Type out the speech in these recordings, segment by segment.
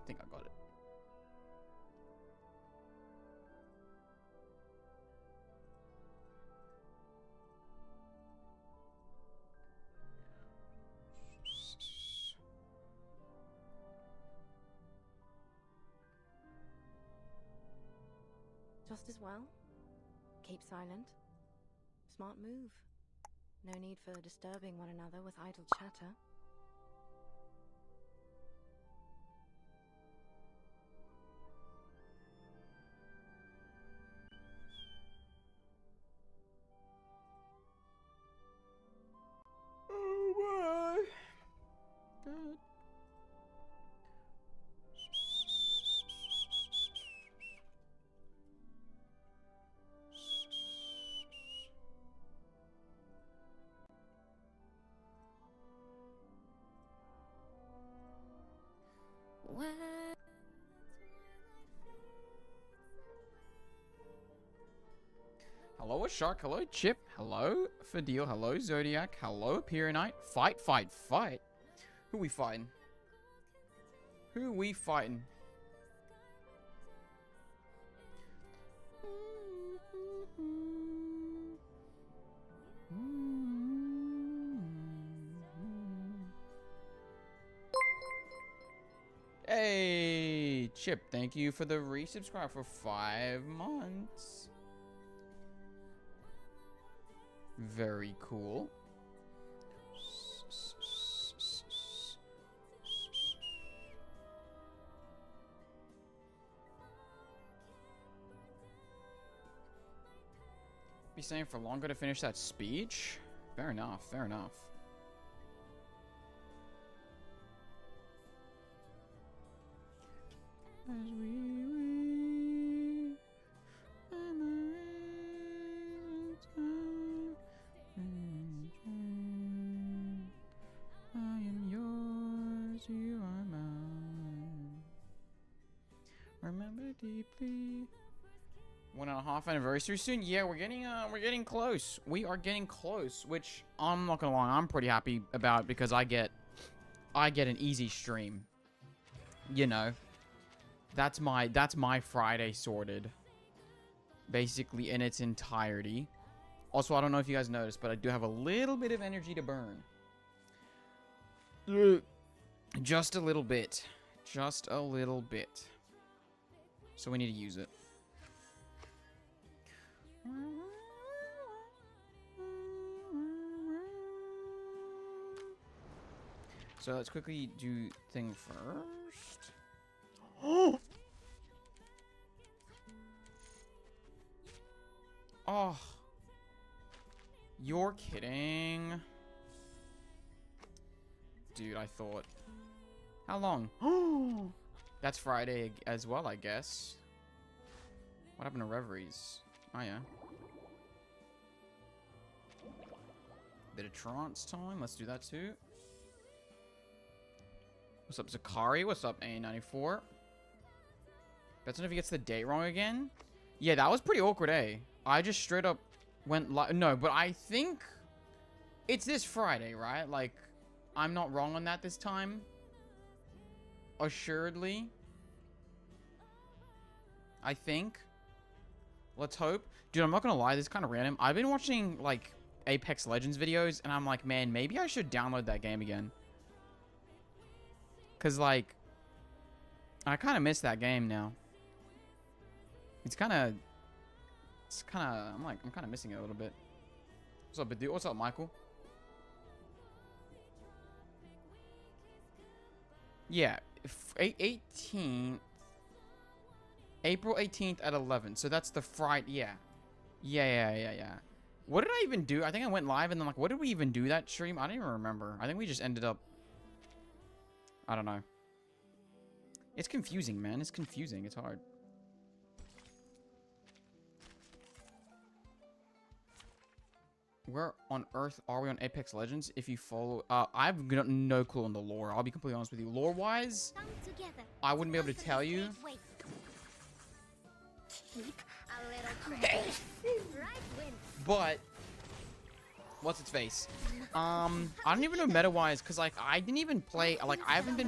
think I got it. Just as well. Keep silent. Smart move. No need for disturbing one another with idle chatter. Oh my God. Hello, Shark. Hello, Chip. Hello, Fadil. Hello, Zodiac. Hello, Pyronite. Fight, fight, fight. Who we fighting? Who we fighting? Hey, Chip. Thank you for the resubscribe for 5 months. Very cool. Be staying for longer to finish that speech? Fair enough, fair enough. As we I am yours, you are mine. Remember deeply. 1.5 anniversary soon. Yeah, we're getting close. We are getting close, which I'm not gonna lie, I'm pretty happy about because I get an easy stream. You know, that's my Friday sorted, basically in its entirety. Also, I don't know if you guys noticed, but I do have a little bit of energy to burn. Just a little bit. Just a little bit. So we need to use it. So let's quickly do thing first. Oh! Oh. You're kidding. Dude, I thought. How long? Oh, that's Friday as well, I guess. What happened to Reveries? Oh, yeah. Bit of trance time. Let's do that too. What's up, Zakari? What's up, A94? That's if he gets the date wrong again. Yeah, that was pretty awkward, eh? I just straight up went live. No, but I think it's this Friday, right? Like, I'm not wrong on that this time. Assuredly. I think. Let's hope. Dude, I'm not gonna lie, this is kind of random. I've been watching, like, Apex Legends videos, and I'm like, man, maybe I should download that game again. Because, like, I kind of miss that game now. It's kind of, I'm kind of missing it a little bit. What's up, dude? What's up, Michael? Yeah, 18th. April 18th at 11. So that's the Friday. Yeah. Yeah. What did I even do? I think I went live and then, like, what did we even do that stream? I don't even remember. I think we just ended up, I don't know. It's confusing, man. It's confusing. It's hard. Where on earth are we on Apex Legends? If you follow, I've got no clue on the lore. I'll be completely honest with you. Lore-wise, I wouldn't be able to tell you. But what's its face? I don't even know meta-wise, because, like, I didn't even play, like, I haven't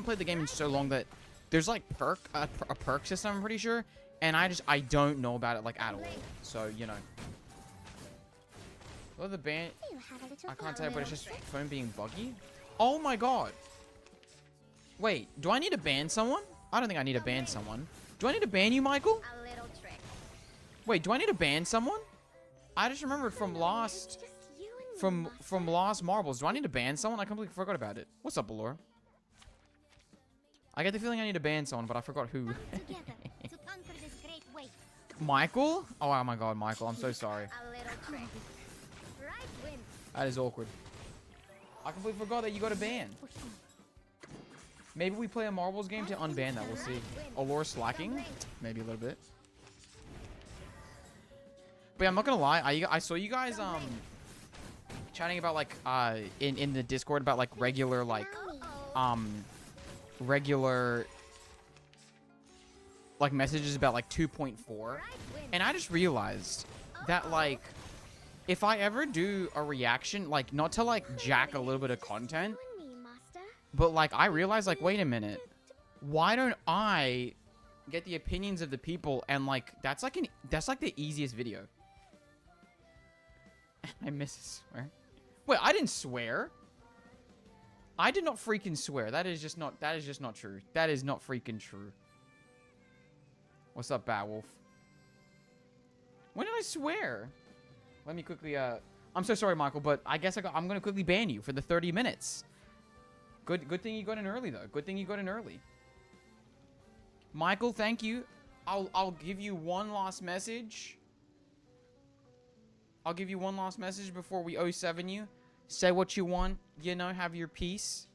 played the game in so long that there's like a perk system, I'm pretty sure, and I don't know about it like at all. So you know. Well, the ban, I can't tell, but it's just phone being buggy. Oh my god. Wait, do I need to ban someone? I don't think I need to ban someone. Do I need to ban you, Michael? Wait, do I need to ban someone? I just remembered from last Marbles. Do I need to ban someone? I completely forgot about it. What's up, Allura? I get the feeling I need to ban someone, but I forgot who. Michael? Oh my god, Michael, I'm so sorry. That is awkward. I completely forgot that you got a ban. Maybe we play a Marbles game to unban that. We'll see. Allura slacking? Maybe a little bit. But yeah, I'm not gonna lie. I saw you guys chatting about like in the Discord about like regular like messages about like 2.4, and I just realized that like if I ever do a reaction, like not to like jack a little bit of content, but like I realized like wait a minute, why don't I get the opinions of the people, and like that's like the easiest video. I miss a swear. Wait, I didn't swear. I did not freaking swear. That is just not true. That is not freaking true. What's up, Batwolf? When did I swear? Let me quickly, I'm so sorry, Michael, but I guess I'm gonna quickly ban you for the 30 minutes. Good thing you got in early, though. Good thing you got in early. Michael, thank you. I'll give you one last message. I'll give you one last message before we 07 you. Say what you want, you know, have your piece.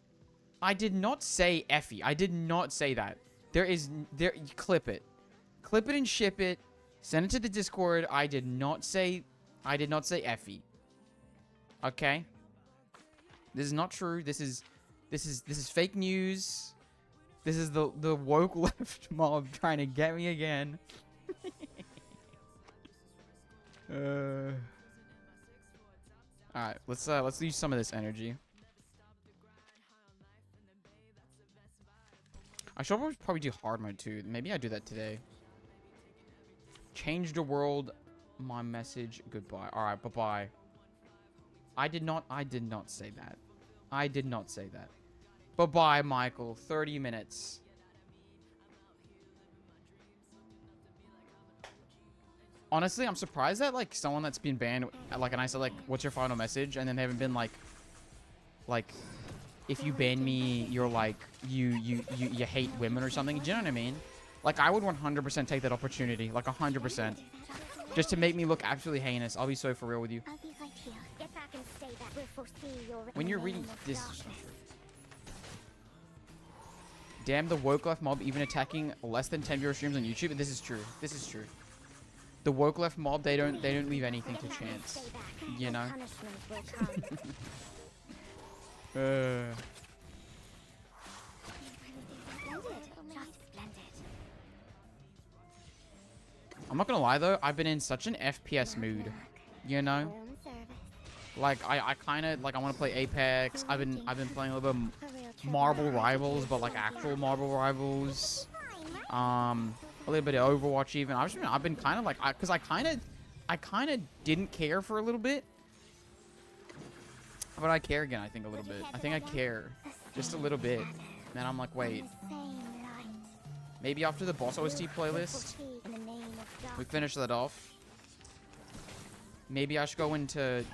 I did not say Effie. I did not say that. Clip it. Clip it and ship it. Send it to the Discord. I did not say Effie. Okay? This is not true. This is fake news. This is the woke left mob trying to get me again. Alright, let's use some of this energy. I should probably do hard mode too. Maybe I do that today. Change the world. My message. Goodbye. Alright, bye-bye. I did not say that. I did not say that. Bye-bye, Michael. 30 minutes. Honestly, I'm surprised that, like, someone that's been banned, like, and I said, like, what's your final message? And then they haven't been, like, if you ban me, you're, like, you hate women or something. Do you know what I mean? Like, I would 100% take that opportunity. Like, 100%. Just to make me look absolutely heinous. I'll be so for real with you. When you're reading this... Damn, the woke left mob even attacking less than 10 viewer streams on YouTube. This is true. This is true. The woke left mob, they don't leave anything to chance. You know? I'm not gonna lie though, I've been in such an FPS mood. You know? Like I kinda like I wanna play Apex. I've been playing a little bit of Marble Rivals, but like actual Marble Rivals. A little bit of Overwatch even. I've been kind of like, because I kind of didn't care for a little bit, but I care again. I think a little bit. I think I care just a little bit. Then I'm like, wait. Maybe after the Boss OST playlist, we finish that off. Maybe I should go into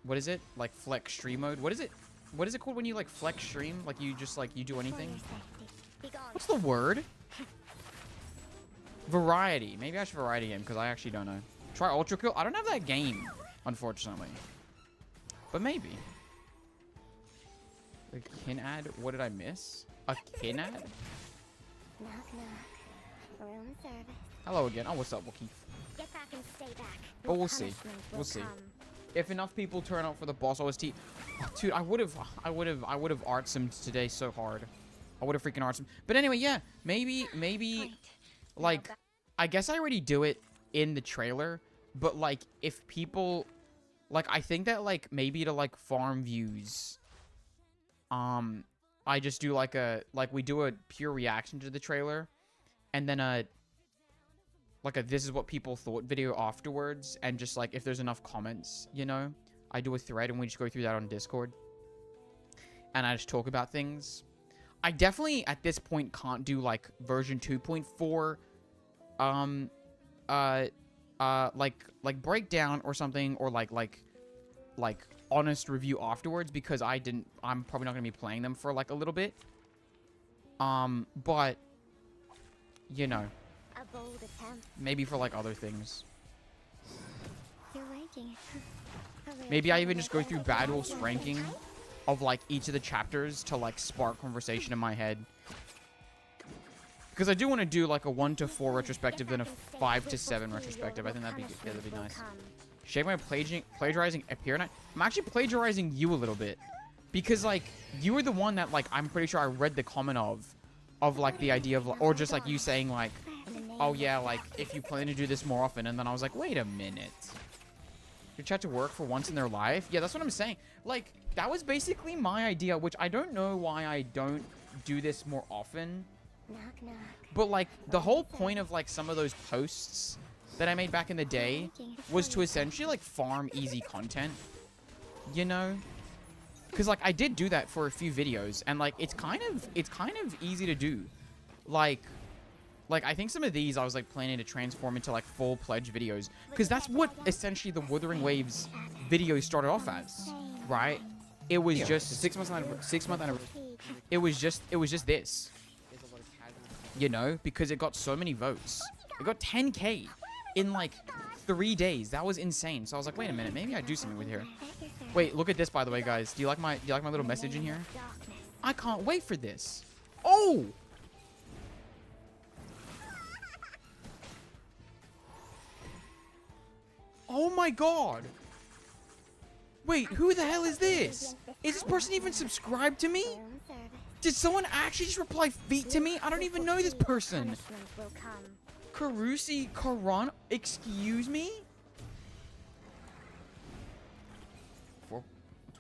what is it? Like flex stream mode. What is it? What is it called when you like flex stream? Like you just like you do anything? What's the word? Variety. Maybe I should variety game because I actually don't know. Try Ultra Kill. I don't have that game, unfortunately. But maybe. A kin ad? What did I miss? A kin ad? Hello again. Oh, what's up, Wookie? But we'll see. We'll see. If enough people turn out for the Boss OST, oh, dude, I would have art simed today so hard. I would have freaking art simed. But anyway, yeah, maybe. Like, I guess I already do it in the trailer, but, like, if people, like, I think that, like, maybe to, like, farm views, I just do like we do a pure reaction to the trailer, and then like a this is what people thought video afterwards, and just like if there's enough comments, you know, I do a thread and we just go through that on Discord, and I just talk about things. I definitely at this point can't do like version 2.4 like breakdown or something, or like honest review afterwards, because I'm probably not gonna be playing them for like a little bit. But you know, A bold attempt. maybe for like other things. You're ranking. Maybe I even just go through Bad Wolf's ranking of like each of the chapters to like spark conversation in my head. Because I do want to do like a 1 to 4 retrospective, then a 5 to 7 retrospective. I think that'd be nice. Shake my plagiarizing Epirnite. I'm actually plagiarizing you a little bit, because like you were the one that like I'm pretty sure I read the comment of like the idea of, or just like you saying like, oh yeah, like if you plan to do this more often, and then I was like, wait a minute, your chat to work for once in their life? Yeah, that's what I'm saying. Like that was basically my idea, which I don't know why I don't do this more often. Knock, knock. But like the whole point of like some of those posts that I made back in the day was to essentially like farm easy content, you know? Because like I did do that for a few videos, and like it's kind of easy to do. Like I think some of these I was like planning to transform into like full pledge videos, because that's what essentially the Wuthering Waves videos started off as, right? It was just 6 month anniversary. It was just this, you know, because it got so many votes. It got 10K in like 3 days. That was insane. So I was like, wait a minute, maybe I do something with here. Wait, look at this, by the way, guys. Do you like my little message in here? I can't wait for this. Oh! Oh my god. Wait, who the hell is this? Is this person even subscribed to me? Did someone actually just reply feet to me? I don't even know this person. Karusi Karan? Excuse me?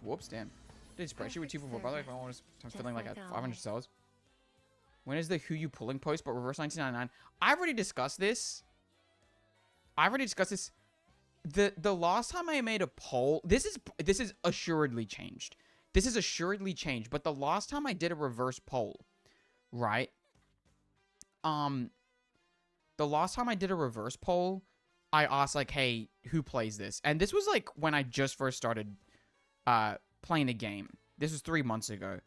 Whoops, damn. Did spreadsheet with 244 brother if I want to feeling like at 500 cells. When is the who you pulling post but reverse 1999? I've already discussed this. The last time I made a poll, this is assuredly changed. This is assuredly changed, but the last time I did a reverse poll, right? The last time I did a reverse poll, I asked like, hey, who plays this? And this was like when I just first started playing the game. This was 3 months ago.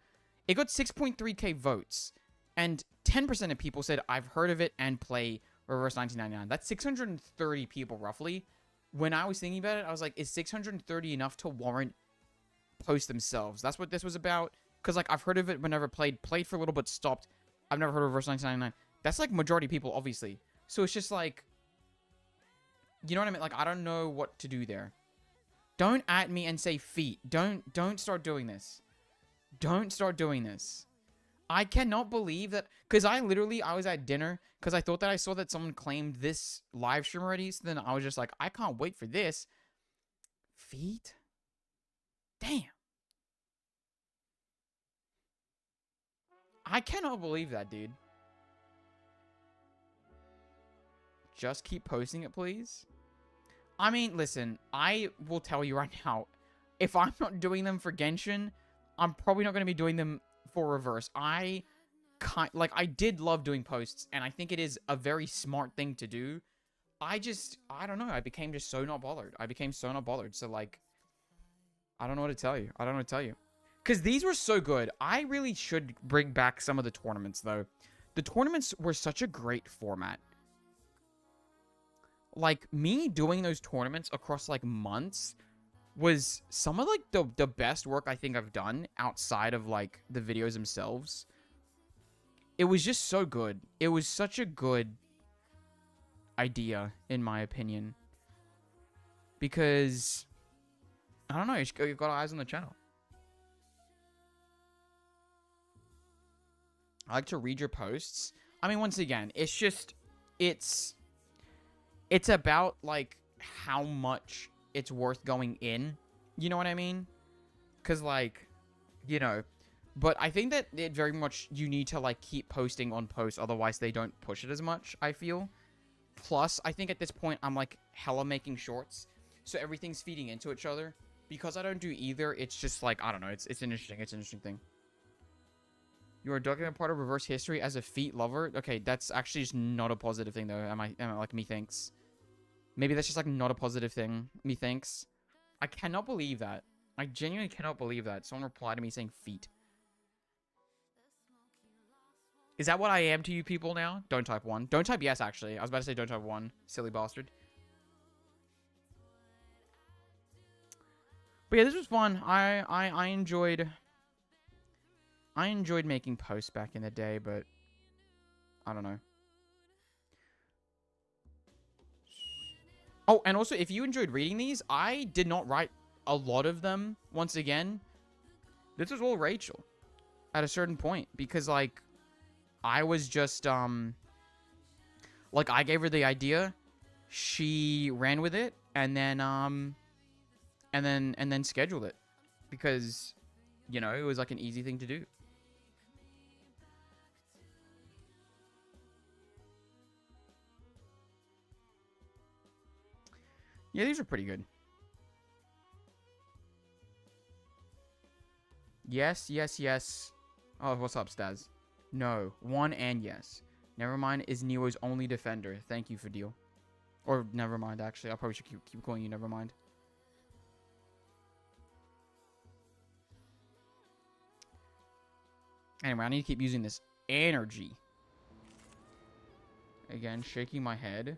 It got 6.3k votes, and 10% of people said I've heard of it and play Reverse 1999. That's 630 people roughly. When I was thinking about it, I was like, is 630 enough to warrant post themselves? That's what this was about. Because like I've heard of it whenever played for a little but stopped. I've never heard of Reverse 1999. That's like majority of people, obviously. So it's just like, you know what I mean? Like I don't know what to do there. Don't at me and say feet. Don't start doing this. Don't start doing this. I cannot believe that, because I was at dinner because I thought that I saw that someone claimed this live stream already. So then I was just like, I can't wait for this. Feet? Damn. I cannot believe that, dude. Just keep posting it, please. I mean, listen, I will tell you right now, if I'm not doing them for Genshin, I'm probably not going to be doing them for Reverse. I did love doing posts, and I think it is a very smart thing to do. I don't know. I became just so not bothered. So, like, I don't know what to tell you. Because these were so good. I really should bring back some of the tournaments, though. The tournaments were such a great format. Like, me doing those tournaments across, like, months was some of, like, the best work I think I've done outside of, like, the videos themselves. It was just so good. It was such a good idea, in my opinion. Because, I don't know, you've got eyes on the channel. I like to read your posts. I mean, once again, it's just, it's about, like, how much it's worth going in. You know what I mean? Because, like, you know, But I think that it very much, you need to, like, keep posting on posts, otherwise they don't push it as much, I feel. Plus, I think at this point, I'm, like, hella making shorts, so everything's feeding into each other. Because I don't do either, it's just, like, I don't know, it's an interesting thing. You are documenting part of reverse history as a feet lover? Okay, that's actually just not a positive thing, though, am I like, methinks. Maybe that's just, like, not a positive thing, methinks. I cannot believe that. I genuinely cannot believe that. Someone replied to me saying feet. Is that what I am to you people now? Don't type 1. Don't type yes, actually. I was about to say don't type 1. Silly bastard. But yeah, this was fun. I enjoyed making posts back in the day, but I don't know. Oh, and also, if you enjoyed reading these, I did not write a lot of them. Once again, this was all Rachel at a certain point, because, like, I was just, like, I gave her the idea, she ran with it, and then scheduled it, because, you know, it was, like, an easy thing to do. Yeah, these are pretty good. Yes, yes, yes. Oh, what's up, Staz? No. 1 and yes. Nevermind is Neo's only defender. Thank you for deal. Or Nevermind, actually. I probably should keep calling you Nevermind. Anyway, I need to keep using this energy. Again, shaking my head.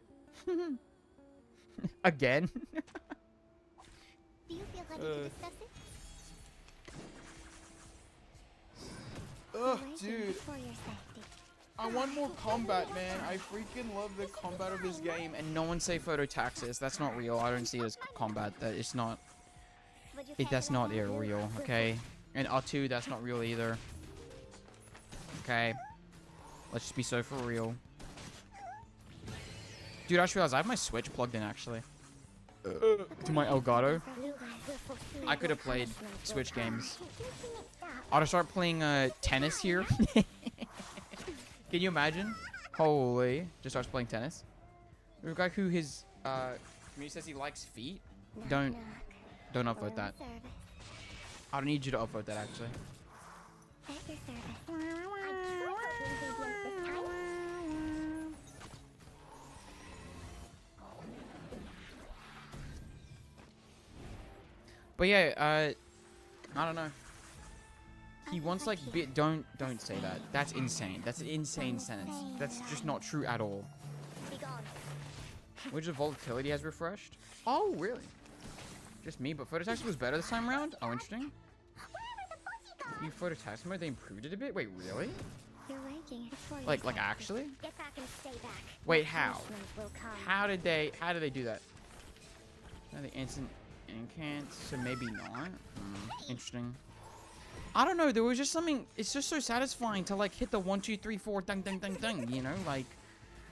Again? Do you feel ready to discuss it? Ugh, Wait dude. for your safety. I want more combat, man. I freaking love the combat of this game. And no one say phototaxis. That's not real. I don't see it as combat. That it's not. That's not real. Okay. And R2, that's not real either. Okay. Let's just be so for real. Dude, I just realized I have my Switch plugged in, actually. To my Elgato. I could have played Switch games. I'll just start playing tennis here. Can you imagine? Holy. Just starts playing tennis. There's a guy who his community says he likes feet. Don't upvote that. I don't need you to upvote that, actually. At your service. I trust the ingredients this time. But yeah, I don't know. He wants, like, don't say that. That's insane. That's an insane sentence. That's just not true at all. Be gone. Which of volatility has refreshed? Oh, really? Just me, but Phototax was better this time around? Oh, interesting. You Phototax mode, they improved it a bit? Wait, really? You're waking. It's for your Like safety. actually? Get back and stay back. Wait, how? Punishment will come. How did they do that? The instant incant, so maybe not. Interesting. I don't know. There was just something. It's just so satisfying to like hit the 1, 2, 3, 4, ding, ding, ding, ding. You know, like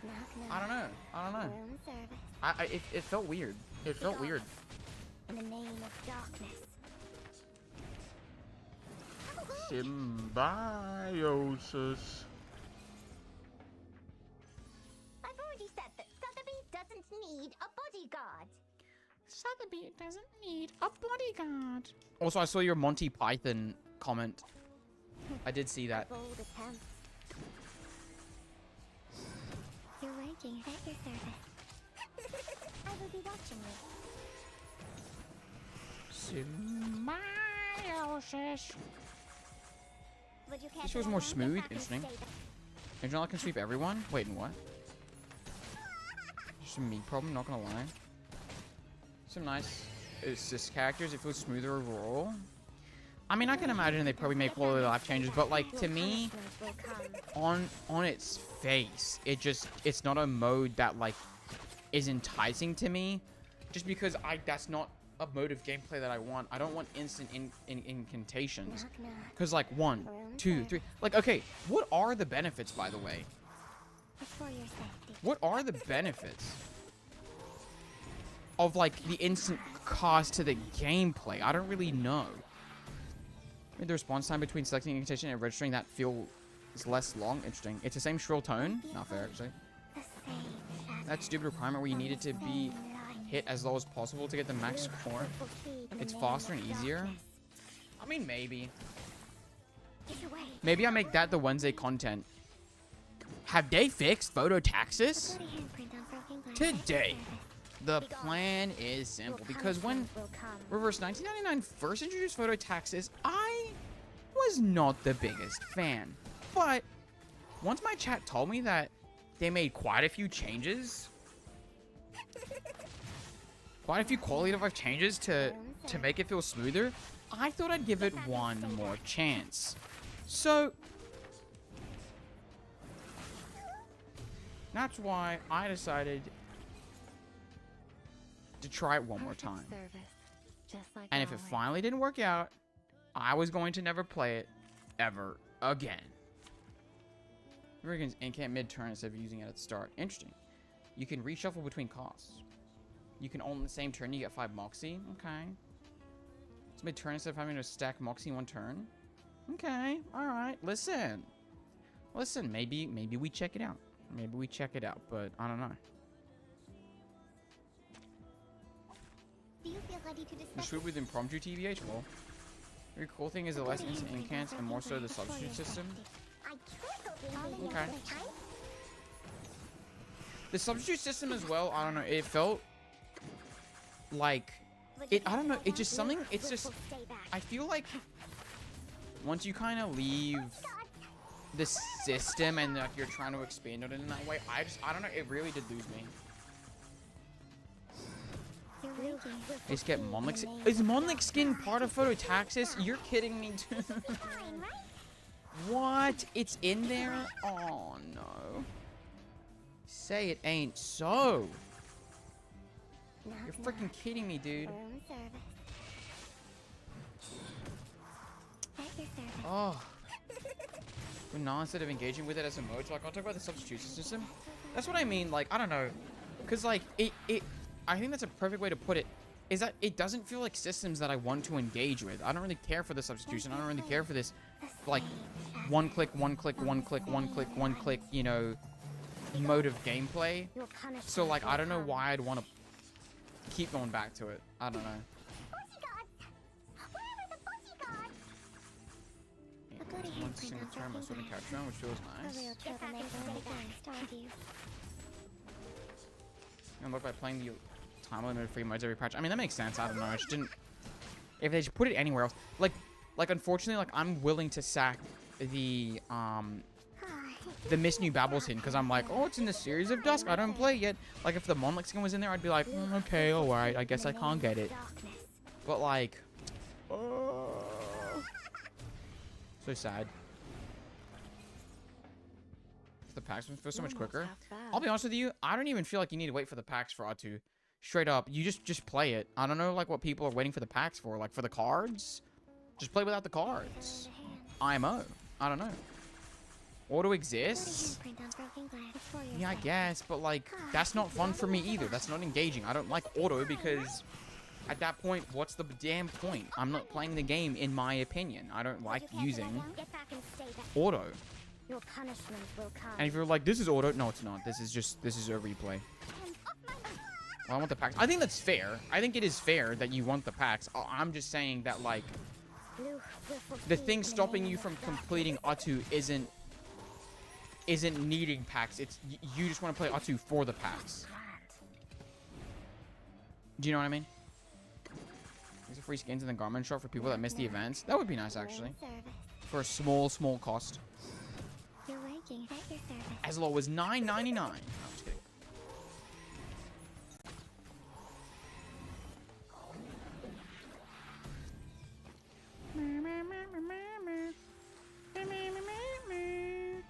Knock, knock. I don't know. Room service. It felt weird. It felt weird. In the name of darkness. Symbiosis. I've already said that Sotheby doesn't need a bodyguard. Sotheby doesn't need a bodyguard. Also, I saw your Monty Python comment. I did see that. Bold attempt. You're waking at your service. I will be watching you. Symbiosis. Would you care This to was lie more down, get smooth. back and Interesting. stay back? Angela can sweep everyone? Wait, and what? Just a me problem, not gonna lie. Some nice assist characters. It feels smoother overall. I mean, I can imagine they probably make quality of life changes, but like to me, Punishment will come. on its face, it's not a mode that like is enticing to me, just because that's not a mode of gameplay that I want. I don't want instant incantations. Knock, knock. Cause like 1, 2, 3, like okay, what are the benefits, by the way? It's for your safety. What are the benefits of like the instant cost to the gameplay? I don't really know. Maybe the response time between selecting incantation and registering that feels less long. Interesting. It's the same shrill tone. Not fair, actually. That stupid requirement where you need it to be hit as low as possible to get the max score. It's faster and easier. I mean, maybe. Maybe I make that the Wednesday content. Have they fixed phototaxis? Today. The plan is simple because when Reverse 1999 first introduced phototaxis, I was not the biggest fan. But once my chat told me that they made quite a few changes, quite a few quality of life changes to make it feel smoother, I thought I'd give it one more chance. So that's why I decided to try it one more time. And if it finally didn't work out, I was going to never play it ever again. Americans incant mid-turn instead of using it at the start. Interesting. You can reshuffle between costs. You can own the same turn, you get 5 Moxie. Okay. It's mid-turn instead of having to stack Moxie in one turn. Okay, alright. Listen, maybe we check it out. Maybe we check it out, but I don't know. Do you feel ready to The discuss? swoop with impromptu TBH? Well, the very cool thing is the less instant incants and more so the substitute system. Okay. The substitute system as well, I don't know, it felt like I don't know, it's just something, it's just, I feel like once you kind of leave the system and like you're trying to expand it in that way, I don't know, it really did lose me. Just get Monlik. Is Monlik skin part of phototaxis? You're kidding me, dude. What? It's in there? Oh no. Say it ain't so. You're freaking kidding me, dude. Oh. But now instead of engaging with it as a mode, so like I'll talk about the substitution system. That's what I mean, like, I don't know. Cause like I think that's a perfect way to put it. Is that it doesn't feel like systems that I want to engage with. I don't really care for the substitution. I don't really care for this, like, one click, you know, mode of gameplay. So, like, I don't know why I'd want to keep going back to it. I don't know. Yeah, one single turn, my sword and couch round, which feels nice. And look, by playing the time limited free modes every patch. I mean, that makes sense. I don't know. I just didn't. If they just put it anywhere else, like unfortunately, like I'm willing to sack the Miss New Babbles in because I'm like, oh, it's in the Series of Dusk. I don't play it yet. Like if the Monlik skin was in there, I'd be like, okay, all right. I guess I can't get it. But like, so sad. The packs feel so much quicker. I'll be honest with you, I don't even feel like you need to wait for the packs for Atu. Straight up, you just play it. I don't know like what people are waiting for the packs for. Like for the cards, just play without the cards. IMO. I don't know. Auto exists. Yeah, I guess, but like that's not fun for me either. That's not engaging. I don't like auto because at that point, what's the damn point? I'm not playing the game in my opinion. I don't like using auto. Your punishment will come. And if you're like, this is auto, no, it's not. This is a replay. Well, I want the packs. I think that's fair. I think it is fair that you want the packs. I'm just saying that, like, the thing stopping you from completing Atu isn't needing packs. It's you just want to play Atu for the packs. Do you know what I mean? There's a free skins in the garment shop for people that miss the events. That would be nice, actually. For a small cost. As low as $9.99. No, I'm just kidding.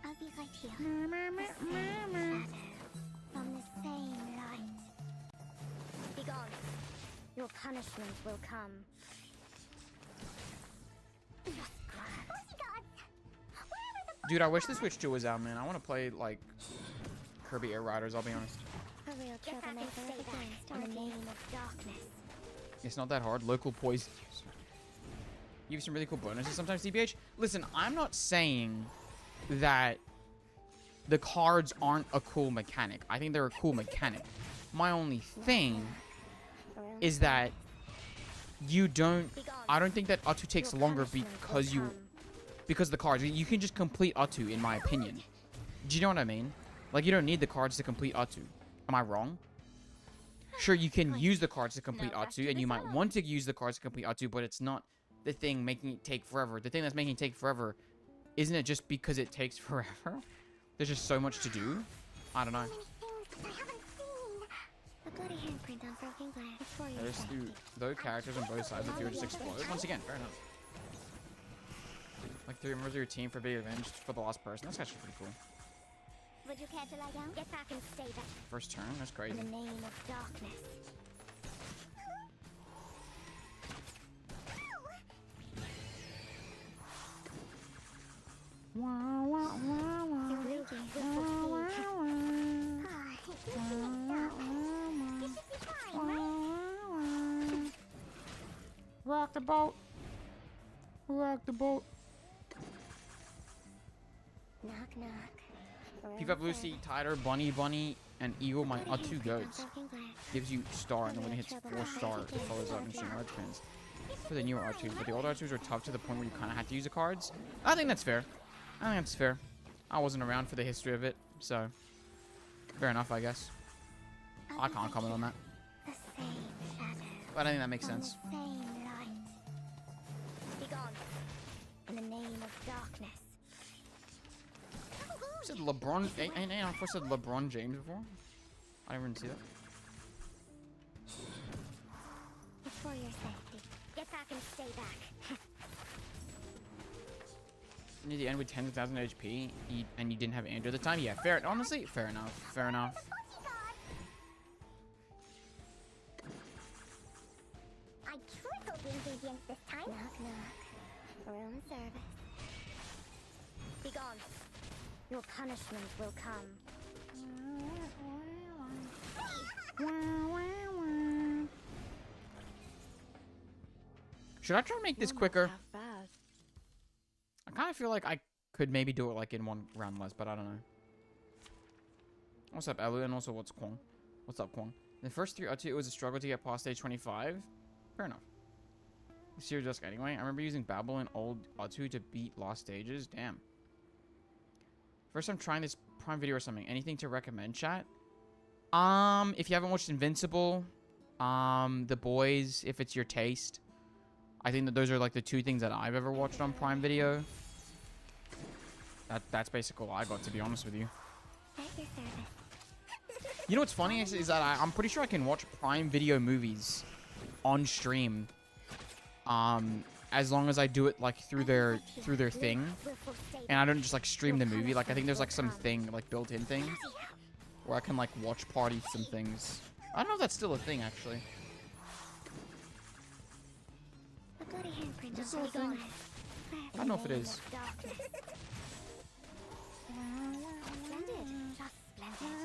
I'll be right here. From the same light. Begone. Your punishment will come. Dude, I wish the Switch 2 was out, man. I want to play, like, Kirby Air Riders, I'll be honest. A real troublemaker against In the name of darkness. It's not that hard. Local poison. give you some really cool bonuses sometimes, DBH. Listen, I'm not saying that the cards aren't a cool mechanic. I think they're a cool mechanic. My only thing is that I don't think that Atu takes longer because of the cards. You can just complete Atu, in my opinion. Do you know what I mean? Like, you don't need the cards to complete Atu. Am I wrong? Sure, you can use the cards to complete Atu, and you might want to use the cards to complete Atu, but it's not the thing making it take forever. The thing that's making it take forever, isn't it just because it takes forever? There's just so much to do? I don't know. I haven't seen. A bloody handprint on broken glass. It's for your There's safety. though characters on both sides of the just explode. Once again, fair enough. Like 3 members of your team for being avenged for the lost person. That's actually pretty cool. Would you care to lie down? Get back and stay back. First turn, that's crazy. In the name of darkness. You're raging with fatigue. Ah, you shouldn't stop. You should be fine, right? Rock the boat. Rock the boat. Knock, knock. Pick up Lucy, Tider, Bunny, and Eagle. My Atu goats. Gives you star, and then when it hits 4 star, it follows up and shooting red pins. For the newer R2s, but the older R2s are tough to the point where you kind of have to use the cards. I think that's fair. I wasn't around for the history of it, so fair enough, I guess. I can't comment on that. The same shadow. But I think that makes sense. The same light. Be gone. In the name of darkness. You said LeBron. I said LeBron James before. I didn't even see that. It's for your safety. Get back and stay back. Near the end with 10,000 HP, and you didn't have Andrew at the time. Yeah, fair. Honestly, fair enough. Fair enough. I tripled the ingredients this time. Knock, knock. Room service. Be gone. Your punishment will come. Should I try to make this You're not quicker? half bad. I kind of feel like I could maybe do it like in 1 round less, but I don't know. What's up, Elu? And also, what's Kwong? What's up, Kwong? The first 3 Atu, it was a struggle to get past stage 25. Fair enough. Serious Dusk anyway. I remember using Babel and old Atu to beat lost stages. Damn. First time trying this Prime Video or something. Anything to recommend, chat? If you haven't watched Invincible, The Boys, if it's your taste. I think that those are like the 2 things that I've ever watched on Prime Video. That's basically all I got, to be honest with you. At your service. You know what's funny is that I'm pretty sure I can watch Prime Video movies on stream, as long as I do it like through their thing, and I don't just like stream the movie. Like I think there's like some thing like built-in thing where I can like watch party some things. I don't know if that's still a thing actually. A bloody handprint Is this on a thing? I don't know if it is. Splendid. Just splendid.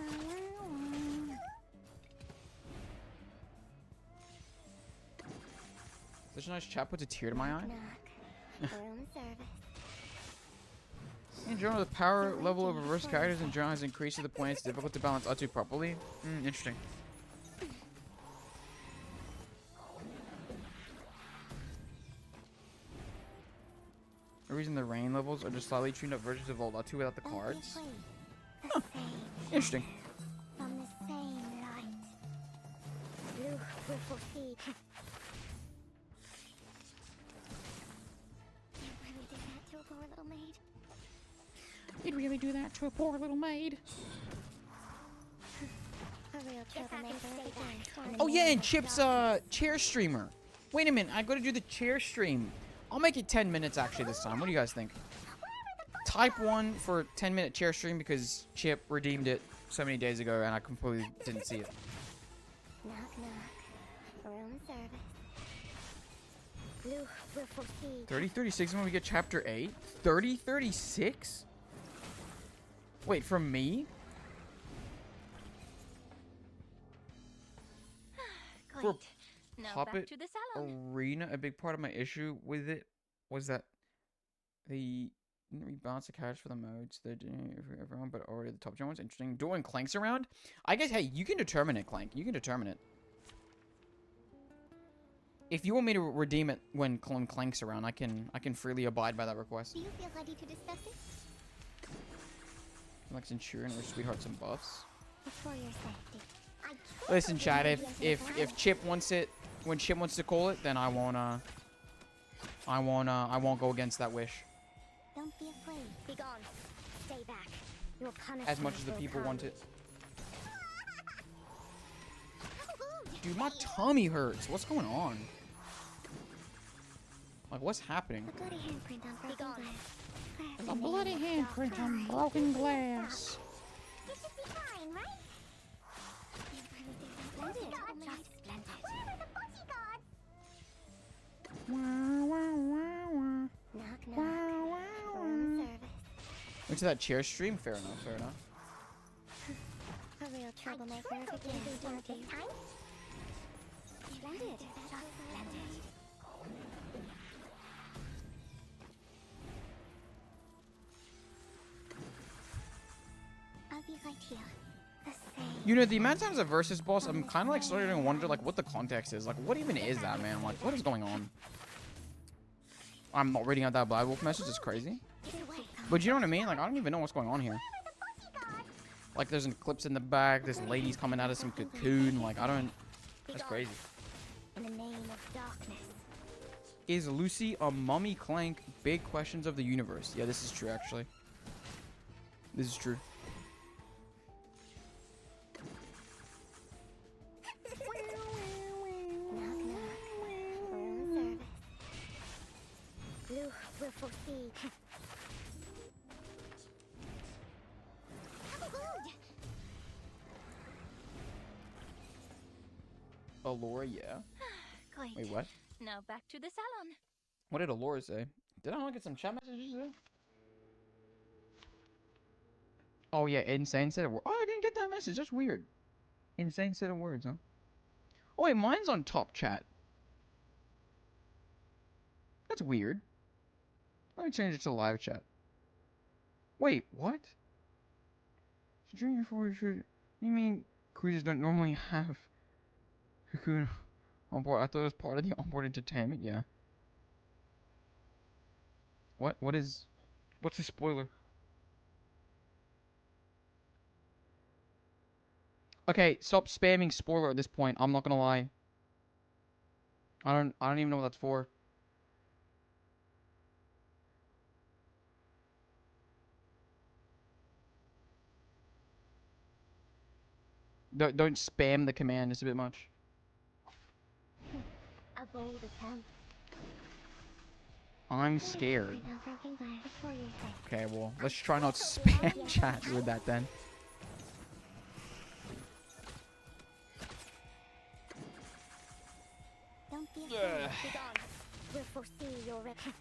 Such a nice chat puts a tear to my eye. Knock. Room service. In general, the power level of reverse characters in general has increased to the point it's difficult to balance Atu properly. Interesting. The reason the rain levels are just slightly tuned up versions of old Atu without the cards. The same. Interesting. From the same light. Luke will foresee. You really did that to a poor little maid. You'd really do that to a poor little maid. A real troublemaker. Oh yeah, and Chip's chair streamer. Wait a minute, I gotta do the chair stream. I'll make it 10 minutes actually this time. What do you guys think? Type 1 for 10-minute chair stream because Chip redeemed it so many days ago and I completely didn't see it. Knock, knock. Room service. Luke will foresee. 3036 when we get chapter 8? 3036? Wait, from me? For Now Puppet back to the salon. Arena, a big part of my issue with it was that the didn't rebalance the cards for the modes. They're doing it for everyone, but already the top gen one's interesting. Doing Clank's around? I guess, hey, you can determine it, Clank. You can determine it. If you want me to redeem it when Clank's around, I can freely abide by that request. Do you feel ready to discuss it? Like Centurion or Sweethearts and Buffs. It's for your safety. Listen, Chad, if Chip wants it, when Chip wants to call it, then I won't go against that wish. Don't be afraid. Be gone. Stay back. Your punishment As much as the will people come. want it. Dude, my tummy hurts. What's going on? Like, what's happening? A bloody handprint on broken glass. A bloody handprint on broken glass. You should be fine, right? Splendid. Splendid. Where are the bossy gods? Wah, wah, wah, wah. Knock, knock. Wah, wah, Room wah. service. Went to that chair stream? Fair enough, fair enough. A real troublemaker if it can't stop you. Splendid. Just splendid. I'll be right here. The same. You know, the amount of times a versus boss, I'm kind of like starting to wonder, like, what the context is. Like, what even is that, man? Like, what is going on? I'm not reading out that Black Wolf message. It's crazy. But you know what I mean? Like, I don't even know what's going on here. Like, there's an eclipse in the back. This lady's coming out of some cocoon. Like, I don't... That's crazy. In the name of darkness. Is Lucy a mummy Clank? Big questions of the universe. Yeah, this is true, actually. This is true. Knock, knock. Room service. Blue will foresee. Allura, yeah. Great. Wait, what? Now back to the salon. What did Allura say? Did I not get some chat messages there? Oh, yeah, insane set of words. Oh, I didn't get that message. That's weird. Insane set of words, huh? Oh, wait, mine's on top chat. That's weird. Let me change it to live chat. Wait, what? Junior 4 should... You mean cruises don't normally have Cocoon on board? I thought it was part of the onboard entertainment, yeah. What's the spoiler? Okay, stop spamming spoiler at this point. I'm not gonna lie. I don't even know what that's for. Don't spam the command. It's a bit much. A bold attempt. I'm scared. Without broken glass. For your safety. Okay, well, let's try not to spam chat with that then. Don't be afraid. Be gone. We'll foresee your record.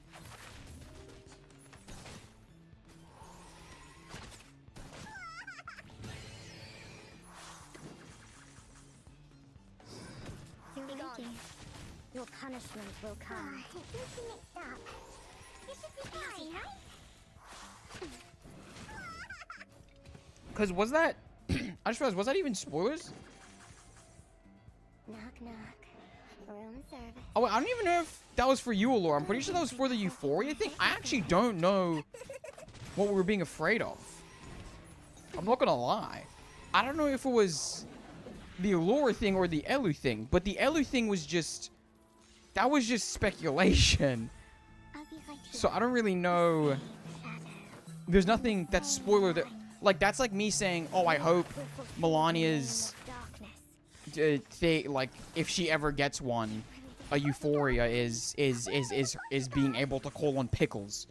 You're raging. Your punishment will come. You mixed up. You should be fine, right? Cause was that? I just realized, was that even spoilers? Knock, knock. Room service. Oh, wait, I don't even know if that was for you, Allura. I'm pretty sure that was for the Euphoria thing. I actually don't know what we were being afraid of. I'm not gonna lie. I don't know if it was the Allura thing or the Elu thing, but the Elu thing was just... That was just speculation. I'll be right here. So I don't really know... There's nothing that's spoiler that... Like, that's like me saying, oh, I hope Melania's... like, if she ever gets one, a Euphoria is being able to call on Pickles.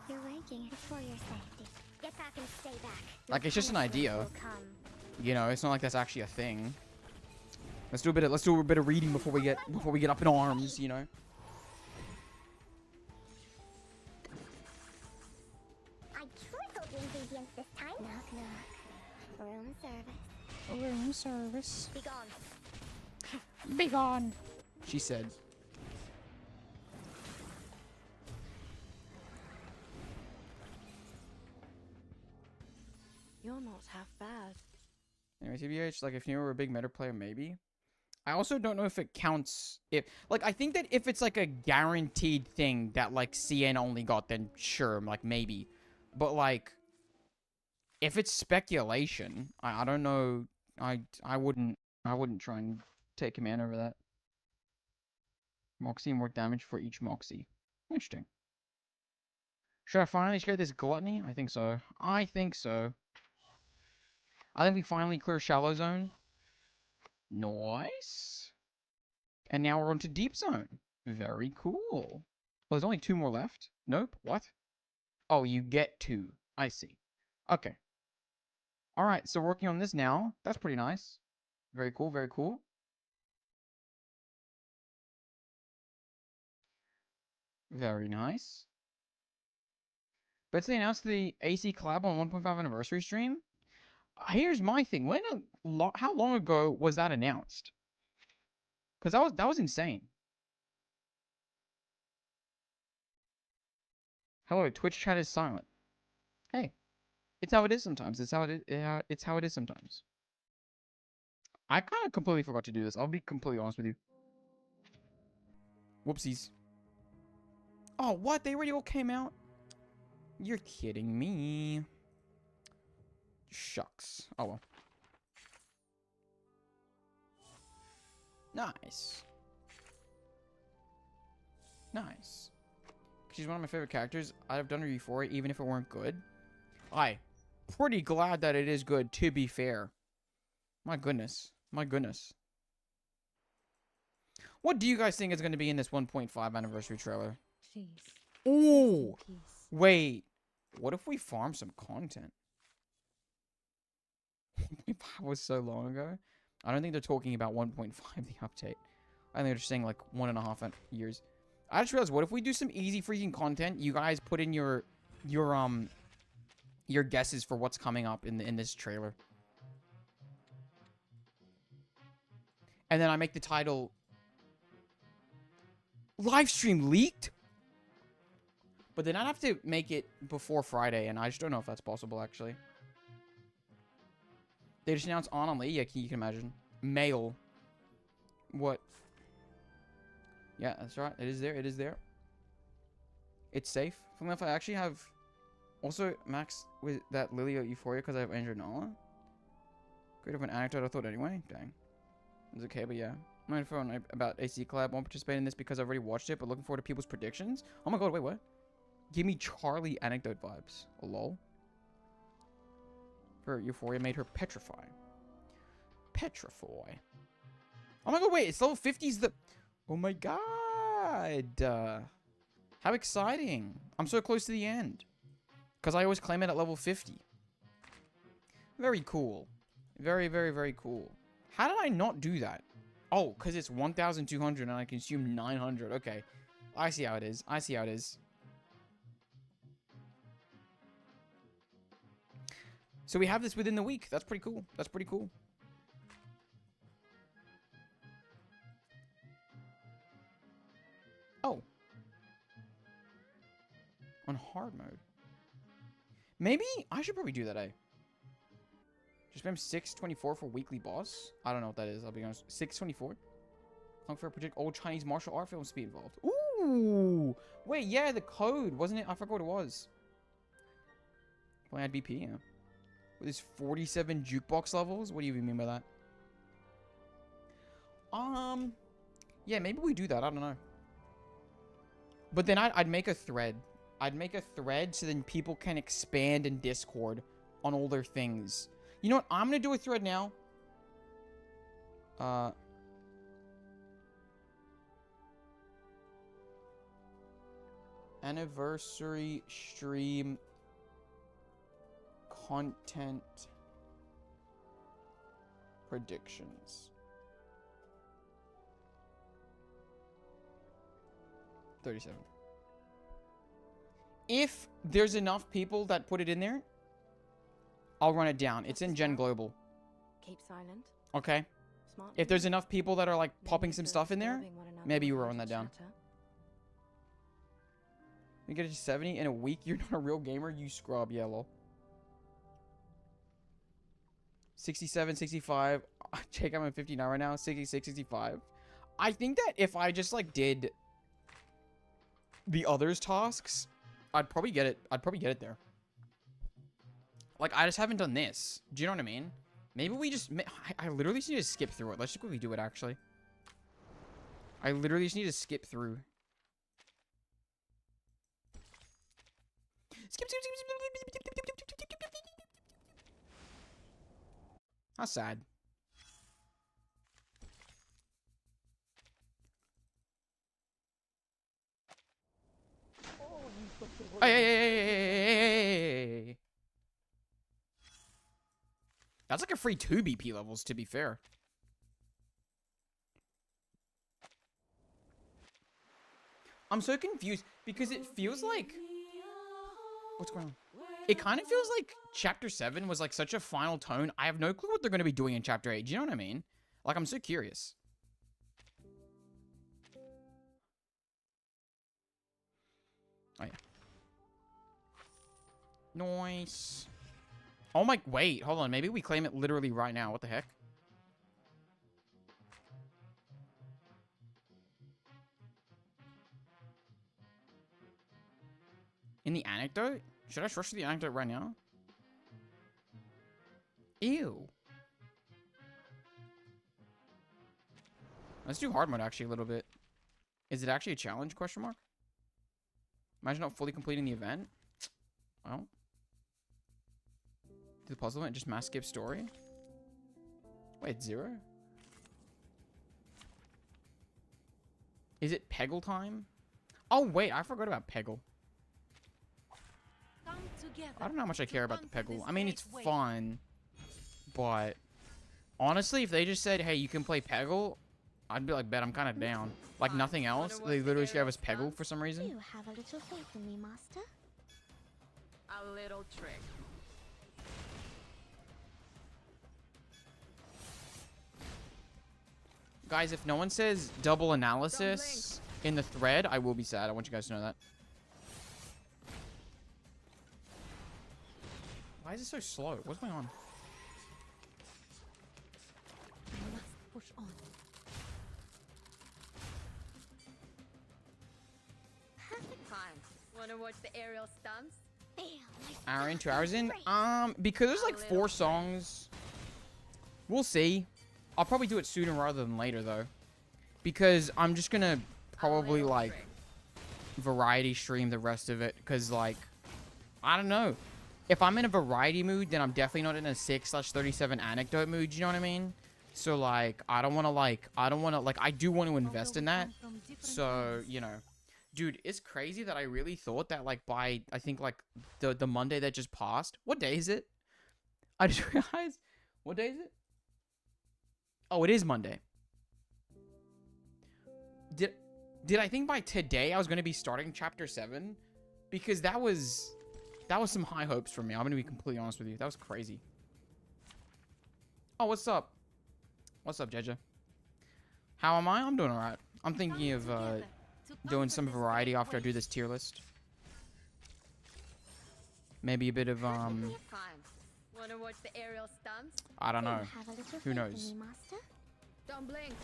You're raging. It's for your safety. Get back and stay back. Like, it's just an idea. Will come. You know, it's not like that's actually a thing. Let's do a bit of reading before we get up in arms, you know. I trickled the ingredients this time. Knock, knock. Room service. Room service. Be gone. Be gone. She said. You're not half bad. Anyway, TBH, like, if you were a big meta player, maybe. I also don't know if it counts if... Like, I think that if it's, like, a guaranteed thing that, like, CN only got, then sure, like, maybe. But, like, if it's speculation, I don't know. I wouldn't try and take command over that. Moxie, more damage for each Moxie. Interesting. Should I finally clear this gluttony? I think so. I think so. I think we finally clear Shallow Zone. Nice. And now we're on to Deep Zone. Very cool. Well, there's only 2 more left. Nope. What? Oh, you get 2. I see. Okay. Alright, so working on this now. That's pretty nice. Very cool, very cool. Very nice. But they announced the AC collab on 1.5 anniversary stream. Here's my thing. How long ago was that announced? Because that was insane. Hello, Twitch chat is silent. Hey, it's how it is sometimes. It's how it is sometimes. I kind of completely forgot to do this. I'll be completely honest with you. Whoopsies. Oh, what? They already all came out? You're kidding me. Shucks. Oh well. Nice. Nice. She's one of my favorite characters. I'd have done her before, even if it weren't good. Pretty glad that it is good, to be fair. My goodness. My goodness. What do you guys think is going to be in this 1.5 anniversary trailer? Please. Ooh. Peace. Wait. What if we farm some content? 1.5 was so long ago. I don't think they're talking about 1.5, the update. I think they're just saying like 1.5 years. I just realized, what if we do some easy freaking content? You guys put in your guesses for what's coming up in this trailer. And then I make the title Livestream Leaked? But then I'd have to make it before Friday, and I just don't know if that's possible, actually. They just announced Annalie. Yeah, you can imagine. Male. What? Yeah, that's right. It is there. It is there. It's safe. From if I actually have... Also, Max with that Lily at Euphoria because I have Andrew Nala. Great of an anecdote, I thought anyway. Dang. It's okay, but yeah. My phone about AC Collab. Won't participate in this because I've already watched it, but looking forward to people's predictions. Oh my god, wait, what? Give me Charlie anecdote vibes. Oh, lol. For Euphoria made her petrify. Petrify. Oh my god, wait, it's level 50's the... Oh my god. How exciting. I'm so close to the end. Because I always claim it at level 50. Very cool. Very, very, very cool. How did I not do that? Oh, because it's 1,200 and I consume 900. Okay. I see how it is. I see how it is. So we have this within the week. That's pretty cool. That's pretty cool. Oh. On hard mode. Maybe I should probably do that, eh? Just spam 624 for weekly boss. I don't know what that is, I'll be honest. 624? Long for a project old Chinese martial art film to be involved. Ooh! Wait, yeah, the code, wasn't it? I forgot what it was. Well, I had BP, yeah. With his 47 jukebox levels? What do you even mean by that? Yeah, maybe we do that. I don't know. But then I'd make a thread. I'd make a thread so then people can expand in Discord on all their things. You know what? I'm going to do a thread now. Anniversary stream content predictions. 37. If there's enough people that put it in there, I'll run it down. It's in Gen Global. Keep silent. Okay. Smart. If there's enough people that are like popping some stuff in there, maybe you run that down. You get it to 70 in a week. You're not a real gamer. You scrub, yeah, lol. 67, 65. Check, I'm at 59 right now. 66, 65. I think that if I just like did the others tasks, I'd probably get it. I'd probably get it there. Like, I just haven't done this. Do you know what I mean? Maybe we just... I literally just need to skip through it. Let's just quickly do it, actually. I literally just need to skip through. Skip. How sad. Hey. That's like a free 2 BP levels, to be fair. I'm so confused because it feels like... What's going on? It kind of feels like Chapter 7 was like such a final tone. I have no clue what they're going to be doing in Chapter 8. Do you know what I mean? Like, I'm so curious. Oh, yeah. Nice. Oh my... Wait, hold on. Maybe we claim it literally right now. What the heck? In the anecdote? Should I rush to the anecdote right now? Ew. Let's do hard mode actually a little bit. Is it actually a challenge, question mark? Imagine not fully completing the event. Well. Do the puzzle event just mass skip story? Wait, 0? Is it Peggle time? Oh wait, I forgot about Peggle. I don't know how much I care about the Peggle. I mean, it's fun, but honestly, if they just said, hey, you can play Peggle, I'd be like, bet I'm kind of down. Like nothing else. They literally just gave us Peggle for some reason. You have a little faith in me, Master. A little trick. Guys, if no one says double analysis in the thread, I will be sad. I want you guys to know that. Why is it so slow? What's going on? I must push on. Perfect time. Wanna watch the aerial stunts? Hour in, 2 hours in. Because there's like 4 songs. We'll see. I'll probably do it sooner rather than later though, because I'm just gonna probably like variety stream the rest of it. Cause like, I don't know. If I'm in a variety mood, then I'm definitely not in a 6/37 anecdote mood. You know what I mean? So like, I do want to I do want to invest in that. So, you know, dude, it's crazy that I really thought that like by, I think like the Monday that just passed. What day is it? I just realized. What day is it? Oh, it is Monday. Did I think by today I was going to be starting Chapter 7? Because that was some high hopes for me. I'm going to be completely honest with you. That was crazy. Oh, what's up? What's up, Jeja? How am I? I'm doing alright. I'm thinking of doing some variety after I do this tier list. Maybe a bit of Wanna watch the aerial stunts? I don't know. Have a little Who faith in knows? me, Master. Don't blink.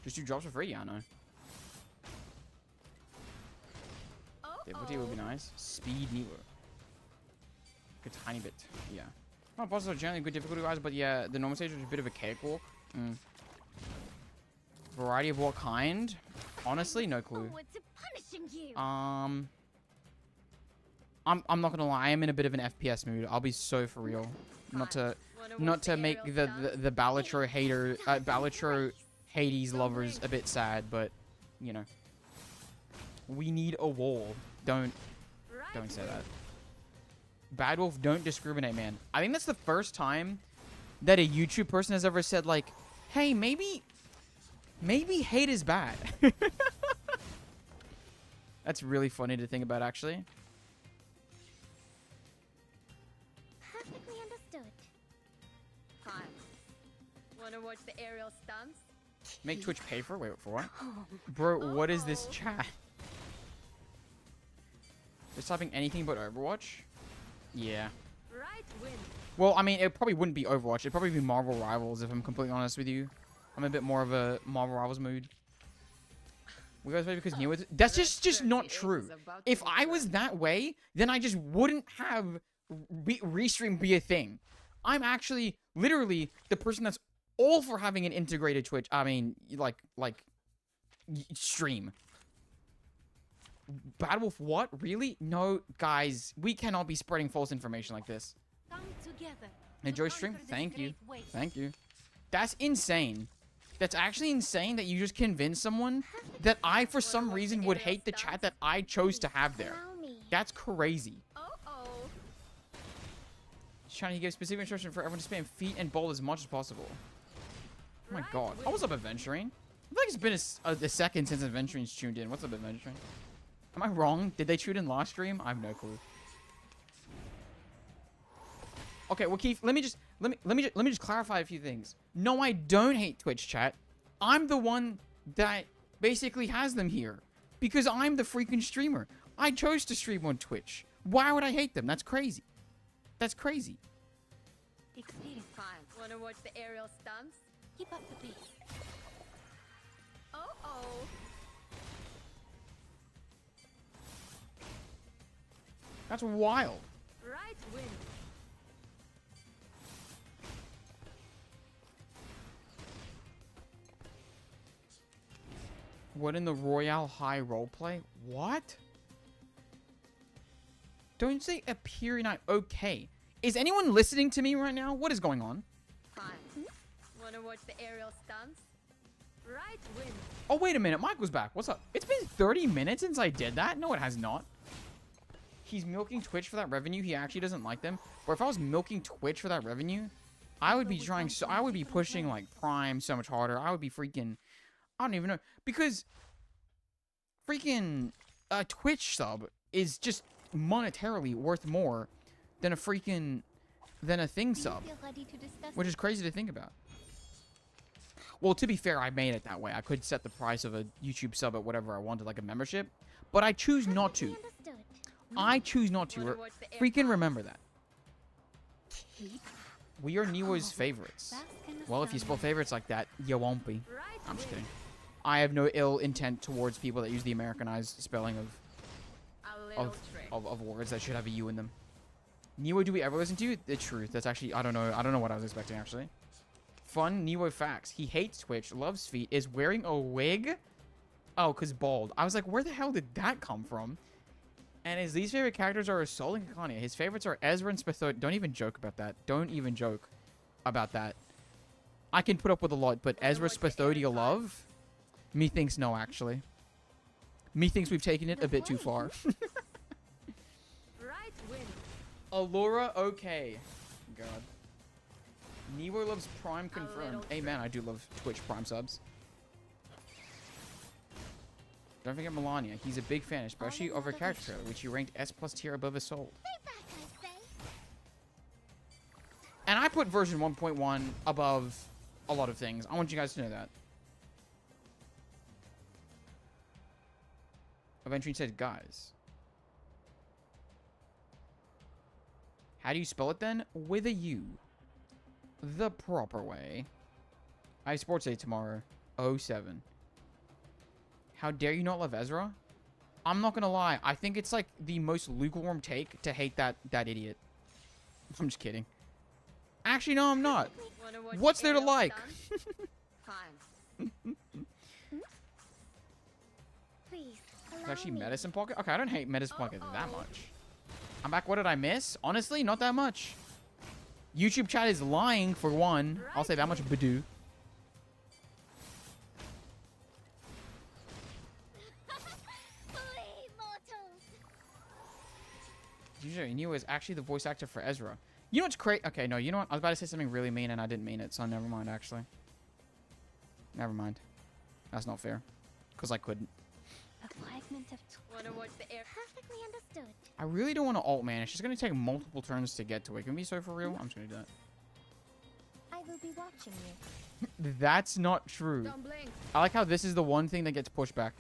Just do drops for free? Yeah, I know. Difficulty would be nice. Speed newer. A tiny bit. Yeah. Not possible generally good difficulty wise, but yeah, the normal stage was a bit of a cakewalk. Variety of what kind? Honestly, no clue. What's punishing you? I'm not gonna lie, I am in a bit of an FPS mood. I'll be so for real. Not to make the Balatro hater Balatro Hades lovers a bit sad, but you know. We need a wall. Don't say that. Bad Wolf, don't discriminate, man. I think that's the first time that a YouTube person has ever said like, hey, maybe hate is bad. That's really funny to think about, actually. Perfectly understood. Fine. Wanna watch the aerial stunts? Make Twitch pay for it? Wait, for what? Bro, what is this chat? Just typing anything but Overwatch? Yeah. Right Well, I mean, it probably wouldn't be Overwatch. It'd probably be Marvel Rivals, if I'm completely honest with you. I'm a bit more of a Marvel Rivals mood. We guys ready because Neo is... That's just not true. If I was that way, then I just wouldn't have Restream be a thing. I'm actually literally the person that's all for having an integrated Twitch. I mean, like stream. Bad Wolf, what? Really? No, guys, we cannot be spreading false information like this. Come together. Enjoy stream? Thank you. Thank you. That's insane. That's actually insane that you just convinced someone that I, for some reason, would hate the chat that I chose to have there. Allow me. That's crazy. Uh-oh. Just trying to give specific instruction for everyone to spam feet and bowl as much as possible. Oh my god. Oh, what's up, Adventuring? I feel like it's been a second since Adventuring's tuned in. What's up, Adventuring? Am I wrong? Did they tune in last stream? I have no clue. Okay, well, Keith, let me just clarify a few things. No, I don't hate Twitch chat. I'm the one that basically has them here because I'm the freaking streamer. I chose to stream on Twitch. Why would I hate them? That's crazy. That's crazy. Experience. Fine. Wanna watch the aerial stunts? Keep up the pace. Oh. That's wild. Right win. What in the Royale High roleplay? What? Don't say a period night. Okay. Is anyone listening to me right now? What is going on? Fine. Wanna watch the aerial stunts? Right win. Oh, wait a minute. Michael's back. What's up? It's been 30 minutes since I did that? No, it has not. He's milking Twitch for that revenue. He actually doesn't like them. But if I was milking Twitch for that revenue, I would be trying so... I would be pushing, like, Prime so much harder. I would be freaking... I don't even know. Because freaking a Twitch sub is just monetarily worth more than a freaking... than a thing sub. Feel ready to discuss Which is crazy to think about. Well, to be fair, I made it that way. I could set the price of a YouTube sub at whatever I wanted, like a membership. But I choose not to. Understood. I choose not to. Wanna watch the Freaking remember that. keep We are Newo's favorites. bask in the Well, if you spell sunlight. favorites like that, you won't be. Right I'm just win. kidding. I have no ill intent towards people that use the Americanized spelling A little trick. of words that should have a U in them. Newo, do we ever listen to you? The truth. That's actually, I don't know what I was expecting, actually. Fun Newo facts. He hates Twitch, loves feet, is wearing a wig. Oh, because bald. I was like, where the hell did that come from? And his least favorite characters are Assault and Kakania. His favorites are Ezra and Spatho. Don't even joke about that. Don't even joke about that. I can put up with a lot, but Ezra Spathodia love? Methinks no, actually. Methinks we've taken it a bit too far. Right win. Allura, okay. God. Newo loves Prime confirmed. little Amen, I do love Twitch Prime subs. Don't forget Melania. He's a big fan, especially over character trailer, which he ranked S+ tier above his soul. Stay back, I say. And I put version 1.1 above a lot of things. I want you guys to know that. Eventually said, guys. How do you spell it then? With a U. The proper way. I have sports day tomorrow. 07. How dare you not love Ezra? I'm not gonna lie. I think it's like the most lukewarm take to hate that idiot. I'm just kidding. Actually, no, I'm not. Wanna watch What's the there to aerial like? stunts? Fine. Please, It's allow actually me. Medicine Pocket? Okay, I don't hate Medicine Pocket that much. I'm back. What did I miss? Honestly, not that much. YouTube chat is lying, for one. I'll say that much, Badoo. Flee, mortals. Usually, Neo is actually the voice actor for Ezra. You know what's crazy? Okay, no, you know what? I was about to say something really mean, and I didn't mean it, so never mind, actually. Never mind. That's not fair. Because I couldn't. A fragment of Wanna watch the air? Perfectly understood. I really don't want to alt man. It's just going to take multiple turns to get to it. Can we be so for real? I'm just going to do that. I will be watching you. That's not true. Don't blink. I like how this is the one thing that gets pushed back.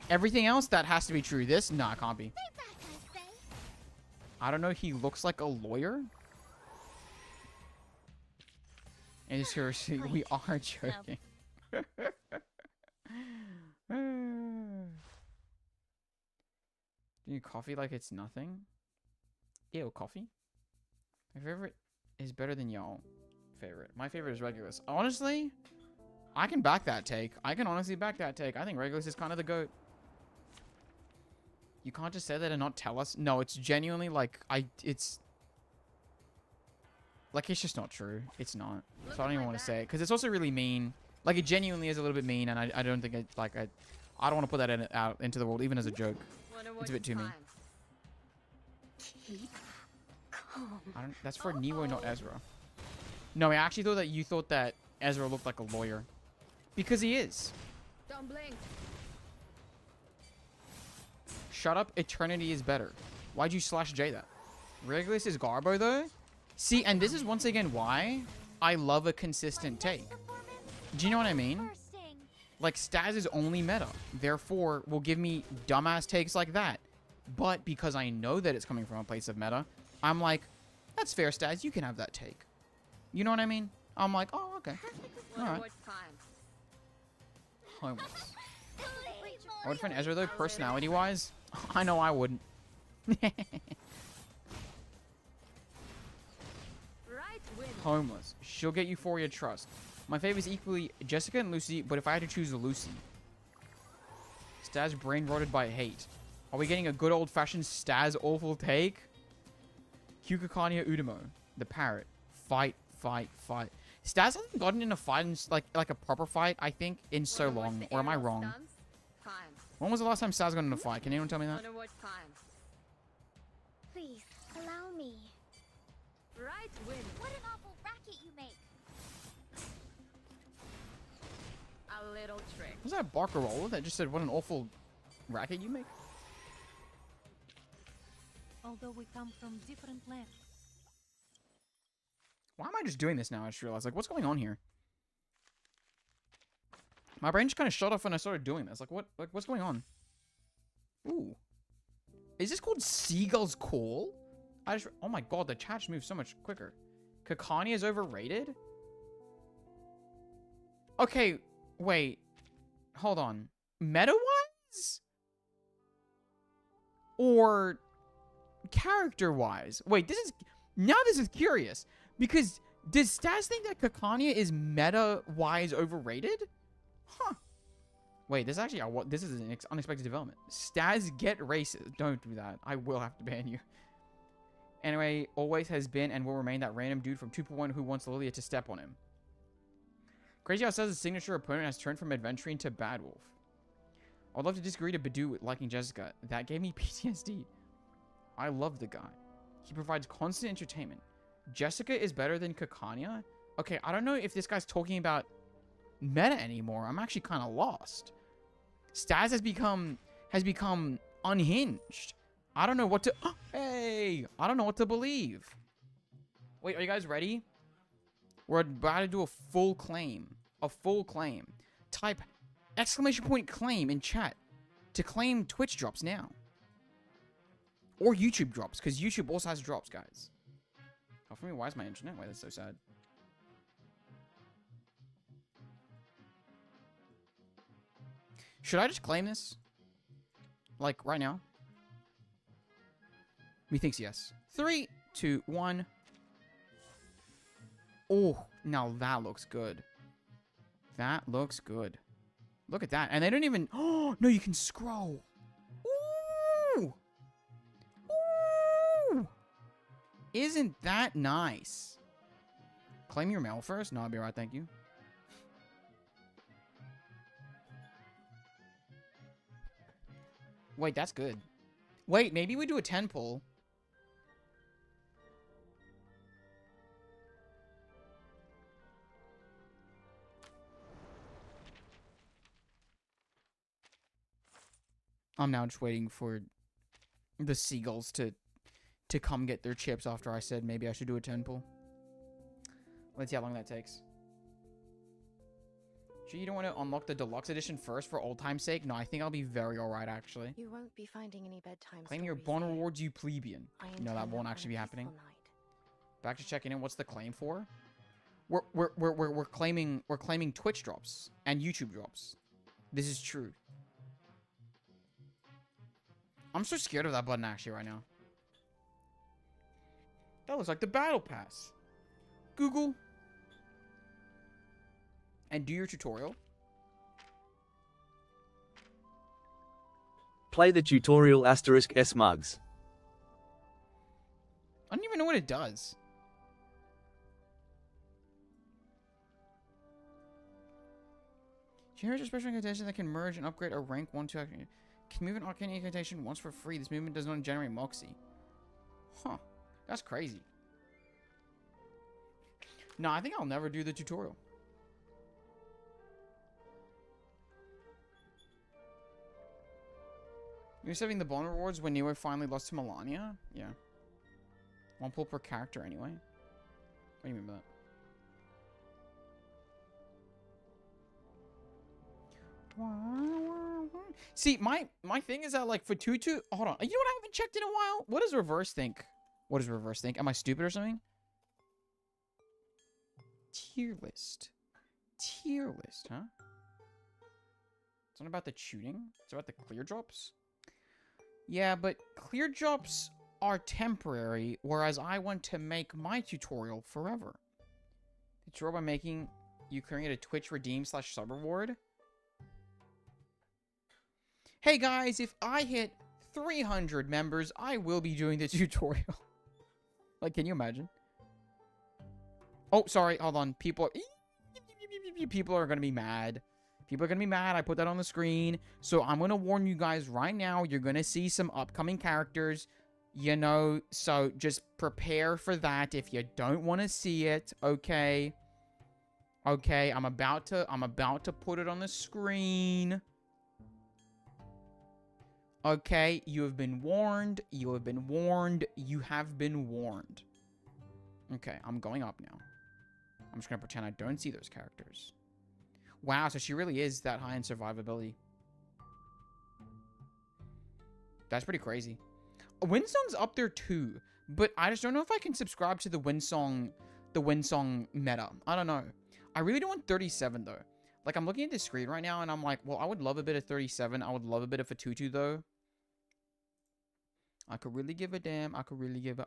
Everything else, that has to be true. This, nah, it can't be. Stay back, I say. I don't know. He looks like a lawyer. And seriously, we are joking. Do you coffee like it's nothing? Ew, coffee? My favorite is better than y'all. Favorite. My favorite is Regulus. Honestly, I can back that take. I can honestly back that take. I think Regulus is kind of the GOAT. You can't just say that and not tell us. No, it's genuinely like, it's just not true. It's not. So I don't even want to say it. Because it's also really mean. Like, it genuinely is a little bit mean. And I don't think I don't want to put that out into the world, even as a joke. It's a bit too mean. Keep calm. That's for Nero, not Ezra. No, I actually thought that you thought that Ezra looked like a lawyer. Because he is. Don't blink. Shut up. Eternity is better. Why'd you slash J that? Regulus is Garbo, though? See, and this is once again why I love a consistent take. Do you know what I mean? Like, Staz is only meta. Therefore, will give me dumbass takes like that. But because I know that it's coming from a place of meta, I'm like, that's fair, Staz. You can have that take. You know what I mean? I'm like, oh, okay. Alright. Homeless. I would find Ezra, though, personality-wise. I know I wouldn't. Homeless. She'll get Euphoria trust. My favorite is equally Jessica and Lucy, but if I had to choose Lucy. Staz brain rotted by hate. Are we getting a good old-fashioned Staz awful take? Kukakania Udamo. The parrot. Fight, fight, fight. Staz hasn't gotten in a fight, like a proper fight, I think, in so long. Or am I wrong? When was the last time Staz got in a fight? Can anyone tell me that? Please, allow me. Right win. What an awful racket you make. A little trick. Was that a Barker roll that just said, what an awful racket you make? Although we come from different lands. Why am I just doing this now? I just realized, like, what's going on here? My brain just kind of shut off when I started doing this. Like, what's going on? Ooh. Is this called Seagull's Call? Oh my god, the chat just moves so much quicker. Kakani is overrated? Okay, wait. Hold on. Meta-wise? Or character-wise? Wait, this is curious. Because does Staz think that Kakania is meta-wise overrated? Huh. Wait, this is an unexpected development. Staz get racist. Don't do that. I will have to ban you. Anyway, always has been and will remain that random dude from 2.1 who wants Lilia to step on him. Crazy how Staz's signature opponent has turned from adventuring to Bad Wolf. I'd love to disagree to Badu with liking Jessica. That gave me PTSD. I love the guy. He provides constant entertainment. Jessica is better than Kakania? Okay, I don't know if this guy's talking about meta anymore. I'm actually kind of lost. Staz has become unhinged. I don't know what to... Hey! I don't know what to believe. Wait, are you guys ready? We're about to do a full claim. A full claim. Type !claim in chat to claim Twitch drops now. Or YouTube drops, because YouTube also has drops, guys. Oh, for me, why is my internet? Why, that's so sad. Should I just claim this? Like, right now? Methinks yes. 3, 2, 1. Oh, now that looks good. That looks good. Look at that. And they don't even... Oh, no, you can scroll. Ooh! Ooh! Isn't that nice? Claim your mail first? No, I'll be right, thank you. Wait, that's good. Wait, maybe we do a 10 pull. I'm now just waiting for the seagulls to come get their chips after I said maybe I should do a 10 pull. Let's see how long that takes. Sure you don't want to unlock the deluxe edition first for old time's sake? No, I think I'll be very alright, actually. You won't be finding any bedtime Claim your stories Bond here. rewards, you plebeian. I No, that intend won't on actually a be happening. peaceful night. Back to checking in. What's the claim for? We're claiming Twitch drops and YouTube drops. This is true. I'm so scared of that button actually right now. That looks like the battle pass. Google. And do your tutorial. Play the tutorial *S mugs. I don't even know what it does. Here's a special incantation that can merge and upgrade a rank 1 to can move an arcane incantation once for free. This movement does not generate moxie. Huh. That's crazy. No, I think I'll never do the tutorial. You're saving the bone rewards when Neo finally lost to Melania? Yeah. 1 pull per character anyway. What do you mean by that? See, my thing is that, like, for Tutu... Hold on. You know what? I haven't checked in a while. What does reverse think? What does reverse think? Am I stupid or something? Tier list. Tier list, huh? It's not about the shooting. It's about the clear drops. Yeah, but clear drops are temporary, whereas I want to make my tutorial forever. Tutorial by making you create a Twitch redeem / sub reward. Hey guys, if I hit 300 members, I will be doing the tutorial. Like, can you imagine? Oh, sorry, hold on. People are gonna be mad. People are going to be mad. I put that on the screen. So I'm going to warn you guys right now. You're going to see some upcoming characters. You know, so just prepare for that if you don't want to see it. Okay. Okay, I'm about to put it on the screen. Okay, you have been warned. You have been warned. You have been warned. Okay, I'm going up now. I'm just going to pretend I don't see those characters. Wow, so she really is that high in survivability. That's pretty crazy. Windsong's up there too, but I just don't know if I can subscribe to the Winsong meta. I don't know. I really don't want 37 though. Like, I'm looking at the screen right now and I'm like, well, I would love a bit of 37. I would love a bit of Fatutu though. I could really give a damn. I could really give a...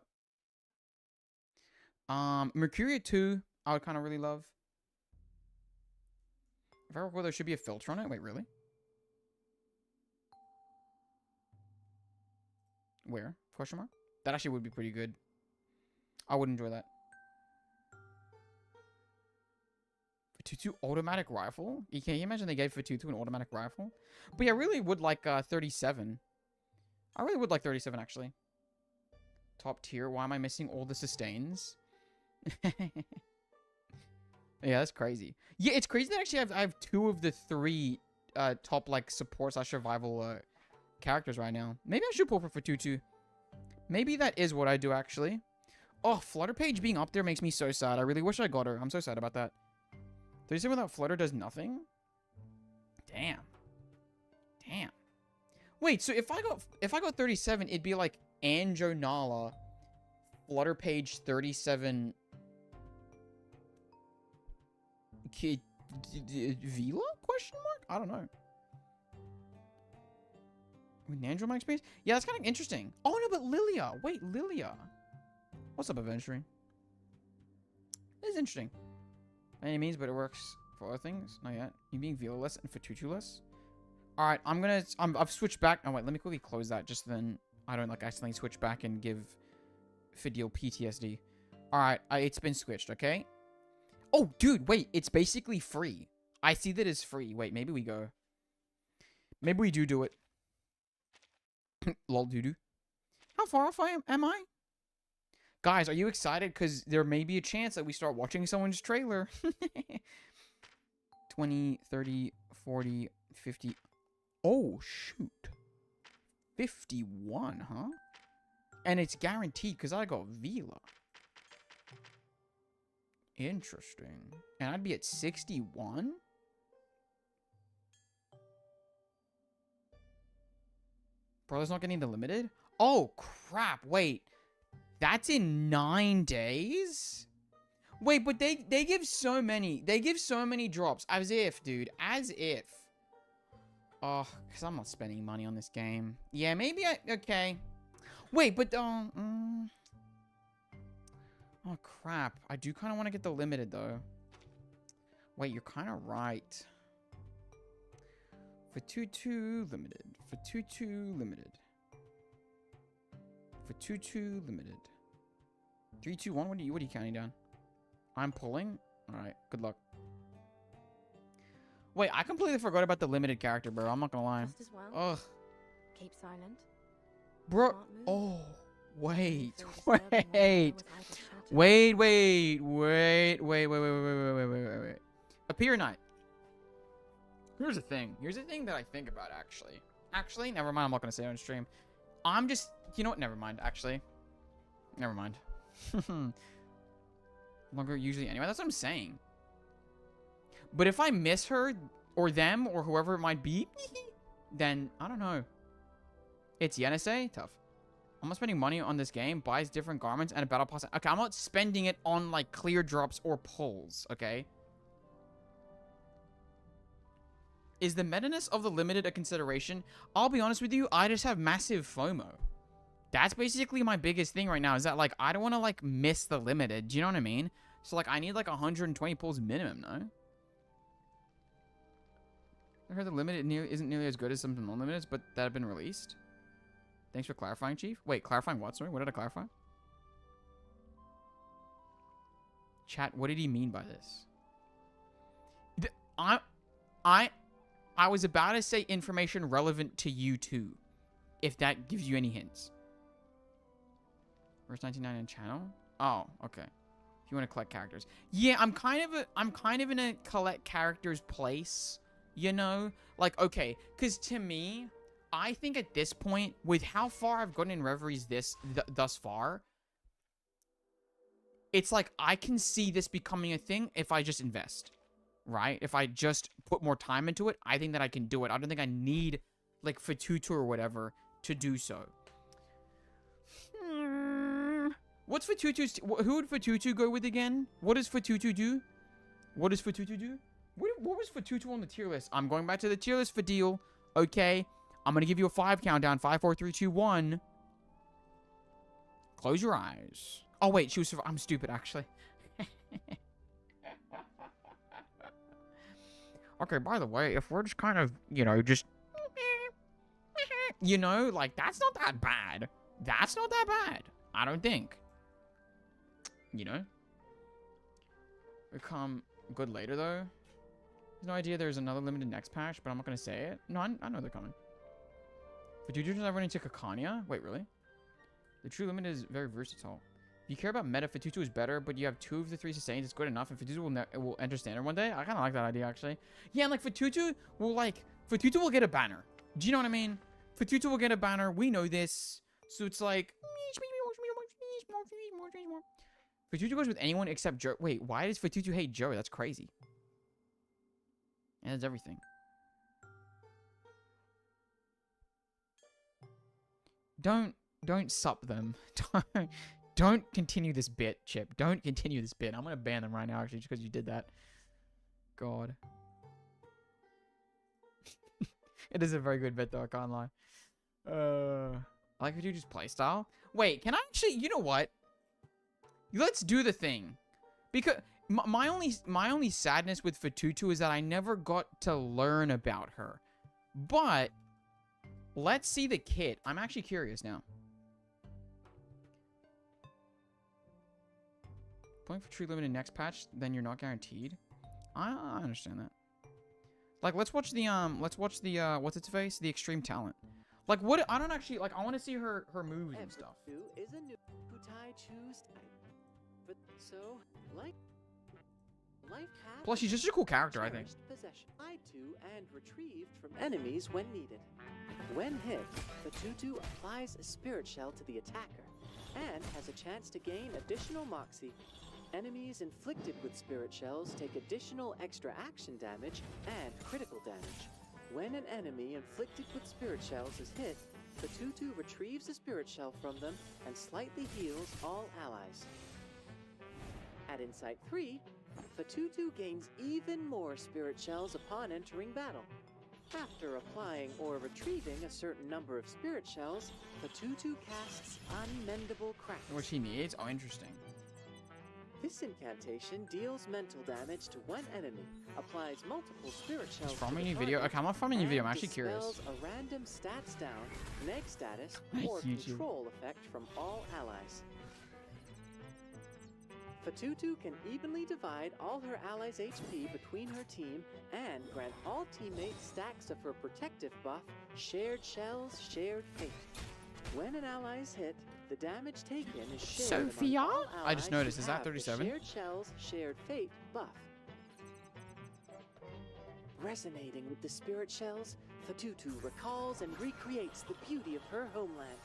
Mercuria 2, I would kind of really love. If I recall, there should be a filter on it. Wait, really? Where? Question mark? That actually would be pretty good. I would enjoy that. Fatutu automatic rifle? Can you imagine they gave Fatutu an automatic rifle? But yeah, I really would like 37. I really would like 37, actually. Top tier. Why am I missing all the sustains? Yeah, that's crazy. Yeah, it's crazy that actually I have 2 of the 3 top, like, support / survival characters right now. Maybe I should pull for Fatutu. Maybe that is what I do, actually. Oh, Flutter Page being up there makes me so sad. I really wish I got her. I'm so sad about that. 37 without Flutter does nothing? Damn. Damn. Wait, so if I got 37, it'd be like Anjo Nala, Flutter Page 37... Vila? Question mark? I don't know. With Nandro my experience? Yeah, that's kind of interesting. Oh no, but Lilia. Wait, Lilia. What's up, Adventuring? This is interesting. By any means, but it works for other things. Not yet. You being Vila-less and Fatutu-less? Alright, I've switched back. Oh wait, let me quickly close that just so then I don't like accidentally switch back and give Fidel PTSD. Alright, it's been switched, okay? Oh, dude, wait. It's basically free. I see that it's free. Wait, maybe we go. Maybe we do it. Lol doo-doo. How far off am I? Guys, are you excited? Because there may be a chance that we start watching someone's trailer. 20, 30, 40, 50. Oh, shoot. 51, huh? And it's guaranteed because I got Vila. Interesting. And I'd be at 61? Brother's not getting the limited? Oh, crap. Wait. That's in 9 days? Wait, but they give so many. They give so many drops. As if, dude. As if. Oh, because I'm not spending money on this game. Yeah, maybe I... Okay. Wait, but... Oh, crap. I do kind of want to get the limited, though. Wait, you're kind of right. For 2-2 limited. For 2-2 limited. For 2-2 limited. 3-2-1. What are you counting down? I'm pulling. All right. Good luck. Wait, I completely forgot about the limited character, bro. I'm not gonna lie. Just as well. Ugh, Keep silent. bro. Smart move. Oh, wait, For disturbing one another wait, with idle chatter. wait. Appear Knight. Here's the thing. Here's the thing that I think about, actually. Actually, never mind. I'm not gonna say it on stream. I'm just, you know what? Never mind. Actually, never mind. Longer usually anyway. That's what I'm saying. But if I miss her or them or whoever it might be, then I don't know. It's the NSA. Tough. I'm not spending money on this game. Buys different garments and a battle pass. Okay, I'm not spending it on like clear drops or pulls. Okay. Is the meta-ness of the limited a consideration? I'll be honest with you. I just have massive FOMO. That's basically my biggest thing right now. Is that like I don't want to like miss the limited. Do you know what I mean? So like I need like 120 pulls minimum. No. I heard the limited isn't nearly as good as some non-limiteds, but that have been released. Thanks for clarifying, Chief. Wait, clarifying what? Sorry, what did I clarify? Chat, what did he mean by this? I was about to say information relevant to you too, if that gives you any hints. Where's 99 channel? Oh, okay. If you want to collect characters, yeah, I'm kind of in a collect characters place. You know, like, okay, because to me, I think at this point, with how far I've gotten in Reveries thus far, it's like I can see this becoming a thing if I just invest, right? If I just put more time into it, I think that I can do it. I don't think I need, like, Fatutu or whatever to do so. What's Fatutu's... Who would Fatutu go with again? What does Fatutu do? What does Fatutu do? What was Fatutu on the tier list? I'm going back to the tier list for deal. Okay. I'm going to give you a 5 countdown. 5, 4, 3, 2, 1. Close your eyes. Oh, wait. She was... I'm stupid, actually. Okay, by the way, if we're just kind of, you know, just... You know, like, that's not that bad. That's not that bad. I don't think. You know? We come good later, though. There's no idea there's another limited next patch, but I'm not going to say it. No, I know they're coming. Fatutu does run into Kakania? Wait, really? The true limit is very versatile. If you care about meta, Fatutu is better, but you have 2 of the 3 sustains. It's good enough, and Fatutu will enter standard one day. I kind of like that idea, actually. Yeah, and like Fatutu will get a banner. Do you know what I mean? Fatutu will get a banner. We know this. So it's like... Fatutu goes with anyone except Joe. Wait, why does Fatutu hate Joe? That's crazy. And that's everything. Don't sup them. Don't continue this bit, Chip. Don't continue this bit. I'm gonna ban them right now, actually, just because you did that. God. It is a very good bit, though. I can't lie. I like Fatutu's playstyle. Wait, can I actually? You know what? Let's do the thing, because. My only sadness with Fatutu is that I never got to learn about her. But let's see the kit. I'm actually curious now. Playing for true limited next patch, then you're not guaranteed. I understand that. Like, let's watch the what's its face? The extreme talent. Like, what? I don't actually like. I want to see her moves and stuff. Is a new Kutai choose type. But so like. Plus, she's just a cool character, I think. Possession. Tied to and retrieved from enemies when needed. When hit, Fatutu applies a spirit shell to the attacker and has a chance to gain additional moxie. Enemies inflicted with spirit shells take additional extra action damage and critical damage. When an enemy inflicted with spirit shells is hit, Fatutu retrieves a spirit shell from them and slightly heals all allies. At Insight 3, Fatutu gains even more spirit shells upon entering battle. After applying or retrieving a certain number of spirit shells, Fatutu casts Unmendable Cracks. What she needs? Oh, interesting. This incantation deals mental damage to one enemy, applies multiple spirit shells From to a the new video? target, Okay, I'm not from a new video. I'm and actually curious. dispels a random stats down, neg status, or YouTube. control effect from all allies. Fatutu can evenly divide all her allies' HP between her team and grant all teammates stacks of her protective buff, Shared Shells, Shared Fate. When an ally is hit, the damage taken is shared among Sophia? all I just allies who noticed, is that have the 37? Shared Shells, Shared Fate buff. Resonating with the spirit shells, Fatutu recalls and recreates the beauty of her homeland.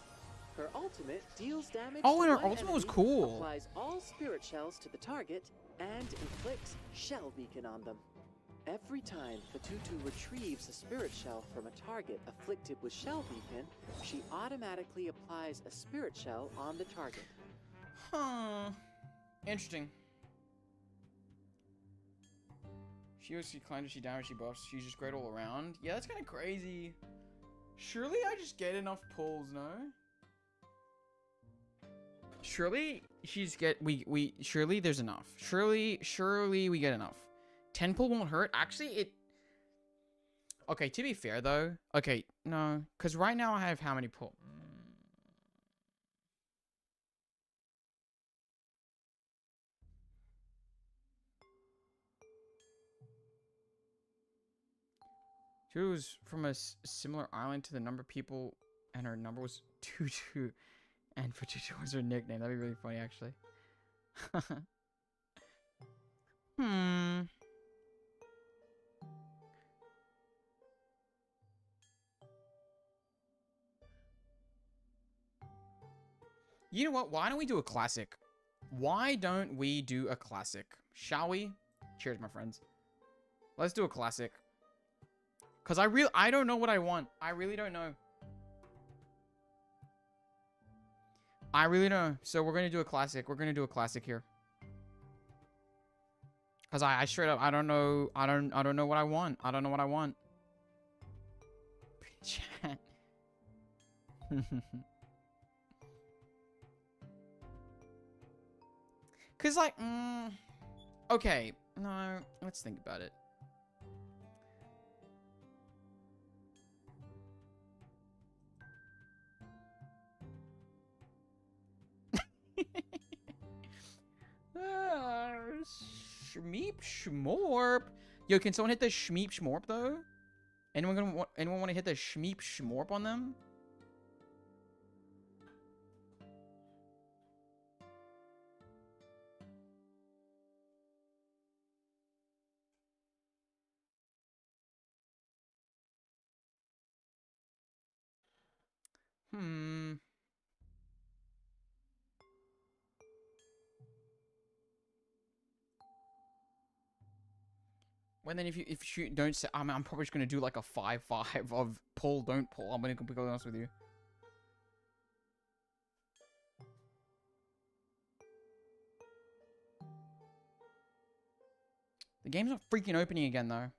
Her ultimate deals damage Oh, to and her one ultimate was enemy, cool. applies all spirit shells to the target, and inflicts Shell Beacon on them. Every time Fatutu retrieves a spirit shell from a target afflicted with Shell Beacon, she automatically applies a spirit shell on the target. Huh. Interesting. She climbs, she damages, she buffs. She's just great all around. Yeah, that's kind of crazy. Surely I just get enough pulls, no? Surely surely there's enough. Surely we get enough. 10 pull won't hurt. Actually, it... Okay, to be fair, though. Okay, no. Because right now I have how many pull? She was from a similar island to the number of people, and her number was 22. And Fatutu was her nickname. That'd be really funny, actually. You know what? Why don't we do a classic? Why don't we do a classic? Shall we? Cheers, my friends. Let's do a classic. Because I don't know what I want. I really don't know. I really don't know. So we're going to do a classic. We're going to do a classic here. Because I straight up, I don't know. I don't know what I want. I don't know what I want. Chat. Because like, okay. No, let's think about it. Shmeep Shmorp. Yo, can someone hit the Shmeep Shmorp though? Anyone want to hit the Shmeep Shmorp on them? Well, then if you don't say, I'm probably just gonna do like a 5-5 of pull, don't pull. I'm gonna be honest with you. The game's not freaking opening again though.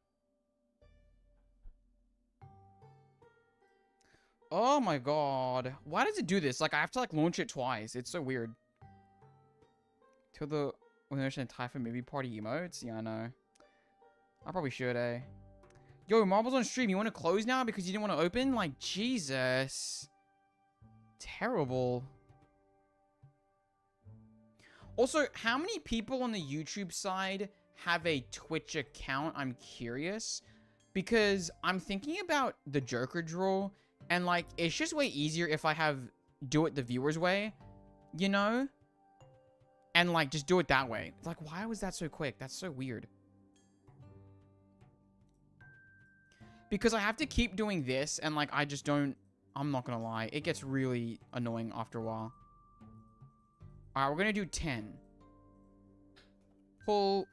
Oh my god. Why does it do this? Like I have to like launch it twice. It's so weird. Till the Ocean Typhoon movie party emotes? Yeah, I know. I probably should, eh? Yo, Marbles on stream. You want to close now because you didn't want to open? Like, Jesus. Terrible. Also, how many people on the YouTube side have a Twitch account? I'm curious. Because I'm thinking about the Joker draw. And, like, it's just way easier if I do it the viewer's way. You know? And, like, just do it that way. Like, why was that so quick? That's so weird. Because I have to keep doing this, and, like, I just don't... I'm not gonna lie. It gets really annoying after a while. Alright, we're gonna do 10. Pull.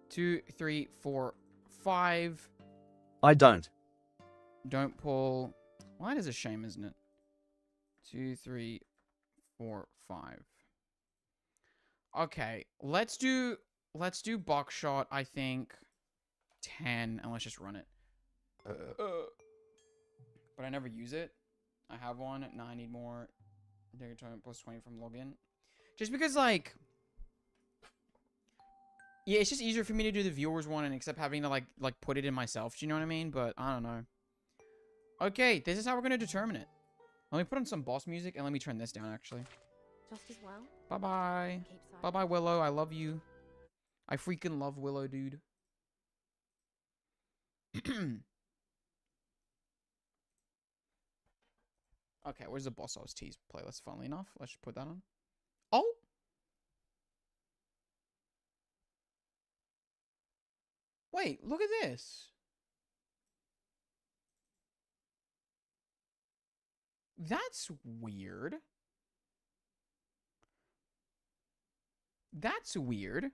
2, 3, 4, 5. I don't. Don't pull. Well, that is a shame, isn't it? 2, 3, 4, 5. Okay, let's do buckshot, I think 10, and let's just run it. But I never use it. I have one. Now I need more. Plus 20 from login. Just because, like, yeah, it's just easier for me to do the viewers one and except having to like put it in myself. Do you know what I mean? But I don't know. Okay, this is how we're gonna determine it. Let me put on some boss music and let me turn this down actually. Just as well. Bye bye. Keep silent. Bye bye Willow. I love you. I freaking love Willow, dude. Okay, where's the Boss OSTs playlist? Funnily enough, let's just put that on. Oh. Wait, look at this. That's weird. That's weird.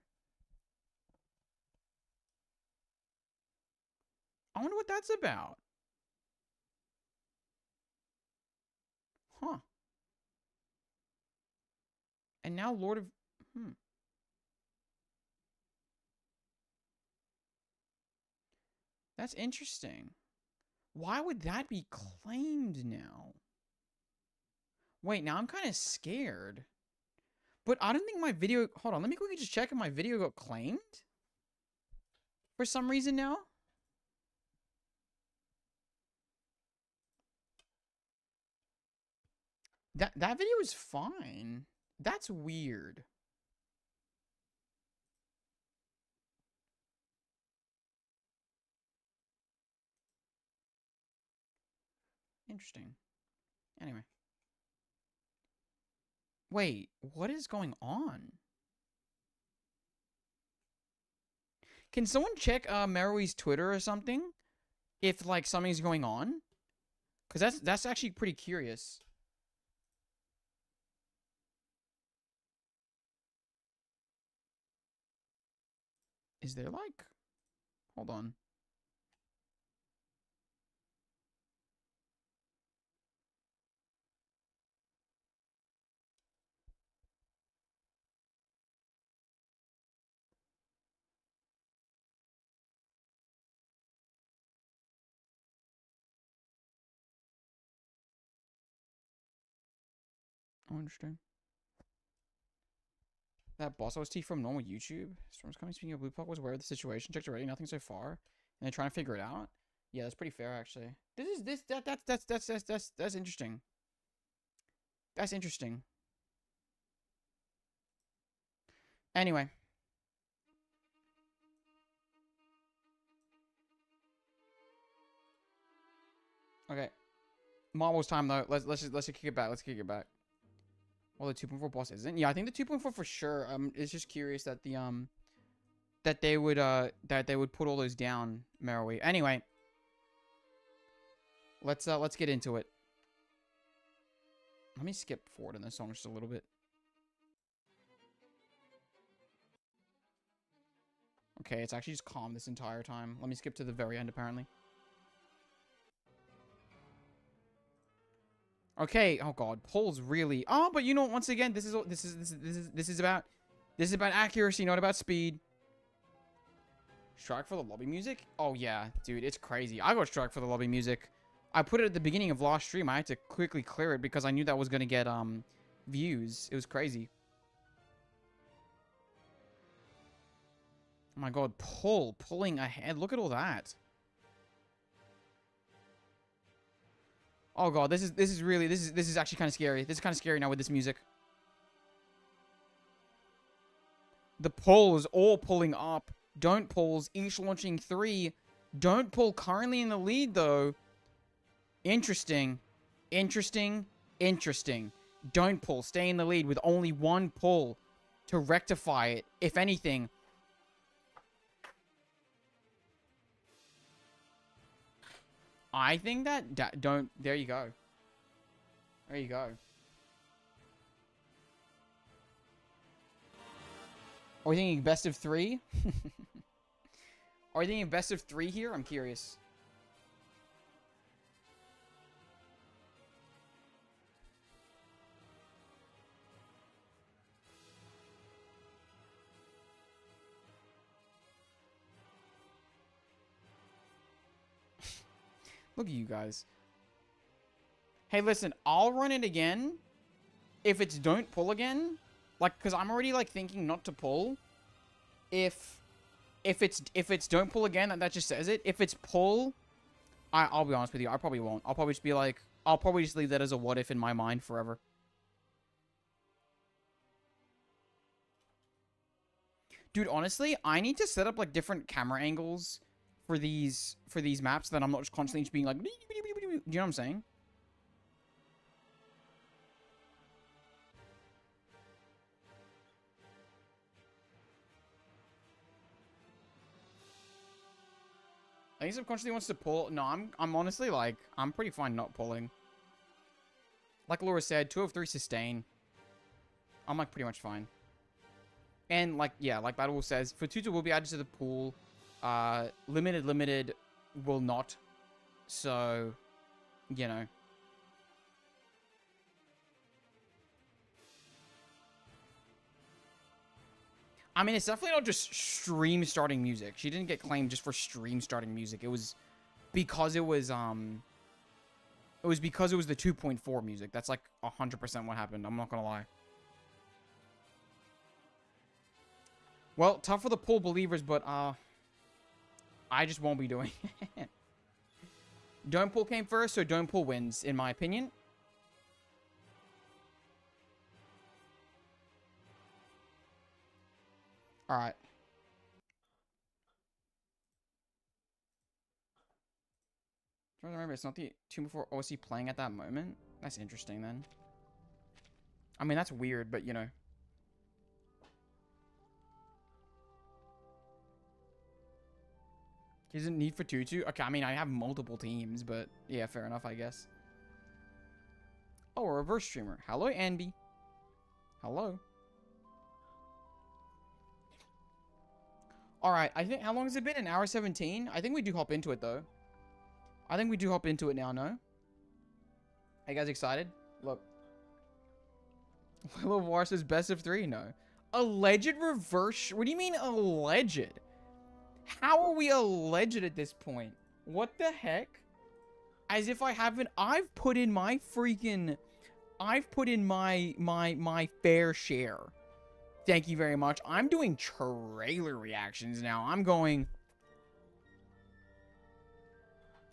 I wonder what that's about. Huh. And now Lord of... That's interesting. Why would that be claimed now? Wait, now I'm kind of scared. But I don't think my video... Hold on, let me quickly just check if my video got claimed. For some reason now. That video is fine. That's weird. Interesting. Anyway. Wait, what is going on? Can someone check Merui's Twitter or something? If like something's going on? Cause that's actually pretty curious. Is there like... Hold on. Oh, interesting. That boss OST from normal YouTube. Storm's coming. Speaking of Blue Puck, was aware of the situation. Checked already. Nothing so far. And they're trying to figure it out. Yeah, that's pretty fair actually. That's interesting. That's interesting. Anyway. Okay. Marvel's time though. Let's kick it back. Let's kick it back. Well, the 2.4 boss isn't. Yeah, I think the 2.4 for sure. It's just curious that the that they would put all those down, Merui. Anyway, let's get into it. Let me skip forward in this song just a little bit. Okay, it's actually just calm this entire time. Let me skip to the very end apparently. Okay. Oh god, pulls really. Oh, but you know, once again, this is about accuracy, not about speed. Strike for the lobby music? Oh yeah, dude, it's crazy. I got strike for the lobby music. I put it at the beginning of last stream. I had to quickly clear it because I knew that was gonna get views. It was crazy. Oh my god, pulling ahead. Look at all that. Oh god, this is actually kind of scary. This is kind of scary now with this music. The pull is all pulling up. Don't pulls, each launching 3. Don't pull currently in the lead though. Interesting. Interesting. Interesting. Don't pull, stay in the lead with only 1 pull to rectify it, if anything. I think that don't... There you go. There you go. Are we thinking best of 3? Are we thinking best of 3 here? I'm curious. Look at you guys. Hey, listen, I'll run it again if it's don't pull again. Like, because I'm already, like, thinking not to pull. If it's don't pull again, that just says it. If it's pull, I'll be honest with you, I probably won't. I'll probably just be like, I'll probably just leave that as a what if in my mind forever. Dude, honestly, I need to set up, like, different camera angles for these maps so that I'm not just constantly just being like, do you know what I'm saying? I think subconsciously wants to pull. No, I'm honestly like, I'm pretty fine not pulling. Like Laura said, 2 of 3 sustain. I'm like pretty much fine. And like, yeah, like Battle Wolf says, for 2-2 will be added to the pool. Limited will not. So, you know. I mean, it's definitely not just stream starting music. She didn't get claimed just for stream starting music. It was because it was because it was the 2.4 music. That's like 100% what happened. I'm not gonna lie. Well, tough for the pool believers, but I just won't be doing it. Don't pull came first, so don't pull wins, in my opinion. Alright. Trying to remember, it's not the 2-4 OC playing at that moment? That's interesting, then. I mean, that's weird, but, you know. Is it need for 2-2? Okay, I mean, I have multiple teams, but yeah, fair enough, I guess. Oh, a reverse streamer. Hello, Anby. Hello. Alright, I think, how long has it been? An hour 17? I think we do hop into it, though. I think we do hop into it now, no? Are you guys excited? Look. Willow War says best of 3? No. Alleged reverse? What do you mean alleged? How are we alleged at this point? What the heck? As if I haven't... I've put in my freaking... I've put in my fair share. Thank you very much. I'm doing trailer reactions now. I'm going...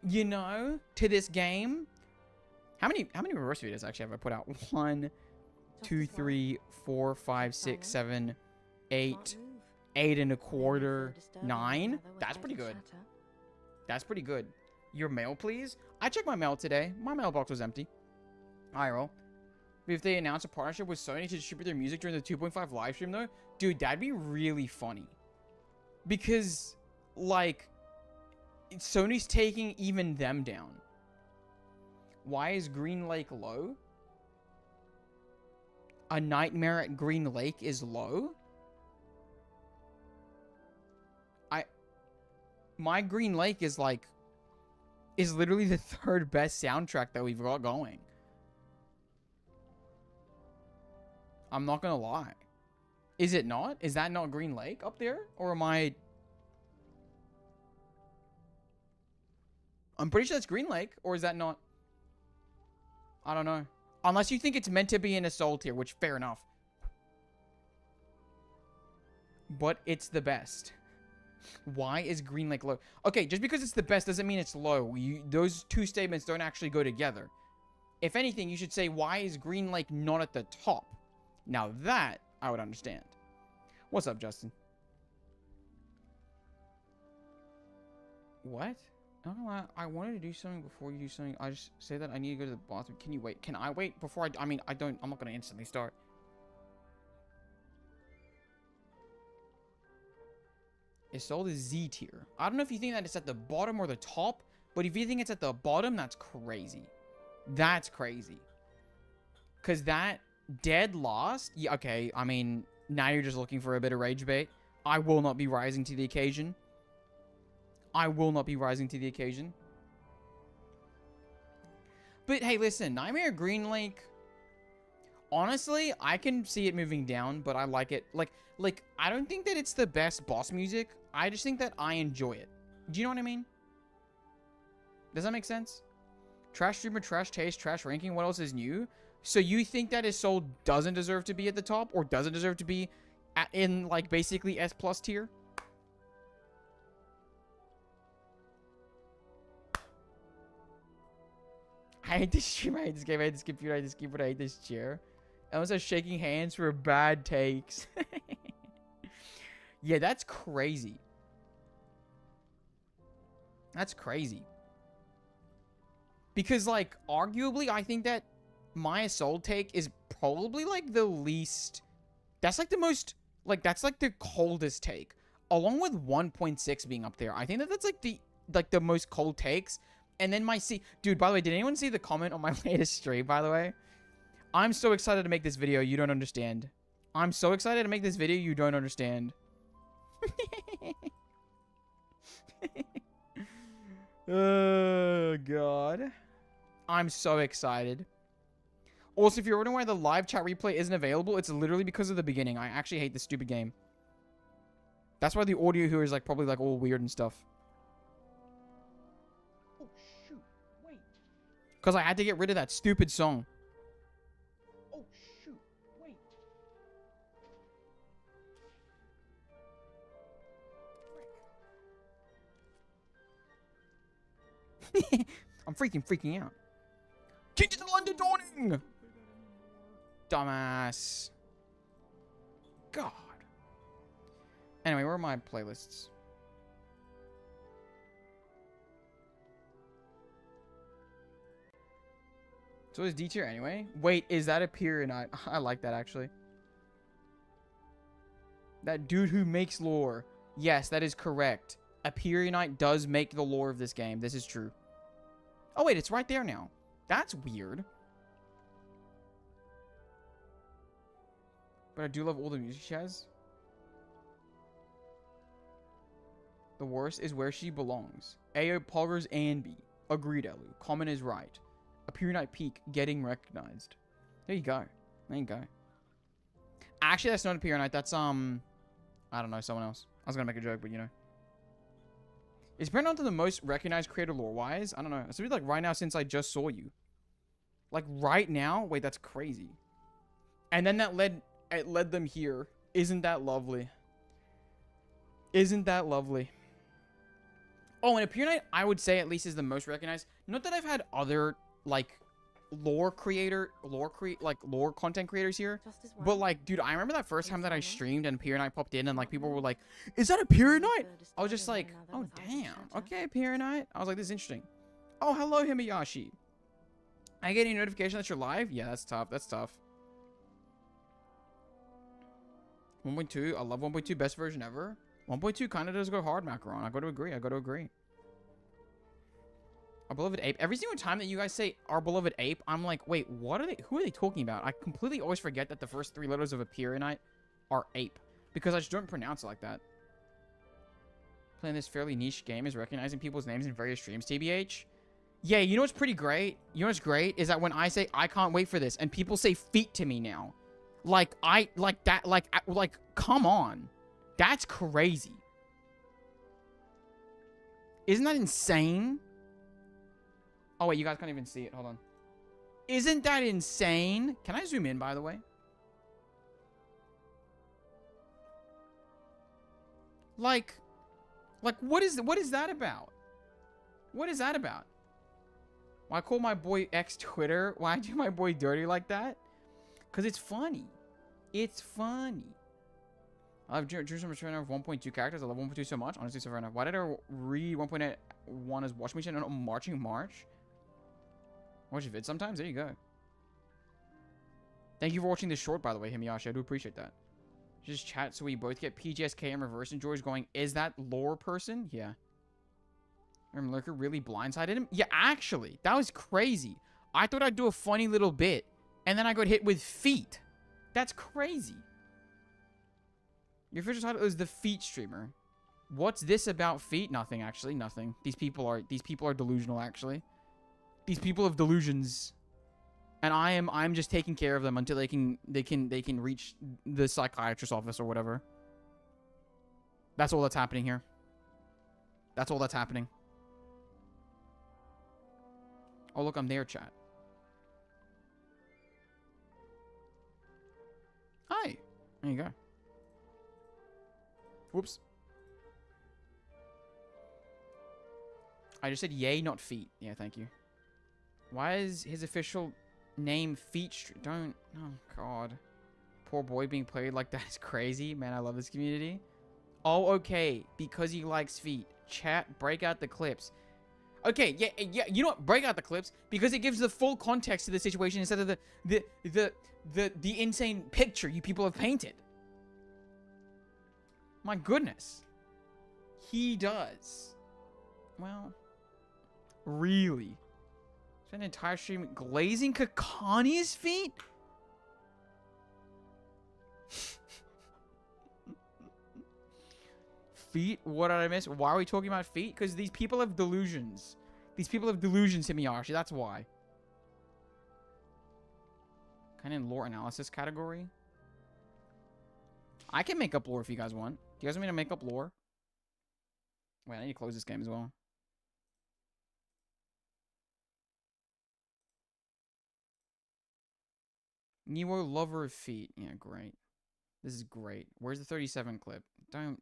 You know, to this game. How many reverse videos actually have I put out? 1, 2, 3, 4, 5, 6, 7, 8, 8 and a quarter, 9. That's pretty good. That's pretty good. Your mail, please. I checked my mail today. My mailbox was empty. IRL. If they announce a partnership with Sony to distribute their music during the 2.5 live stream, though, dude, that'd be really funny. Because, like, Sony's taking even them down. Why is Green Lake low? A Nightmare at Green Lake is low? My Green Lake is like... is literally the 3rd best soundtrack that we've got going. I'm not gonna lie. Is it not? Is that not Green Lake up there? Or am I... I'm pretty sure that's Green Lake. Or is that not... I don't know. Unless you think it's meant to be in a soul tier, which fair enough. But it's the best. Why is Green Lake low? Okay, just because it's the best doesn't mean it's low. Those two statements don't actually go together. If anything, you should say, why is Green Lake not at the top? Now that, I would understand. What's up, Justin? What? No, I wanted to do something before you do something. I just say that I need to go to the bathroom. Can you wait? Can I wait before I mean, I'm not going to instantly start. It's sold as Z tier. I don't know if you think that it's at the bottom or the top, but if you think it's at the bottom, that's crazy. That's crazy. Because that dead last... Yeah, okay, I mean, now you're just looking for a bit of rage bait. I will not be rising to the occasion. I will not be rising to the occasion. But hey, listen, Nightmare Green Lake... Honestly, I can see it moving down, but I like it. Like, I don't think that it's the best boss music. I just think that I enjoy it. Do you know what I mean? Does that make sense? Trash streamer, trash taste, trash ranking. What else is new? So you think that his soul doesn't deserve to be at the top, or doesn't deserve to be in like basically S+ tier? I hate this stream. I hate this game. I hate this computer. I hate this keyboard. I hate this chair. Everyone says shaking hands for bad takes. Yeah, that's crazy. That's crazy. Because, like, arguably, I think that Maya Soul take is probably, like, the least... That's, like, the most... Like, that's, like, the coldest take. Along with 1.6 being up there. I think that that's, like, the most cold takes. And then my C... Dude, by the way, did anyone see the comment on my latest stream, by the way? I'm so excited to make this video, you don't understand. I'm so excited to make this video, you don't understand. Oh, God. I'm so excited. Also, if you're wondering why the live chat replay isn't available, it's literally because of the beginning. I actually hate this stupid game. That's why the audio here is, like, probably, like, all weird and stuff. Oh, shoot. Wait. Because I had to get rid of that stupid song. Oh, shoot. Wait. I'm freaking out. Change it to London Dawning! Dumbass. God. Anyway, where are my playlists? So is D tier anyway? Wait, is that a period? I like that actually. That dude who makes lore. Yes, that is correct. A Periodite does make the lore of this game. This is true. Oh wait, it's right there now. That's weird. But I do love all the music she has. The worst is Where She Belongs. Ayo Poggers and B. Agreed, Elu. Common is right. A Periodite peak getting recognized. There you go. There you go. Actually, that's not a Periodite. That's, I don't know, someone else. I was gonna make a joke, but you know. Is Periodite the most recognized creator lore-wise? I don't know. It's like right now since I just saw you. Like right now? Wait, that's crazy. And then it led them here. Isn't that lovely? Isn't that lovely? Oh, and a Periodite, I would say at least is the most recognized. Not that I've had other like lore content creators here, but like, dude, I remember that first time that I streamed and Periodite popped in and like people were like, "Is that a Periodite?" I was just like, "Oh damn, okay, Periodite." I was like, "This is interesting." Oh, hello, Himiyashi. I get any notification that you're live? Yeah, that's tough. That's tough. 1.2, I love 1.2, best version ever. 1.2 kind of does go hard, Macaron. I got to agree. Our beloved ape. Every single time that you guys say our beloved ape, I'm like, wait, what are they? Who are they talking about? I completely always forget that the first 3 letters of a Periodite are ape because I just don't pronounce it like that. Playing this fairly niche game is recognizing people's names in various streams. TBH. Yeah, you know what's pretty great? You know what's great is that when I say I can't wait for this, and people say feet to me now, like come on, that's crazy. Isn't that insane? Oh, wait, you guys can't even see it. Hold on. Isn't that insane? Can I zoom in, by the way? Like, what is that about? What is that about? Why call my boy X Twitter? Why do my boy dirty like that? Because it's funny. It's funny. I love Jerusalem Return of 1.2 characters. I love 1.2 so much. Honestly, so fair enough. Why did I read 1.81 as Watch Me Channel? No, Marching March? Watch your vid sometimes. There you go. Thank you for watching this short, by the way, Himiyashi. I do appreciate that. Just chat so we both get PGSK in reverse. And George going, is that lore person? Yeah. Remember Lurker really blindsided him? Yeah, actually. That was crazy. I thought I'd do a funny little bit. And then I got hit with feet. That's crazy. Your official title is the feet streamer. What's this about feet? Nothing, actually. Nothing. These people are delusional, actually. These people have delusions. And I'm just taking care of them until they can reach the psychiatrist's office or whatever. That's all that's happening here. That's all that's happening. Oh, look, I'm there, chat. Hi. There you go. Whoops. I just said yay, not feet. Yeah, thank you. Why is his official name Feet? Don't. Oh, God. Poor boy being played like that is crazy. Man, I love this community. Oh, okay. Because he likes feet. Chat, break out the clips. Okay, yeah. You know what? Break out the clips because it gives the full context to the situation instead of the insane picture you people have painted. My goodness. He does. Well, really? Spend an entire stream glazing Kakani's feet? Feet? What did I miss? Why are we talking about feet? Because these people have delusions. These people have delusions, Himiyashi. That's why. Kind of in lore analysis category. I can make up lore if you guys want. Do you guys want me to make up lore? Wait, I need to close this game as well. Neo lover of feet. Yeah, great. This is great. Where's the 37 clip?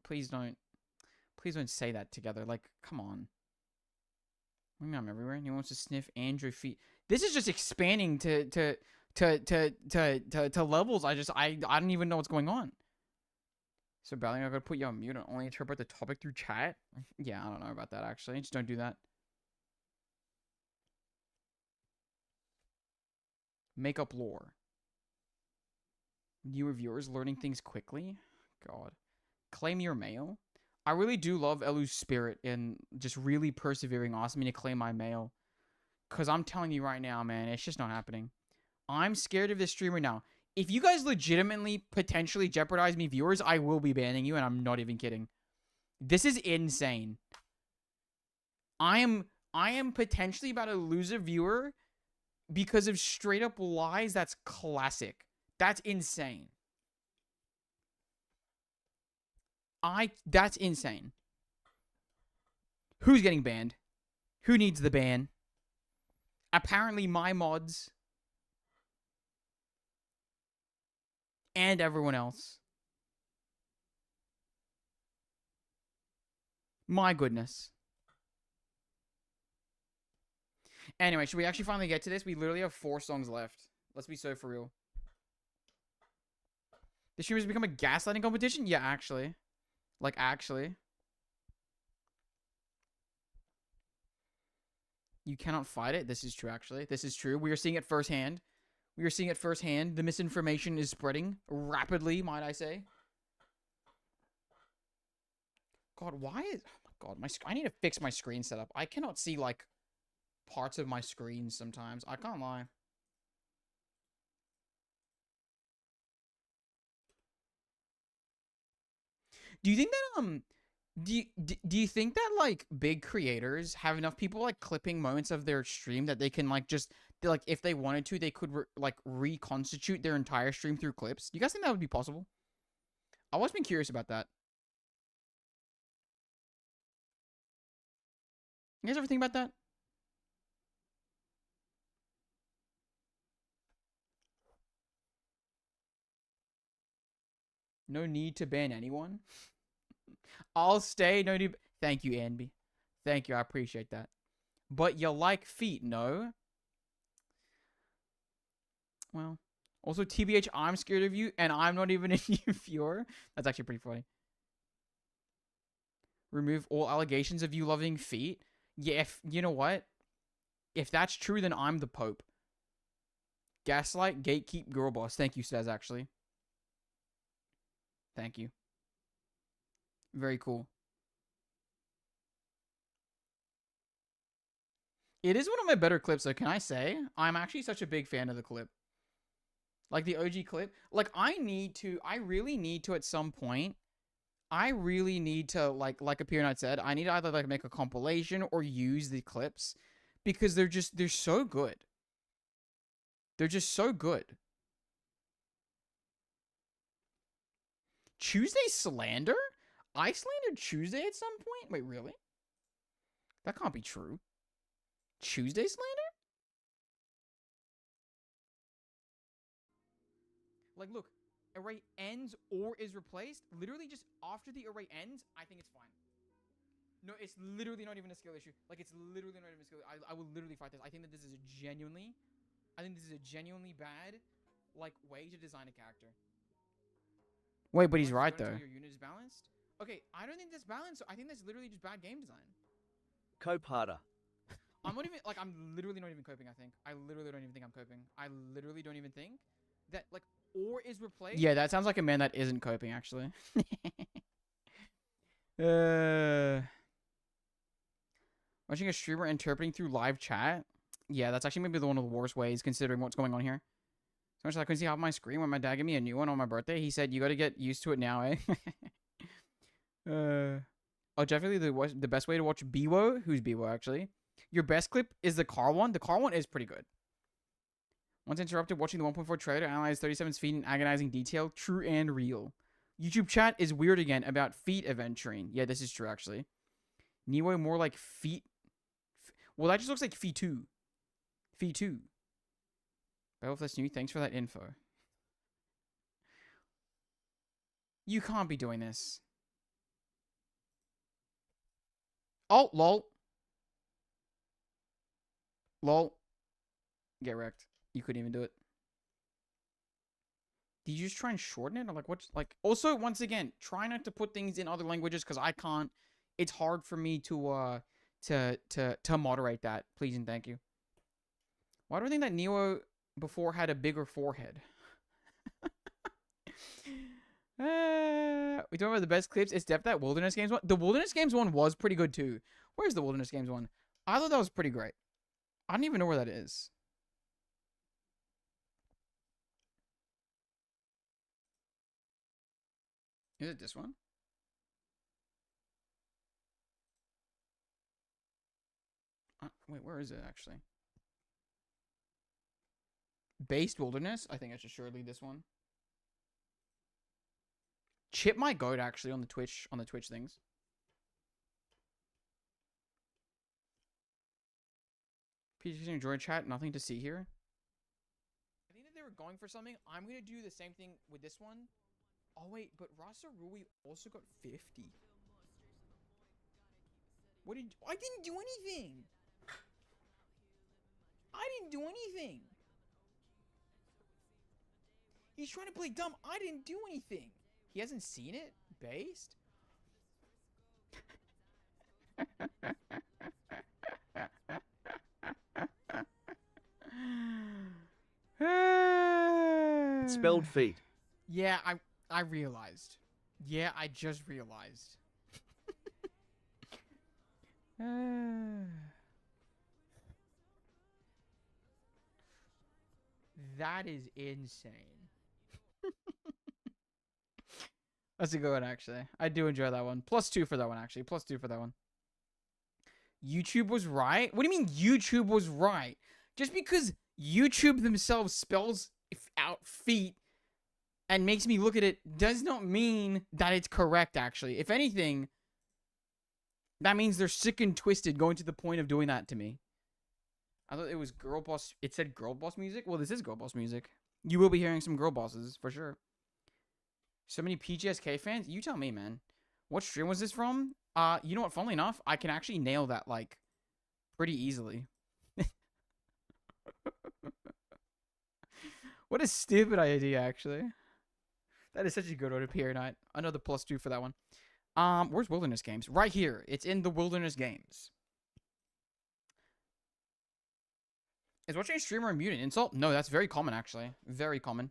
Please don't say that together. Like, come on. I'm everywhere. He wants to sniff Andrew feet. This is just expanding to levels. I don't even know what's going on. So, Belly, I'm gonna put you on mute and only interpret the topic through chat. Yeah, I don't know about that actually. Just don't do that. Make up lore. New reviewers learning things quickly. God. Claim your mail. I really do love Elu's spirit in just really persevering, asking me to claim my mail. Because I'm telling you right now, man, it's just not happening. I'm scared of this streamer now. If you guys legitimately, potentially jeopardize me viewers, I will be banning you, and I'm not even kidding. This is insane. I am potentially about to lose a viewer because of straight up lies. That's classic. That's insane. That's insane. Who's getting banned? Who needs the ban? Apparently my mods. And everyone else. My goodness. Anyway, should we actually finally get to this? We literally have 4 songs left. Let's be so for real. The stream has become a gaslighting competition? Yeah, actually. Like, actually. You cannot fight it. This is true, actually. This is true. We are seeing it firsthand. We are seeing it firsthand. The misinformation is spreading rapidly, might I say. God, why is... Oh my God, I need to fix my screen setup. I cannot see, like, parts of my screen sometimes. I can't lie. Do you think that, do you think that, like, big creators have enough people, like, clipping moments of their stream that they can, like, just, like, if they wanted to, they could, reconstitute their entire stream through clips? Do you guys think that would be possible? I've always been curious about that. You guys ever think about that? No need to ban anyone. I'll stay. No need. Thank you, Anby. Thank you. I appreciate that. But you like feet, no? Well. Also, TBH, I'm scared of you, and I'm not even a new viewer. That's actually pretty funny. Remove all allegations of you loving feet. Yeah, you know what? If that's true, then I'm the Pope. Gaslight, gatekeep, girl boss. Thank you, Staz, actually. Thank you. Very cool. It is one of my better clips, though, can I say? I'm actually such a big fan of the clip. Like, the OG clip. Like, I really need to, at some point, I really need to, like Appear Knight said, I need to either, like, make a compilation or use the clips. Because they're so good. They're just so good. Tuesday slander? I slandered Tuesday at some point? Wait, really? That can't be true. Tuesday slander? Like, look, array ends or is replaced. Literally just after the array ends, I think it's fine. No, it's literally not even a skill issue. Like, it's literally not even a skill. I will literally fight this. I think that this is a genuinely bad, like, way to design a character. Wait, but he's right, though. Your unit is balanced? Okay, I don't think that's balanced. I think that's literally just bad game design. Cope harder. I'm not even, like, I'm literally not even coping, I think. I literally don't even think I'm coping. I literally don't even think that, like, or is replaced. Yeah, that sounds like a man that isn't coping, actually. Watching a streamer interpreting through live chat. Yeah, that's actually maybe one of the worst ways, considering what's going on here. So much I couldn't see half my screen when my dad gave me a new one on my birthday. He said, you got to get used to it now, eh? Oh, definitely the best way to watch Biwo. Who's Biwo, actually? Your best clip is the car one. The car one is pretty good. Once interrupted watching the 1.4 trailer, analyze 37's feet in agonizing detail. True and real. YouTube chat is weird again about feet adventuring. Yeah, this is true, actually. Neo more like feet. Well, that just looks like Fee 2. Fee 2. Battle that's new. Thanks for that info. You can't be doing this. Oh, lol. Lol. Get wrecked. You couldn't even do it. Did you just try and shorten it? Or like, what's like, also, once again, try not to put things in other languages because I can't. It's hard for me to moderate that. Please and thank you. Why do I think that Neo before had a bigger forehead? We talking about the best clips. It's depth that Wilderness Games one. The Wilderness Games one was pretty good too. Where's the Wilderness Games one? I thought that was pretty great. I don't even know where that is. Is it this one? Wait, where is it actually? Based Wilderness? I think it's assuredly this one. Chip my goat actually on the Twitch things. PG's enjoy chat, nothing to see here. I think that they were going for something. I'm gonna do the same thing with this one. Oh wait, but Rasa Rui also got 50. I didn't do anything. I didn't do anything. He's trying to play dumb. I didn't do anything. He hasn't seen it? Based? It's spelled feet. Yeah, I realized. Yeah, I just realized. That is insane. That's a good one, actually. I do enjoy that one. +2 for that one, actually. +2 for that one. YouTube was right? What do you mean YouTube was right? Just because YouTube themselves spells out feet and makes me look at it does not mean that it's correct, actually. If anything, that means they're sick and twisted going to the point of doing that to me. I thought it was Girl Boss. It said Girl Boss music? Well, this is Girl Boss music. You will be hearing some Girl Bosses, for sure. So many PGSK fans? You tell me, man. What stream was this from? You know what? Funnily enough, I can actually nail that, like, pretty easily. What a stupid idea, actually. That is such a good order, Pierre Knight. Another +2 for that one. Where's Wilderness Games? Right here. It's in the Wilderness Games. Is watching a streamer a mutant insult? No, that's very common, actually. Very common.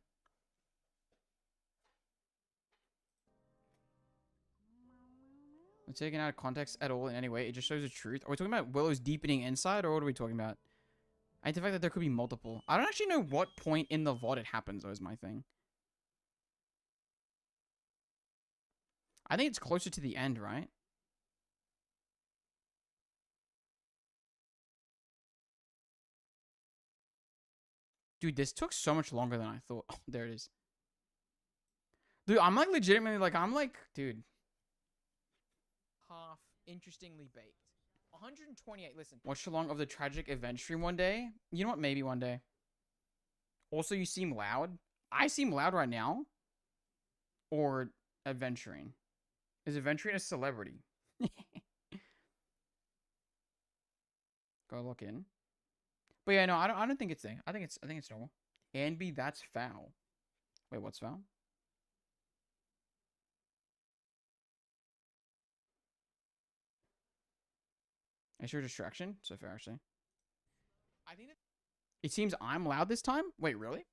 Not taken out of context at all in any way. It just shows the truth. Are we talking about Willow's deepening inside, or what are we talking about? I hate the fact that there could be multiple. I don't actually know what point in the VOD it happens, though, is my thing. I think it's closer to the end, right? Dude, this took so much longer than I thought. Oh, there it is. Dude, I'm like legitimately like, dude. Half interestingly baked. 128, listen. Watch along of the tragic event stream one day. You know what? Maybe one day. Also, you seem loud. I seem loud right now? Or adventuring? Is adventuring a celebrity? Go look in. But yeah, no, I don't think it's thing. I think it's normal. And B, that's foul. Wait, what's foul? Is your distraction? So fair, actually. I think that it seems I'm loud this time. Wait, really?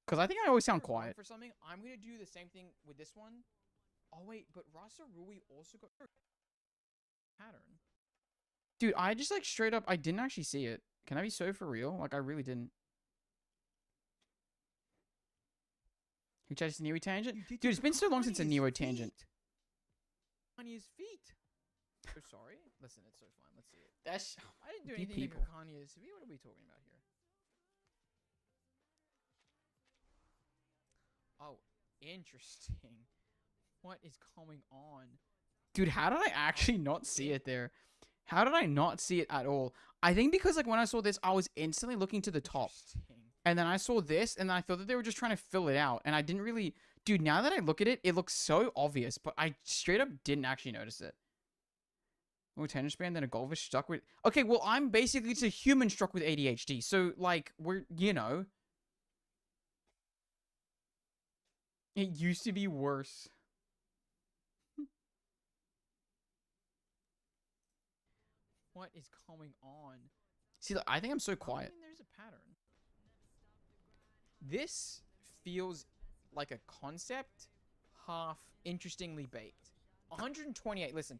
Because I think I always sound quiet. For something, I'm gonna do the same thing with this one. Oh wait, but Rasa Rui also got pattern. Dude, I just like straight up, I didn't actually see it. Can I be so for real? Like I really didn't. Who chased the Neo tangent? Dude, it's been so long since a Neo tangent. Kanye's feet. Oh, sorry. Listen, it's so fine. Let's see it. That's. I didn't do anything to Kanye's feet. What are we talking about here? Oh, interesting. What is going on? Dude, how did I actually not see it there? How did I not see it at all? I think because like when I saw this, I was instantly looking to the top. And then I saw this, and I thought that they were just trying to fill it out. And I didn't really... Dude, now that I look at it, it looks so obvious. But I straight up didn't actually notice it. Oh, tennis band, then a goldfish stuck with... Okay, well, I'm basically just a human struck with ADHD. So, like, we're... You know... It used to be worse. What is going on? See, I think I'm so quiet. I mean, there's a pattern. This feels like a concept, half interestingly baked. 128. Listen,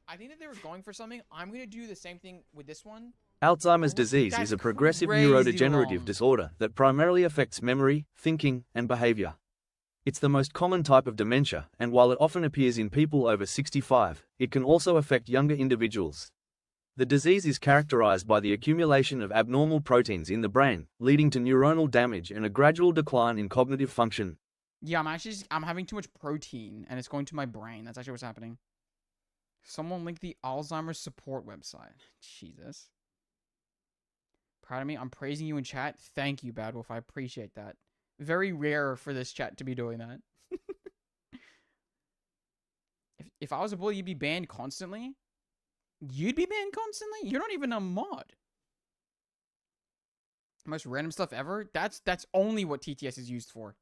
I think that they were going for something. I'm going to do the same thing with this one. Alzheimer's disease is a progressive neurodegenerative disorder that primarily affects memory, thinking, and behavior. It's the most common type of dementia, and while it often appears in people over 65, it can also affect younger individuals. The disease is characterized by the accumulation of abnormal proteins in the brain, leading to neuronal damage and a gradual decline in cognitive function. Yeah, I'm having too much protein, and it's going to my brain. That's actually what's happening. Someone linked the Alzheimer's support website. Jesus. Proud of me. I'm praising you in chat. Thank you, Bad Wolf. I appreciate that. Very rare for this chat to be doing that. if I was a bully, you'd be banned constantly. You'd be banned constantly? You're not even a mod. Most random stuff ever? That's only what TTS is used for.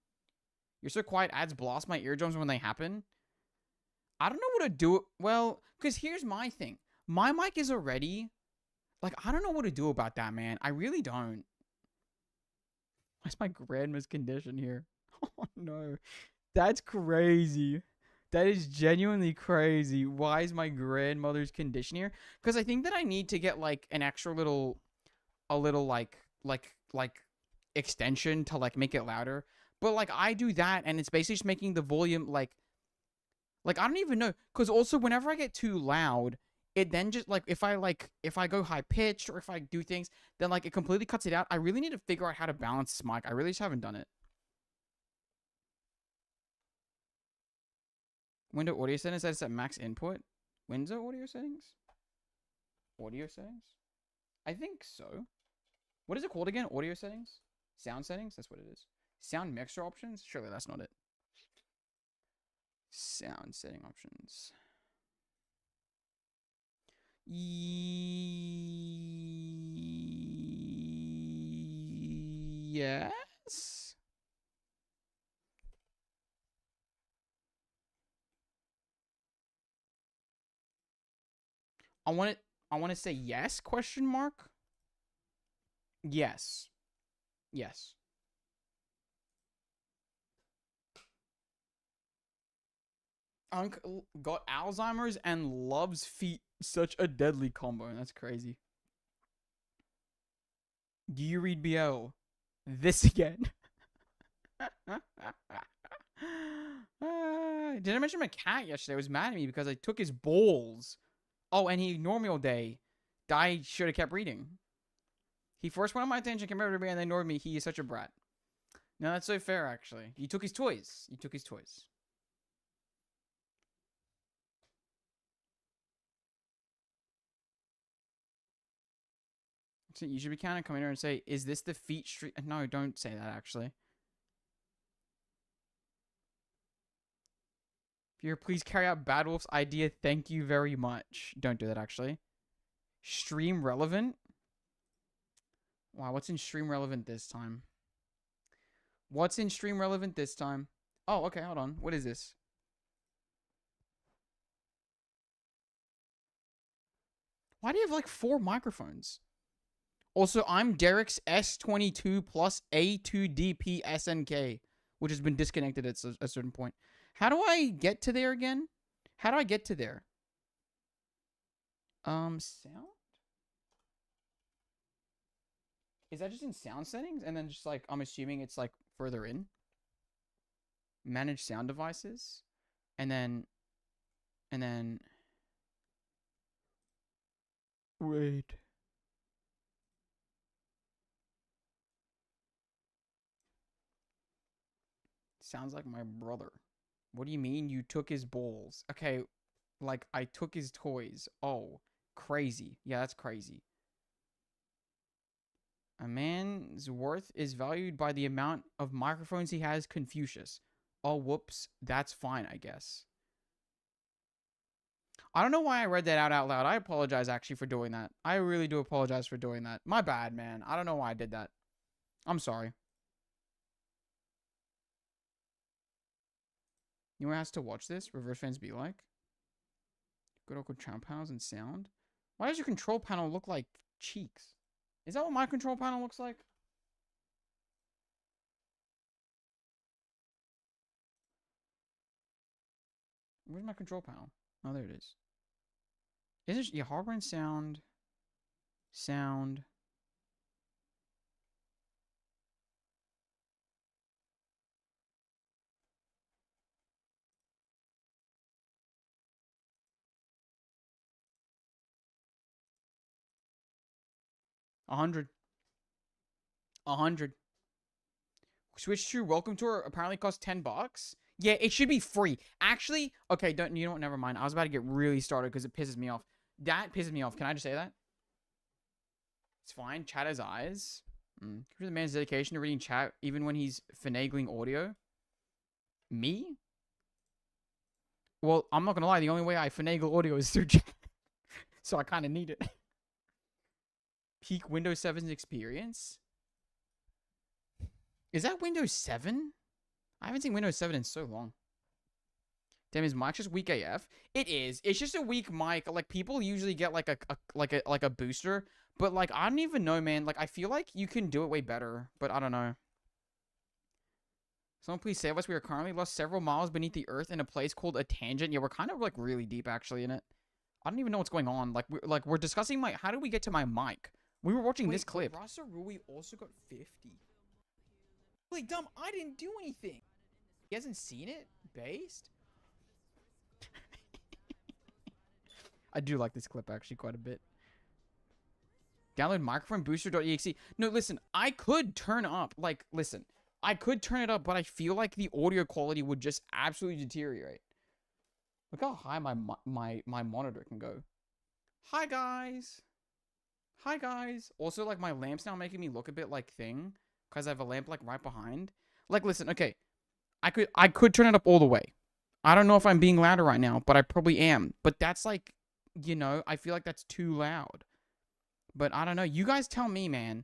You're so quiet, ads blast my eardrums when they happen. I don't know what to do. Well, because here's my thing. My mic is already... Like, I don't know what to do about that, man. I really don't. Why's my grandma's condition here? Oh, no. That's crazy. That is genuinely crazy. Why is my grandmother's condition here? Because I think that I need to get, like, an extra little... A little, like extension to, like, make it louder. But, like, I do that, and it's basically just making the volume, like, I don't even know. Because also, whenever I get too loud, it then just, like, if I go high-pitched, or if I do things, then, like, it completely cuts it out. I really need to figure out how to balance this mic. I really just haven't done it. Window audio settings, that's at max input. Window audio settings? Audio settings? I think so. What is it called again? Audio settings? Sound settings? That's what it is. Sound mixer options? Surely that's not it. Sound setting options. Yes? I want to say yes, question mark? Yes. Yes. Uncle got Alzheimer's and loves feet. Such a deadly combo. That's crazy. Do you read BL? This again. Did I mention my cat yesterday? He was mad at me because I took his balls. Oh, and he ignored me all day. I should have kept reading. He first wanted my attention, came over to me, and then ignored me. He is such a brat. No, that's so fair, actually. You took his toys. You took his toys. So you should be kind of coming here and say, is this the feet street? No, don't say that, actually. Viewer, please carry out Bad Wolf's idea. Thank you very much. Don't do that, actually. Stream relevant? Wow, what's in stream relevant this time? What's in stream relevant this time? Oh, okay, hold on. What is this? Why do you have like 4 microphones? Also, I'm Derek's S22 plus A2DP SNK, which has been disconnected at a certain point. How do I get to there again? How do I get to there? Sound? Is that just in sound settings? And then just like, I'm assuming it's like further in. Manage sound devices. And then. Wait. Sounds like my brother. What do you mean you took his balls? Okay, like I took his toys. Oh, crazy. Yeah, that's crazy. A man's worth is valued by the amount of microphones he has, Confucius. Oh, whoops. That's fine, I guess. I don't know why I read that out loud. I apologize actually for doing that. I really do apologize for doing that. My bad, man. I don't know why I did that. I'm sorry. You want us to watch this? Reverse fans be like? Good old control panels and sound? Why does your control panel look like cheeks? Is that what my control panel looks like? Where's my control panel? Oh, there it is. Is it, yeah, hardware and sound. Sound. $100. $100. Switch to Welcome Tour apparently costs $10. Yeah, it should be free. Actually, okay, you know what? Never mind. I was about to get really started because it pisses me off. That pisses me off. Can I just say that? It's fine. Chat has eyes. For the man's dedication to reading chat, even when he's finagling audio. Me? Well, I'm not gonna lie. The only way I finagle audio is through chat, so I kind of need it. Peak Windows 7's experience. Is that Windows 7? I haven't seen Windows 7 in so long. Damn, his mic just weak AF. It is. It's just a weak mic. Like people usually get like a booster, but like I don't even know, man. Like I feel like you can do it way better, but I don't know. Someone please save us. We are currently lost several miles beneath the earth in a place called a tangent. Yeah, we're kind of like really deep actually in it. I don't even know what's going on. Like we're discussing how do we get to my mic? We were watching this clip. Rasa Rui also got 50. Wait, dumb, I didn't do anything. He hasn't seen it? Based? I do like this clip actually quite a bit. Download microphone booster.exe. No, listen, I could turn up, listen, I could turn it up, but I feel like the audio quality would just absolutely deteriorate. Look how high my monitor can go. Hi, guys. Hi, guys. Also, like, my lamp's now making me look a bit like Thing, because I have a lamp, like, right behind. Like, listen, okay. I could turn it up all the way. I don't know if I'm being louder right now, but I probably am. But that's, like, you know, I feel like that's too loud. But I don't know. You guys tell me, man.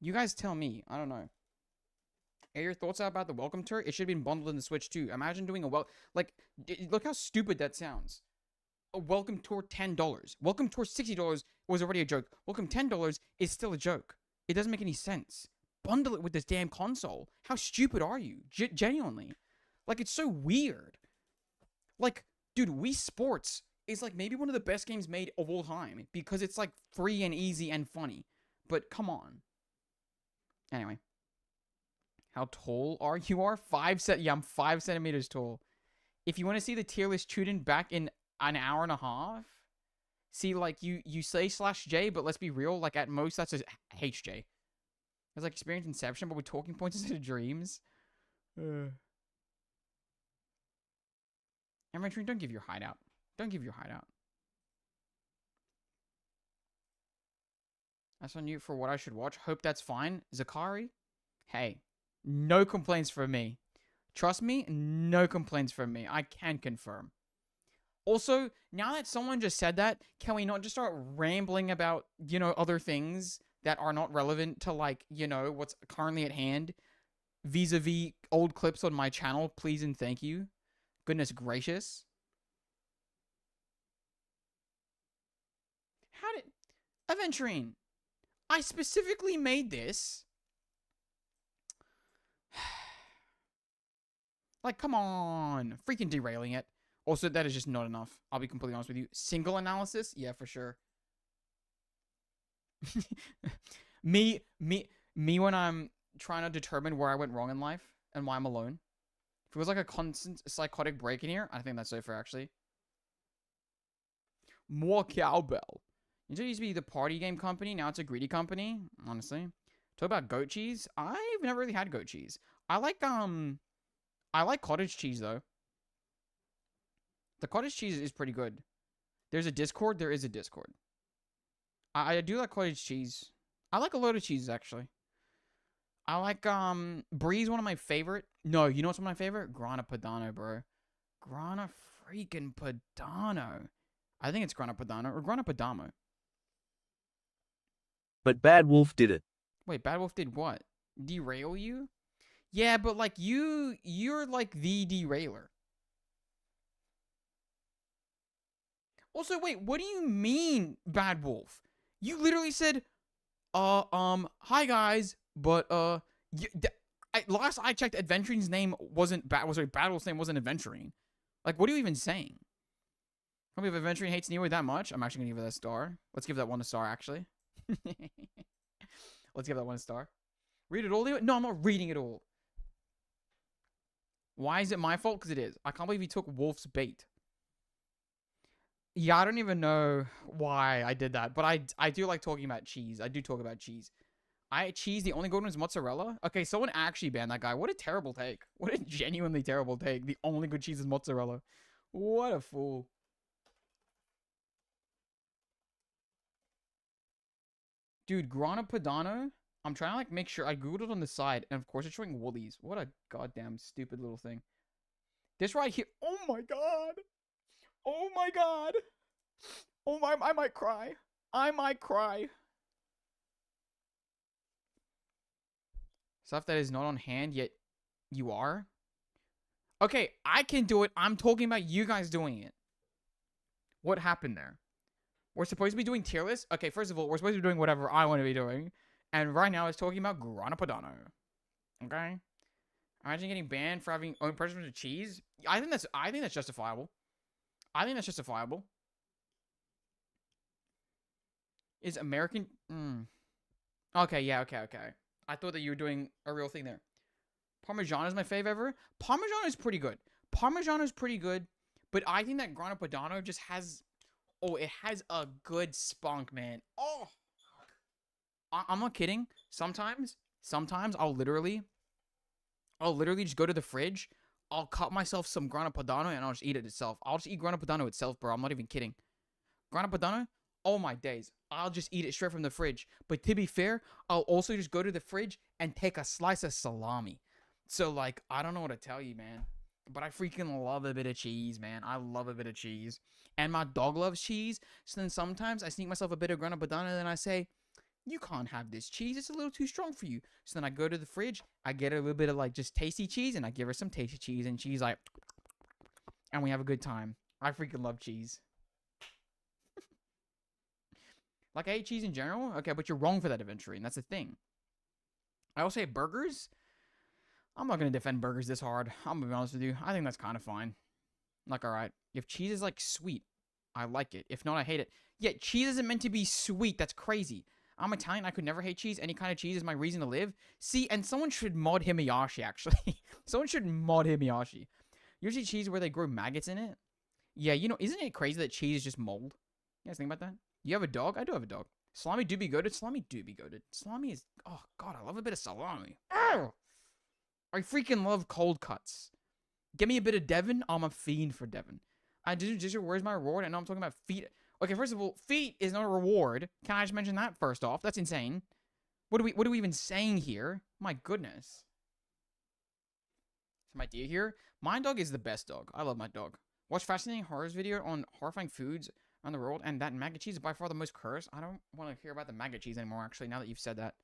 You guys tell me. I don't know. Are your thoughts about the Welcome Tour? It should have been bundled in the Switch, too. Imagine doing a look how stupid that sounds. A Welcome Tour $10. Welcome Tour $60 was already a joke. Welcome $10 is still a joke. It doesn't make any sense. Bundle it with this damn console. How stupid are you? Genuinely. Like, it's so weird. Like, dude, Wii Sports is, like, maybe one of the best games made of all time. Because it's, like, free and easy and funny. But, come on. Anyway. How tall are you? Yeah, I'm 5 centimeters tall. If you want to see the tier list Chuden back in an hour and a half, see, like, you say /J, but let's be real, like, at most, that's a HJ. It's like Experience Inception, but with talking points instead of dreams. Emery, don't give your hideout. Don't give your hideout. That's on you for what I should watch. Hope that's fine. Zakari? Hey, no complaints from me. Trust me, no complaints from me. I can confirm. Also, now that someone just said that, can we not just start rambling about, you know, other things that are not relevant to, like, you know, what's currently at hand? Vis-a-vis old clips on my channel, please and thank you. Goodness gracious. How did... Aventurine, I specifically made this. Like, come on. Freaking derailing it. Also, that is just not enough. I'll be completely honest with you. Single analysis? Yeah, for sure. me when I'm trying to determine where I went wrong in life and why I'm alone. If it was like a constant psychotic break in here, I think that's safer, actually. More cowbell. It used to be the party game company. Now it's a greedy company, honestly. Talk about goat cheese. I've never really had goat cheese. I like cottage cheese, though. The cottage cheese is pretty good. There's a Discord. There is a Discord. I do like cottage cheese. I like a lot of cheeses, actually. I like, Brie's one of my favorite. No, you know what's one of my favorite? Grana Padano, bro. Grana freaking Padano. I think it's Grana Padano or Grana Padamo. But Bad Wolf did it. Wait, Bad Wolf did what? Derail you? Yeah, but like you're like the derailer. Also, wait, what do you mean, Bad Wolf? You literally said, hi guys, but last I checked, Adventurine's name wasn't Bad Wolf's name wasn't Adventurine. Like, what are you even saying? I mean, if Adventurine hates Nero that much, I'm actually gonna give it a star. Let's give that one a star, actually. Let's give that one a star. Read it all? No, I'm not reading it all. Why is it my fault? Because it is. I can't believe he took Wolf's bait. Yeah, I don't even know why I did that, but I do like talking about cheese. I do talk about cheese. Cheese, the only good one is mozzarella? Okay, someone actually banned that guy. What a terrible take. What a genuinely terrible take. The only good cheese is mozzarella. What a fool. Dude, Grana Padano, I'm trying to like make sure. I googled it on the side, and of course it's showing Woolies. What a goddamn stupid little thing. This right here. Oh my god. Oh my god. Oh my, I might cry. I might cry. Stuff that is not on hand, yet you are? Okay, I can do it. I'm talking about you guys doing it. What happened there? We're supposed to be doing tier lists? Okay, first of all, we're supposed to be doing whatever I want to be doing. And right now it's talking about Grana Padano. Okay? Imagine getting banned for having own purchase of cheese. I think that's justifiable. I think that's justifiable. Is American... Okay, yeah, okay. I thought that you were doing a real thing there. Parmigiano is my fave ever. Parmigiano is pretty good. Parmigiano is pretty good. But I think that Grana Padano just has... Oh, it has a good spunk, man. Oh! I'm not kidding. Sometimes I'll literally just go to the fridge. I'll cut myself some Grana Padano and I'll just eat it itself. I'll just eat Grana Padano itself, bro. I'm not even kidding. Grana Padano, oh my days. I'll just eat it straight from the fridge. But to be fair, I'll also just go to the fridge and take a slice of salami. So, like, I don't know what to tell you, man. But I freaking love a bit of cheese, man. I love a bit of cheese. And my dog loves cheese. So then sometimes I sneak myself a bit of Grana Padano and then I say, you can't have this cheese. It's a little too strong for you. So then I go to the fridge. I get a little bit of, like, just tasty cheese. And I give her some tasty cheese. And she's like... And we have a good time. I freaking love cheese. Like, I hate cheese in general. Okay, but you're wrong for that, Aventurine. That's the thing. I will say burgers. I'm not going to defend burgers this hard. I'm going to be honest with you. I think that's kind of fine. Like, alright. If cheese is, like, sweet, I like it. If not, I hate it. Yeah, cheese isn't meant to be sweet. That's crazy. I'm Italian. I could never hate cheese. Any kind of cheese is my reason to live. See, and someone should mod Himiyashi, actually. Someone should mod Himiyashi. Usually cheese where they grow maggots in it. Yeah, you know, isn't it crazy that cheese is just mold? You guys think about that? You have a dog? I do have a dog. Salami do be goated. Salami do be goated. Salami is... Oh, God, I love a bit of salami. Oh! I freaking love cold cuts. Give me a bit of Devon. I'm a fiend for Devon. Where's my reward? I know I'm talking about feet. Okay, first of all, feet is not a reward. Can I just mention that first off? That's insane. What are we even saying here? My goodness. my deer here. My dog is the best dog. I love my dog. Watch fascinating horrors video on horrifying foods on the world, and that maggot cheese is by far the most cursed. I don't want to hear about the maggot cheese anymore, actually, now that you've said that.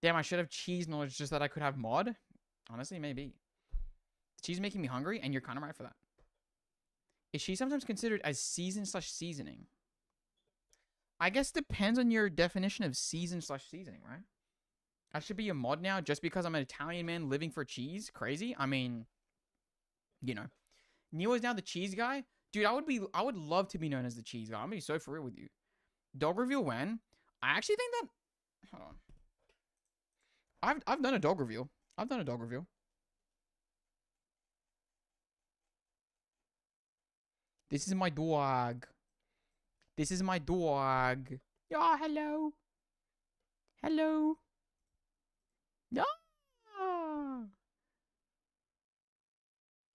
Damn, I should have cheese knowledge just that I could have mod. Honestly, maybe. The cheese is making me hungry, and you're kind of right for that. Is she sometimes considered as seasoning? I guess depends on your definition of seasoning, right? I should be a mod now just because I'm an Italian man living for cheese? Crazy? I mean, you know. Neo is now the cheese guy? Dude, I would love to be known as the cheese guy. I'm gonna be so for real with you. Dog reveal when? I actually think that... Hold on. I've done a dog reveal. This is my dog. Yeah, hello. Yeah.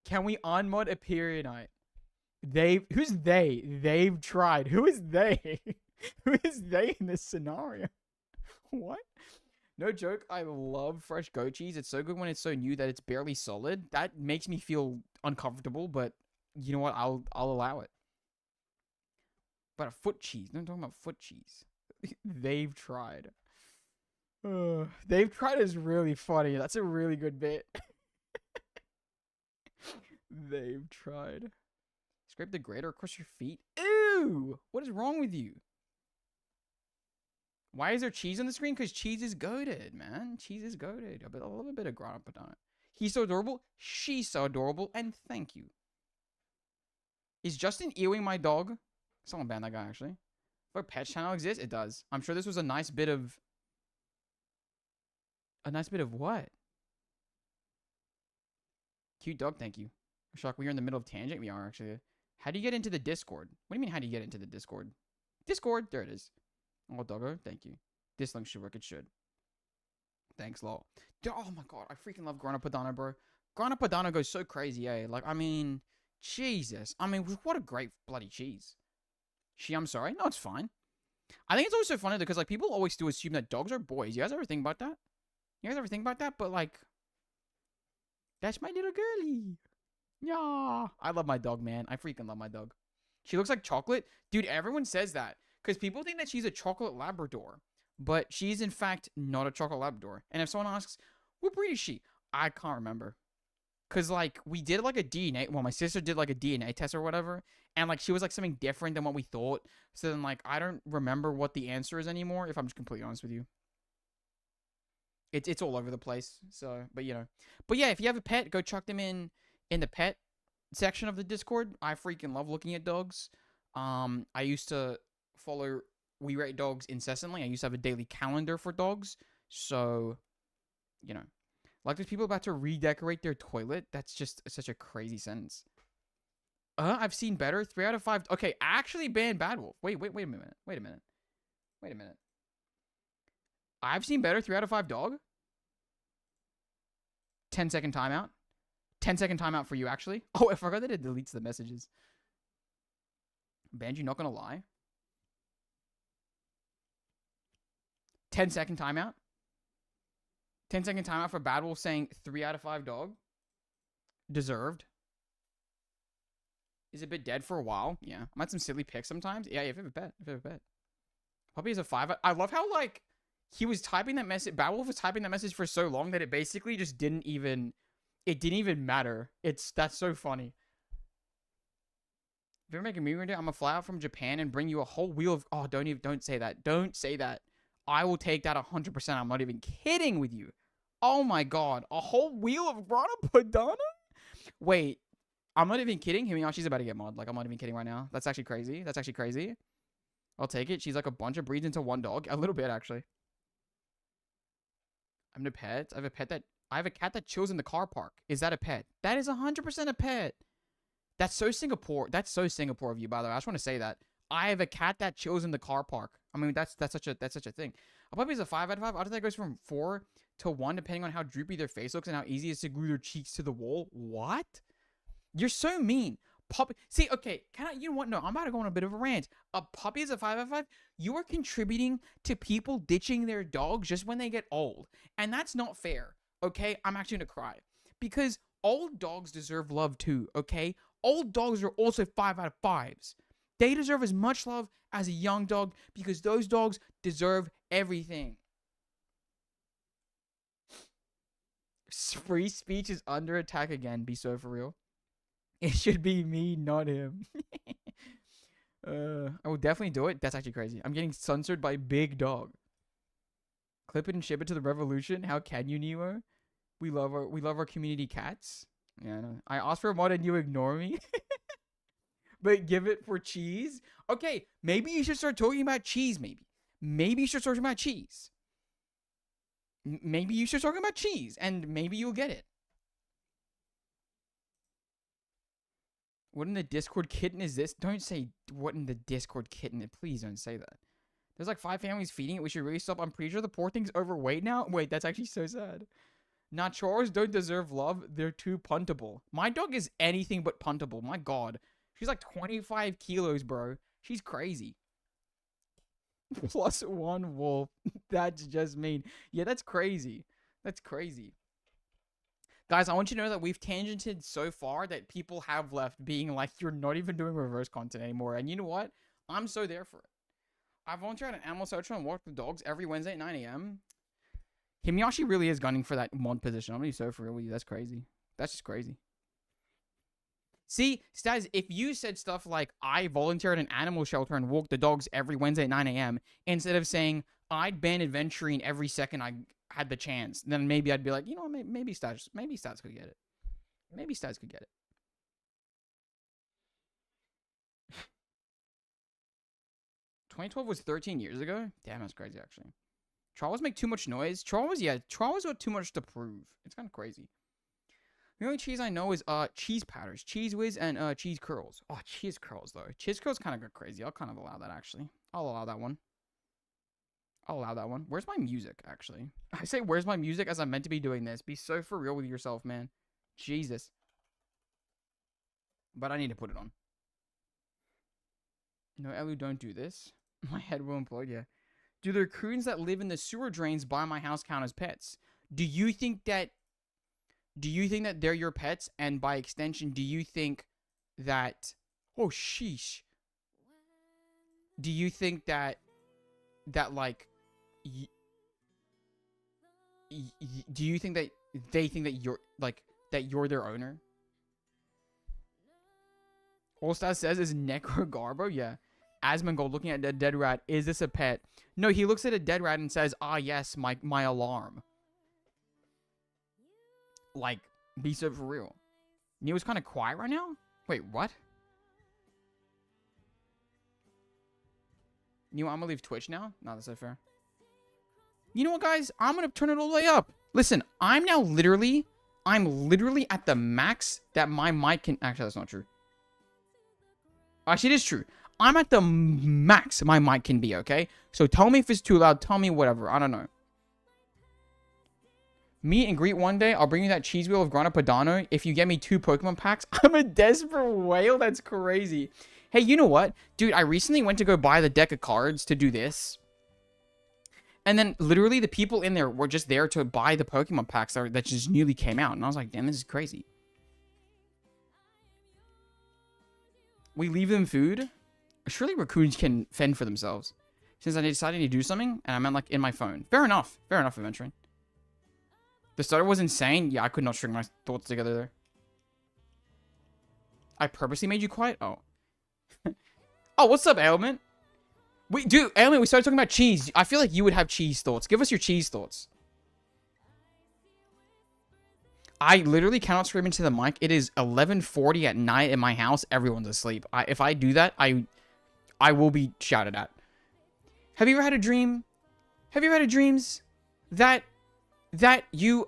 Can we unmod a period night? Who's they? They've tried. Who is they? Who is they in this scenario? What? No joke, I love fresh goat cheese. It's so good when it's so new that it's barely solid. That makes me feel uncomfortable, but you know what? I'll allow it. But a foot cheese. No, I'm talking about foot cheese. They've tried. They've tried is really funny. That's a really good bit. They've tried. Scrape the grater across your feet. Ew! What is wrong with you? Why is there cheese on the screen? Because cheese is goated, man. Cheese is goated. I love a bit of Grana Padano. He's so adorable. She's so adorable. And thank you. Is Justin Ewing my dog? Someone banned that guy, actually. If a pet channel exists, it does. I'm sure this was a nice bit of... A nice bit of what? Cute dog, thank you. Shock, we are in the middle of tangent. We are, actually. How do you get into the Discord? What do you mean, how do you get into the Discord? Discord, there it is. Oh, doggo, thank you. This link should work, it should. Thanks, lol. Oh my god, I freaking love Grana Padano, bro. Grana Padano goes so crazy, eh? Like, I mean, Jesus. I mean, what a great bloody cheese. I'm sorry? No, it's fine. I think it's always so funny because, like, people always do assume that dogs are boys. You guys ever think about that? But, like, that's my little girlie. Yeah. I love my dog, man. I freaking love my dog. She looks like chocolate. Dude, everyone says that. Because people think that she's a chocolate Labrador. But she's, in fact, not a chocolate Labrador. And if someone asks, what breed is she? I can't remember. Because, like, we did, like, a DNA... Well, my sister did, like, a DNA test or whatever. And, like, she was, like, something different than what we thought. So then, like, I don't remember what the answer is anymore, if I'm just completely honest with you. It's all over the place. So, but, you know. But, yeah, if you have a pet, go chuck them in the pet section of the Discord. I freaking love looking at dogs. I used to follow We Rate Dogs incessantly. I used to have a daily calendar for dogs. So, you know. Like, there's people about to redecorate their toilet. That's just such a crazy sentence. I've seen better. 3 out of 5. Okay, actually banned Bad Wolf. Wait a minute. I've seen better. 3 out of 5 dog. 10-second timeout. 10-second timeout for you, actually. Oh, I forgot that it deletes the messages. Banji, not gonna lie. 10-second timeout. 10-second timeout for Bad Wolf saying 3 out of 5 dog. Deserved. Is a bit dead for a while. Yeah. I'm at some silly picks sometimes. Yeah, if you have a pet. Puppy is a 5. I love how, like, he was typing that message. Bad Wolf was typing that message for so long that it basically just didn't even matter. That's so funny. If you ever make a movie one day, I'm gonna fly out from Japan and bring you a whole wheel of... Oh, don't say that. Don't say that. I will take that 100%. I'm not even kidding with you. Oh my god. A whole wheel of Grana Padano? Wait. I'm not even kidding. Himiyashi's about to get mod. Like, I'm not even kidding right now. That's actually crazy. I'll take it. She's like a bunch of breeds into one dog. A little bit, actually. I'm a pet. I have a cat that chills in the car park. Is that a pet? That is 100% a pet. That's so Singapore. That's so Singapore of you, by the way. I just want to say that. I have a cat that chills in the car park. I mean, that's such a thing. A puppy is a 5 out of 5. I think that goes from 4 to 1, depending on how droopy their face looks and how easy it is to glue their cheeks to the wall. What? You're so mean. Puppy. See, okay. You know what? No, I'm about to go on a bit of a rant. A puppy is a 5 out of 5. You are contributing to people ditching their dogs just when they get old. And that's not fair. Okay? I'm actually going to cry. Because Old dogs deserve love too, okay? Old dogs are also 5 out of 5s. They deserve as much love as a young dog because those dogs deserve everything. Free speech is under attack again. Be so for real. It should be me, not him. I will definitely do it. That's actually crazy. I'm getting censored by Big Dog. Clip it and ship it to the revolution. How can you, Nemo? We love our community cats. Yeah, I know. I asked for a mod and you ignore me. But give it for cheese. Okay, maybe you should start talking about cheese. Maybe you should start talking about cheese. Maybe you should start talking about cheese, and maybe you'll get it. What in the Discord kitten is this? Don't say what in the Discord kitten. Please don't say that. There's like 5 families feeding it. We should really stop. I'm pretty sure the poor thing's overweight now. Wait, that's actually so sad. Nachos don't deserve love. They're too puntable. My dog is anything but puntable. My God. She's like 25 kilos, bro. She's crazy. +1 wolf. That's just mean. Yeah, that's crazy. That's crazy. Guys, I want you to know that we've tangented so far that people have left being like, you're not even doing reverse content anymore. And you know what? I'm so there for it. I volunteer at an animal shelter and walk the dogs every Wednesday at 9 a.m. Himiyashi really is gunning for that mod position. I'm gonna be so for real with you. That's crazy. That's just crazy. See, Staz, if you said stuff like, I volunteer at an animal shelter and walk the dogs every Wednesday at 9 a.m., instead of saying, I'd ban adventuring every second I had the chance, then maybe I'd be like, you know what, maybe Staz could get it. Maybe Staz could get it. $2012 was 13 years ago? Damn, that's crazy, actually. Chihuahuas make too much noise. Chihuahuas got too much to prove. It's kind of crazy. The only cheese I know is cheese powders, Cheese Whiz, and cheese curls. Oh, cheese curls though. Cheese curls kind of got crazy. I'll kind of allow that actually. I'll allow that one. Where's my music actually? I say where's my music as I'm meant to be doing this. Be so for real with yourself, man. Jesus. But I need to put it on. No, Elu, don't do this. My head will implode. Yeah. Do the raccoons that live in the sewer drains by my house count as pets? Do you think that they're your pets? And by extension, do you think that... Oh, sheesh. Do you think that like... do you think that they think that you're, like, that you're their owner? All Stas says is Necrogarbo? Yeah. Asmongold looking at a dead rat. Is this a pet? No, he looks at a dead rat and says, ah, yes, my alarm. Like, be so for real. Neo's kind of quiet right now? Wait, what? Neo, I'm gonna leave Twitch now? No, that's not fair. You know what, guys? I'm gonna turn it all the way up. Listen, I'm literally at the max that my mic can... Actually, that's not true. Actually, it is true. I'm at the max my mic can be, okay? So tell me if it's too loud. Tell me whatever. I don't know. Meet and greet one day. I'll bring you that cheese wheel of Grana Padano if you get me 2 Pokemon packs. I'm a desperate whale. That's crazy. Hey, you know what? Dude, I recently went to go buy the deck of cards to do this. And then literally the people in there were just there to buy the Pokemon packs that just newly came out. And I was like, damn, this is crazy. We leave them food. Surely raccoons can fend for themselves. Since I decided to do something, and I meant like in my phone. Fair enough. Fair enough, adventuring. The starter was insane. Yeah, I could not string my thoughts together there. I purposely made you quiet? Oh. Oh, what's up, Ailment? Wait, dude, Ailment, we started talking about cheese. I feel like you would have cheese thoughts. Give us your cheese thoughts. I literally cannot scream into the mic. It is 11:40 at night in my house. Everyone's asleep. If I do that, I will be shouted at. Have you ever had a dream? Have you ever had a dreams that you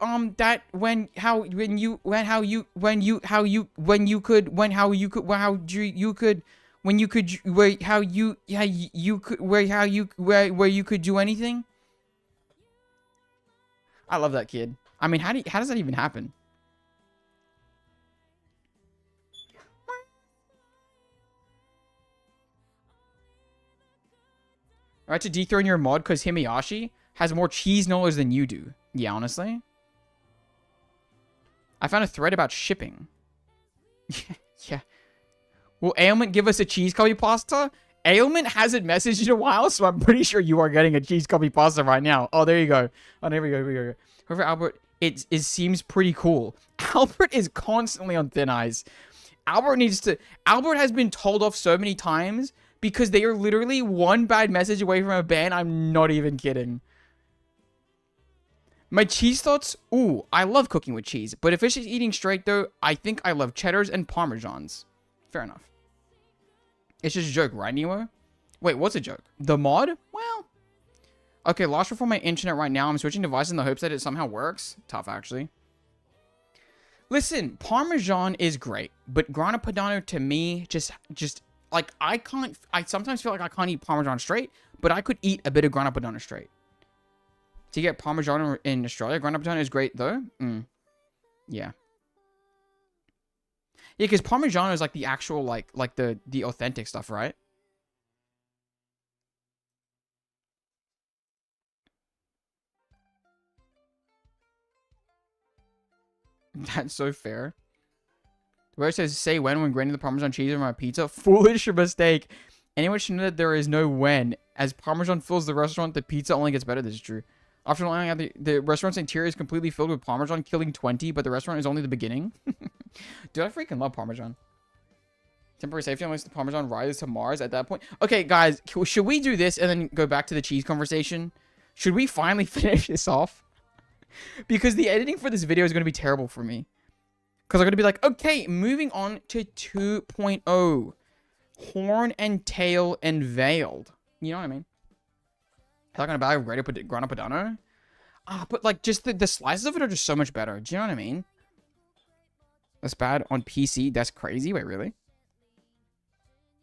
could do anything? I love that kid. I mean, how does that even happen? Alright, to dethrone your mod because Himiyashi has more cheese knowledge than you do. Yeah, honestly. I found a thread about shipping. Yeah. Will Ailment give us a cheese cubby pasta? Ailment hasn't messaged in a while, so I'm pretty sure you are getting a cheese cubby pasta right now. Oh, there you go. Oh, there we go. Here we go. However, Albert, it seems pretty cool. Albert is constantly on thin ice. Albert has been told off so many times because they are literally one bad message away from a ban. I'm not even kidding. My cheese thoughts, ooh, I love cooking with cheese. But if it's just eating straight though, I think I love cheddars and parmesans. Fair enough. It's just a joke, right, Nemo? Wait, what's a joke? The mod? Well, okay, lost for my internet right now. I'm switching devices in the hopes that it somehow works. Tough, actually. Listen, Parmesan is great, but Grana Padano to me just like I sometimes feel like I can't eat Parmesan straight, but I could eat a bit of Grana Padano straight. To get Parmesan in Australia, Grana Padano is great though. Yeah. Yeah, because Parmesan is like the actual like the authentic stuff, right? That's so fair. Where it says, say when grating the Parmesan cheese on my pizza. Foolish mistake. Anyone should know that there is no when. As Parmesan fills the restaurant, the pizza only gets better. This is true. After laying out the restaurant's interior is completely filled with Parmesan, killing 20, but the restaurant is only the beginning. Dude, I freaking love Parmesan. Temporary safety unless the Parmesan rises to Mars at that point. Okay, guys, should we do this and then go back to the cheese conversation? Should we finally finish this off? Because the editing for this video is going to be terrible for me. Because I'm going to be like, okay, moving on to 2.0. Horn and tail and veiled. You know what I mean? Talking about Grana Padano. But like, just the slices of it are just so much better. Do you know what I mean? That's bad on PC. That's crazy. Wait, really?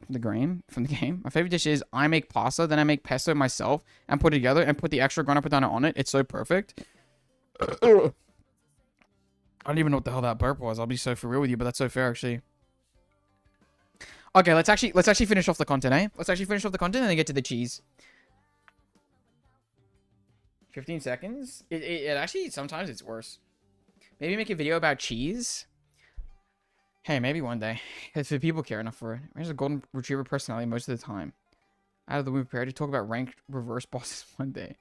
From the game. My favorite dish is I make pasta, then I make pesto myself and put it together and put the extra Grana Padano on it. It's so perfect. I don't even know what the hell that burp was. I'll be so for real with you, but that's so fair actually. Okay, let's actually finish off the content, eh? Let's actually finish off the content and then get to the cheese. 15 seconds? It actually, sometimes it's worse. Maybe make a video about cheese? Hey, maybe one day. If the people care enough for it. There's a golden retriever personality most of the time. Out of the womb, prepared to talk about ranked reverse bosses one day.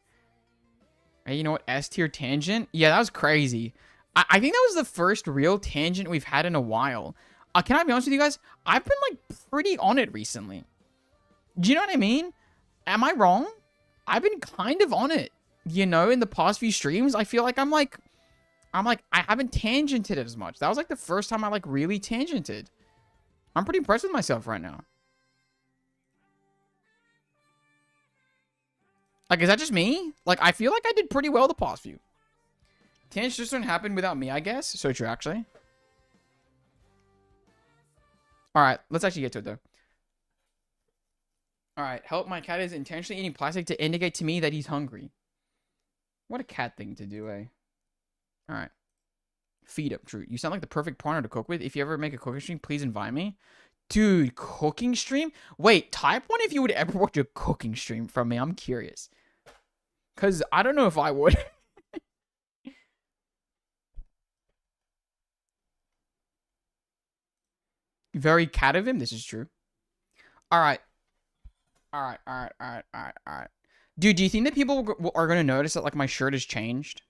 Hey, you know what? S tier tangent? Yeah, that was crazy. I think that was the first real tangent we've had in a while. Can I be honest with you guys? I've been, like, pretty on it recently. Do you know what I mean? Am I wrong? I've been kind of on it. You know, in the past few streams, I feel like I haven't tangented it as much. That was, like, the first time I, like, really tangented. I'm pretty impressed with myself right now. Like, is that just me? Like, I feel like I did pretty well the past few. Tangents just don't happen without me, I guess. So true, actually. Alright, let's actually get to it, though. Alright, help, my cat is intentionally eating plastic to indicate to me that he's hungry. What a cat thing to do, eh? Alright. Feed him, true. You sound like the perfect partner to cook with. If you ever make a cooking stream, please invite me. Dude, cooking stream? Wait, type one if you would ever watch a cooking stream from me. I'm curious. Because I don't know if I would. Very cat of him. This is true. Alright. Alright. Dude, do you think that people are going to notice that, like, my shirt has changed?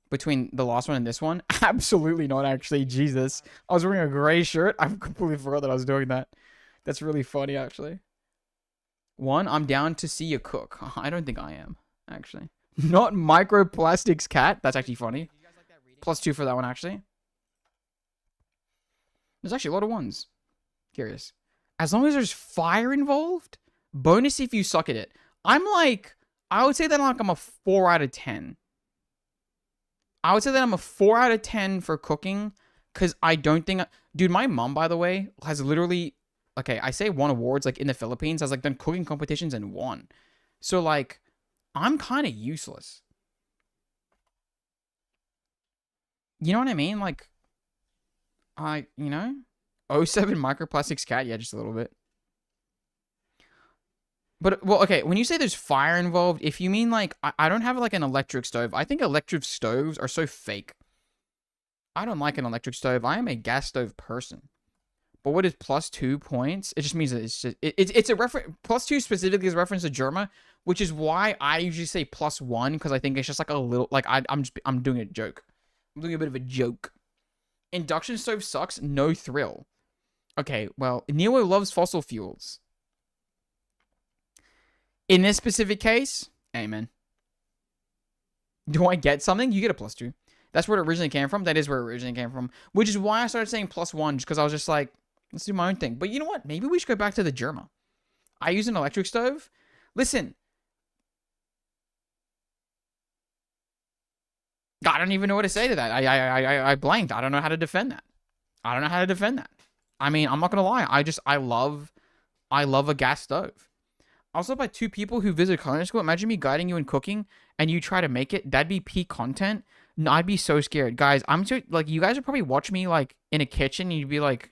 Between the last one and this one? Absolutely not, actually. Jesus. I was wearing a gray shirt. I completely forgot that I was doing that. That's really funny, actually. One, I'm down to see you cook. I don't think I am, actually. Not microplastics cat. That's actually funny. +2 for that one, actually. There's actually a lot of ones. Curious. As long as there's fire involved, bonus if you suck at it. I'm like, I would say that I'm a 4 out of 10. I would say that I'm a 4 out of 10 for cooking, because I don't think... Dude, my mom, by the way, has literally... Okay, I say won awards, like, in the Philippines, has, like, done cooking competitions and won. So, like, I'm kind of useless. You know what I mean? Like, you know? 07 microplastics cat, yeah, just a little bit. But, well, okay, when you say there's fire involved, if you mean, like, I don't have, like, an electric stove. I think electric stoves are so fake. I don't like an electric stove. I am a gas stove person. But what is +2 points? It just means that it's a reference. +2 specifically is a reference to Germa, which is why I usually say +1, because I think it's just like a little, like I'm doing a joke. I'm doing a bit of a joke. Induction stove sucks. No thrill. Okay, well, Neo loves fossil fuels. In this specific case, amen. Do I get something? You get a +2. That's where it originally came from. That is where it originally came from. Which is why I started saying +1, just because I was just like, let's do my own thing. But you know what? Maybe we should go back to the Germa. I use an electric stove. Listen. I don't even know what to say to that. I blanked. I don't know how to defend that. I don't know how to defend that. I mean, I'm not going to lie. I love a gas stove. Also, by 2 people who visit culinary school, imagine me guiding you in cooking and you try to make it. That'd be peak content. No, I'd be so scared. Guys, I'm so, like, you guys would probably watch me, like, in a kitchen and you'd be like,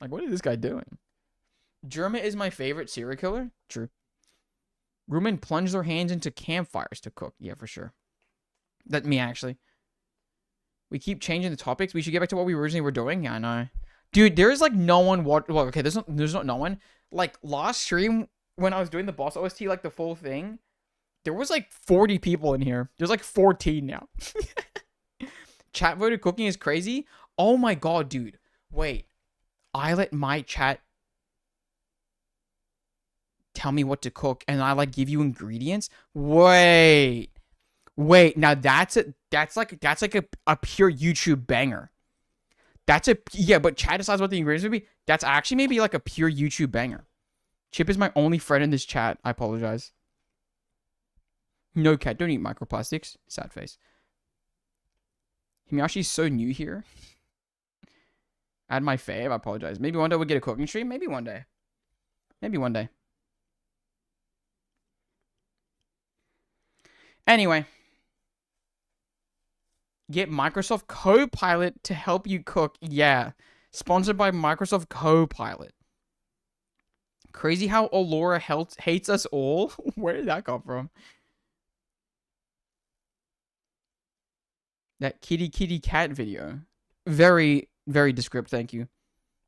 what is this guy doing? Germa is my favorite serial killer. True. Women plunge their hands into campfires to cook. Yeah, for sure. That me, actually. We keep changing the topics. We should get back to what we originally were doing. Yeah, I know. Dude, there's, like, no one watch. Well, okay, there's not no one. Like, last stream, when I was doing the boss OST, like, the full thing, there was, like, 40 people in here. There's, like, 14 now. Chat voted cooking is crazy. Oh, my God, dude. Wait. I let my chat tell me what to cook, and I, like, give you ingredients? Wait. Now, that's like a pure YouTube banger. Yeah, but chat decides what the ingredients would be. That's actually maybe like a pure YouTube banger. Chip is my only friend in this chat. I apologize. No, cat, don't eat microplastics. Sad face. Himiyashi's so new here. Add my fave. I apologize. Maybe one day we'll get a cooking stream. Maybe one day. Maybe one day. Anyway. Get Microsoft Copilot to help you cook. Yeah. Sponsored by Microsoft Copilot. Crazy how Allura hates us all. Where did that come from? That kitty cat video. Very, very descriptive. Thank you.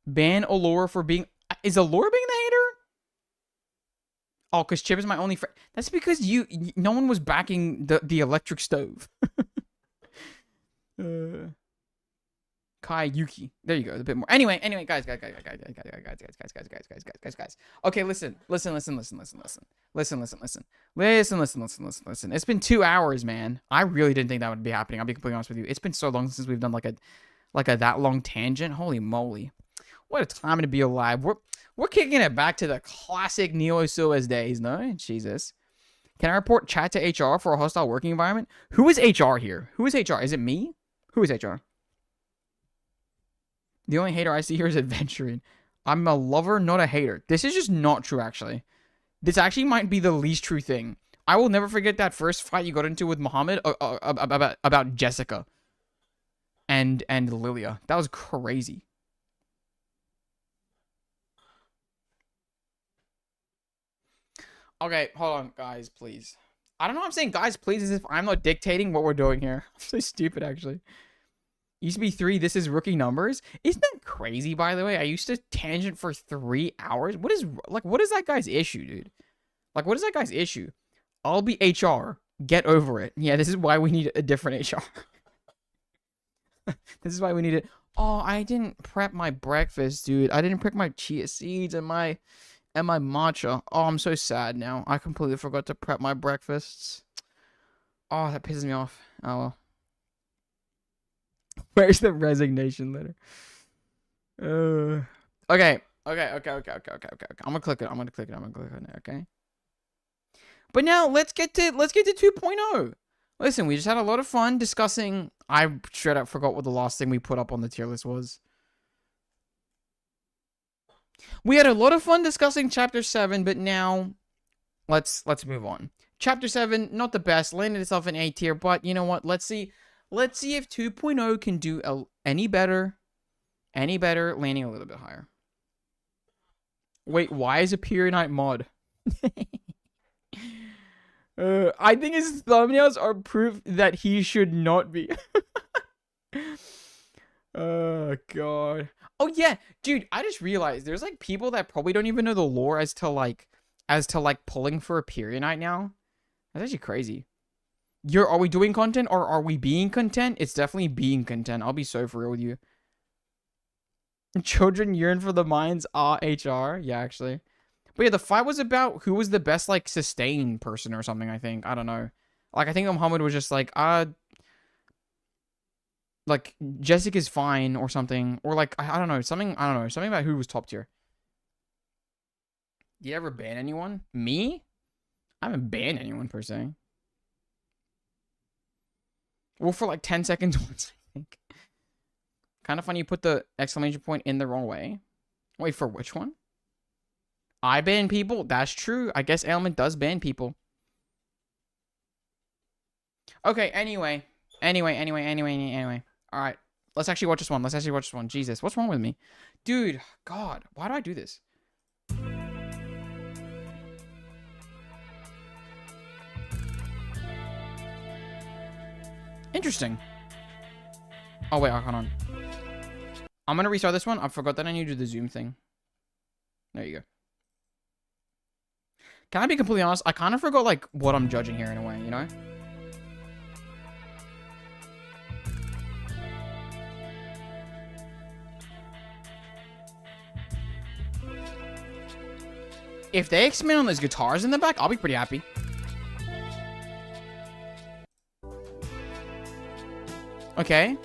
Ban Allura for being... Is Allura being the hater? Oh, because Chip is my only friend. That's because no one was backing the electric stove. Kai Yuki. There you go. A bit more. Anyway, guys. Okay, listen. Listen. It's been 2 hours, man. I really didn't think that would be happening. I'll be completely honest with you. It's been so long since we've done like a that long tangent. Holy moly. What a time to be alive. We're kicking it back to the classic Neo Suez days, no? Jesus. Can I report chat to HR for a hostile working environment? Who is HR here? Who is HR? Is it me? Who is HR? The only hater I see here is adventuring. I'm a lover, not a hater. This is just not true, actually. This actually might be the least true thing. I will never forget that first fight you got into with Muhammad about Jessica and Lilia. That was crazy. Okay, hold on, guys, please. I don't know why I'm saying guys, please, as if I'm not dictating what we're doing here. I'm so stupid, actually. Used to be 3, this is rookie numbers. Isn't that crazy, by the way? I used to tangent for 3 hours. What is that guy's issue, dude? Like, what is that guy's issue? I'll be HR. Get over it. Yeah, this is why we need a different HR. This is why we need it. Oh, I didn't prep my breakfast, dude. I didn't prep my chia seeds and my matcha. Oh, I'm so sad now. I completely forgot to prep my breakfasts. Oh, that pisses me off. Oh, well. Where's the resignation letter? Okay. I'm gonna click it. I'm gonna click on it, okay? But now, let's get to 2.0. Listen, we just had a lot of fun discussing... I straight up forgot what the last thing we put up on the tier list was. We had a lot of fun discussing Chapter 7, but now let's move on. Chapter 7, not the best, landed itself in A tier, but you know what? Let's see if 2.0 can do any better, landing a little bit higher. Wait, why is a period night mod? I think his thumbnails are proof that he should not be. Oh, God. Oh, yeah. Dude, I just realized there's, like, people that probably don't even know the lore as to, like, pulling for a period night now. That's actually crazy. Are we doing content or are we being content? It's definitely being content. I'll be so for real with you. Children yearn for the mind's HR. Yeah, actually. But yeah, the fight was about who was the best, like, sustained person or something, I think. I don't know. Like, I think Muhammad was just like, like, Jessica's fine or something. Or, like, I don't know. Something about who was top tier. Did you ever ban anyone? Me? I haven't banned anyone, per se. Well, for, like, 10 seconds once, I think. Kind of funny you put the exclamation point in the wrong way. Wait, for which one? I ban people? That's true. I guess Ailment does ban people. Okay, anyway. Alright. Let's actually watch this one. Jesus, what's wrong with me? Dude, God, why do I do this? Interesting. Oh, wait, hold on. I'm gonna restart this one. I forgot that I need to do the zoom thing. There you go. Can I be completely honest? I kind of forgot, like, what I'm judging here in a way, you know? If they expand on those guitars in the back, I'll be pretty happy. Okay.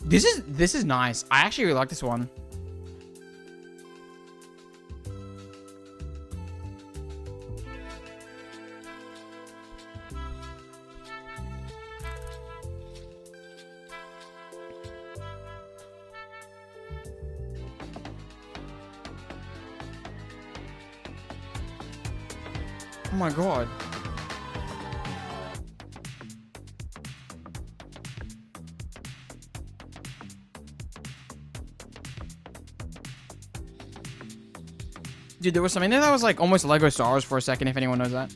This is nice. I actually really like this one. Oh my God. Dude, there was something there that was like almost Lego Star Wars for a second, if anyone knows that.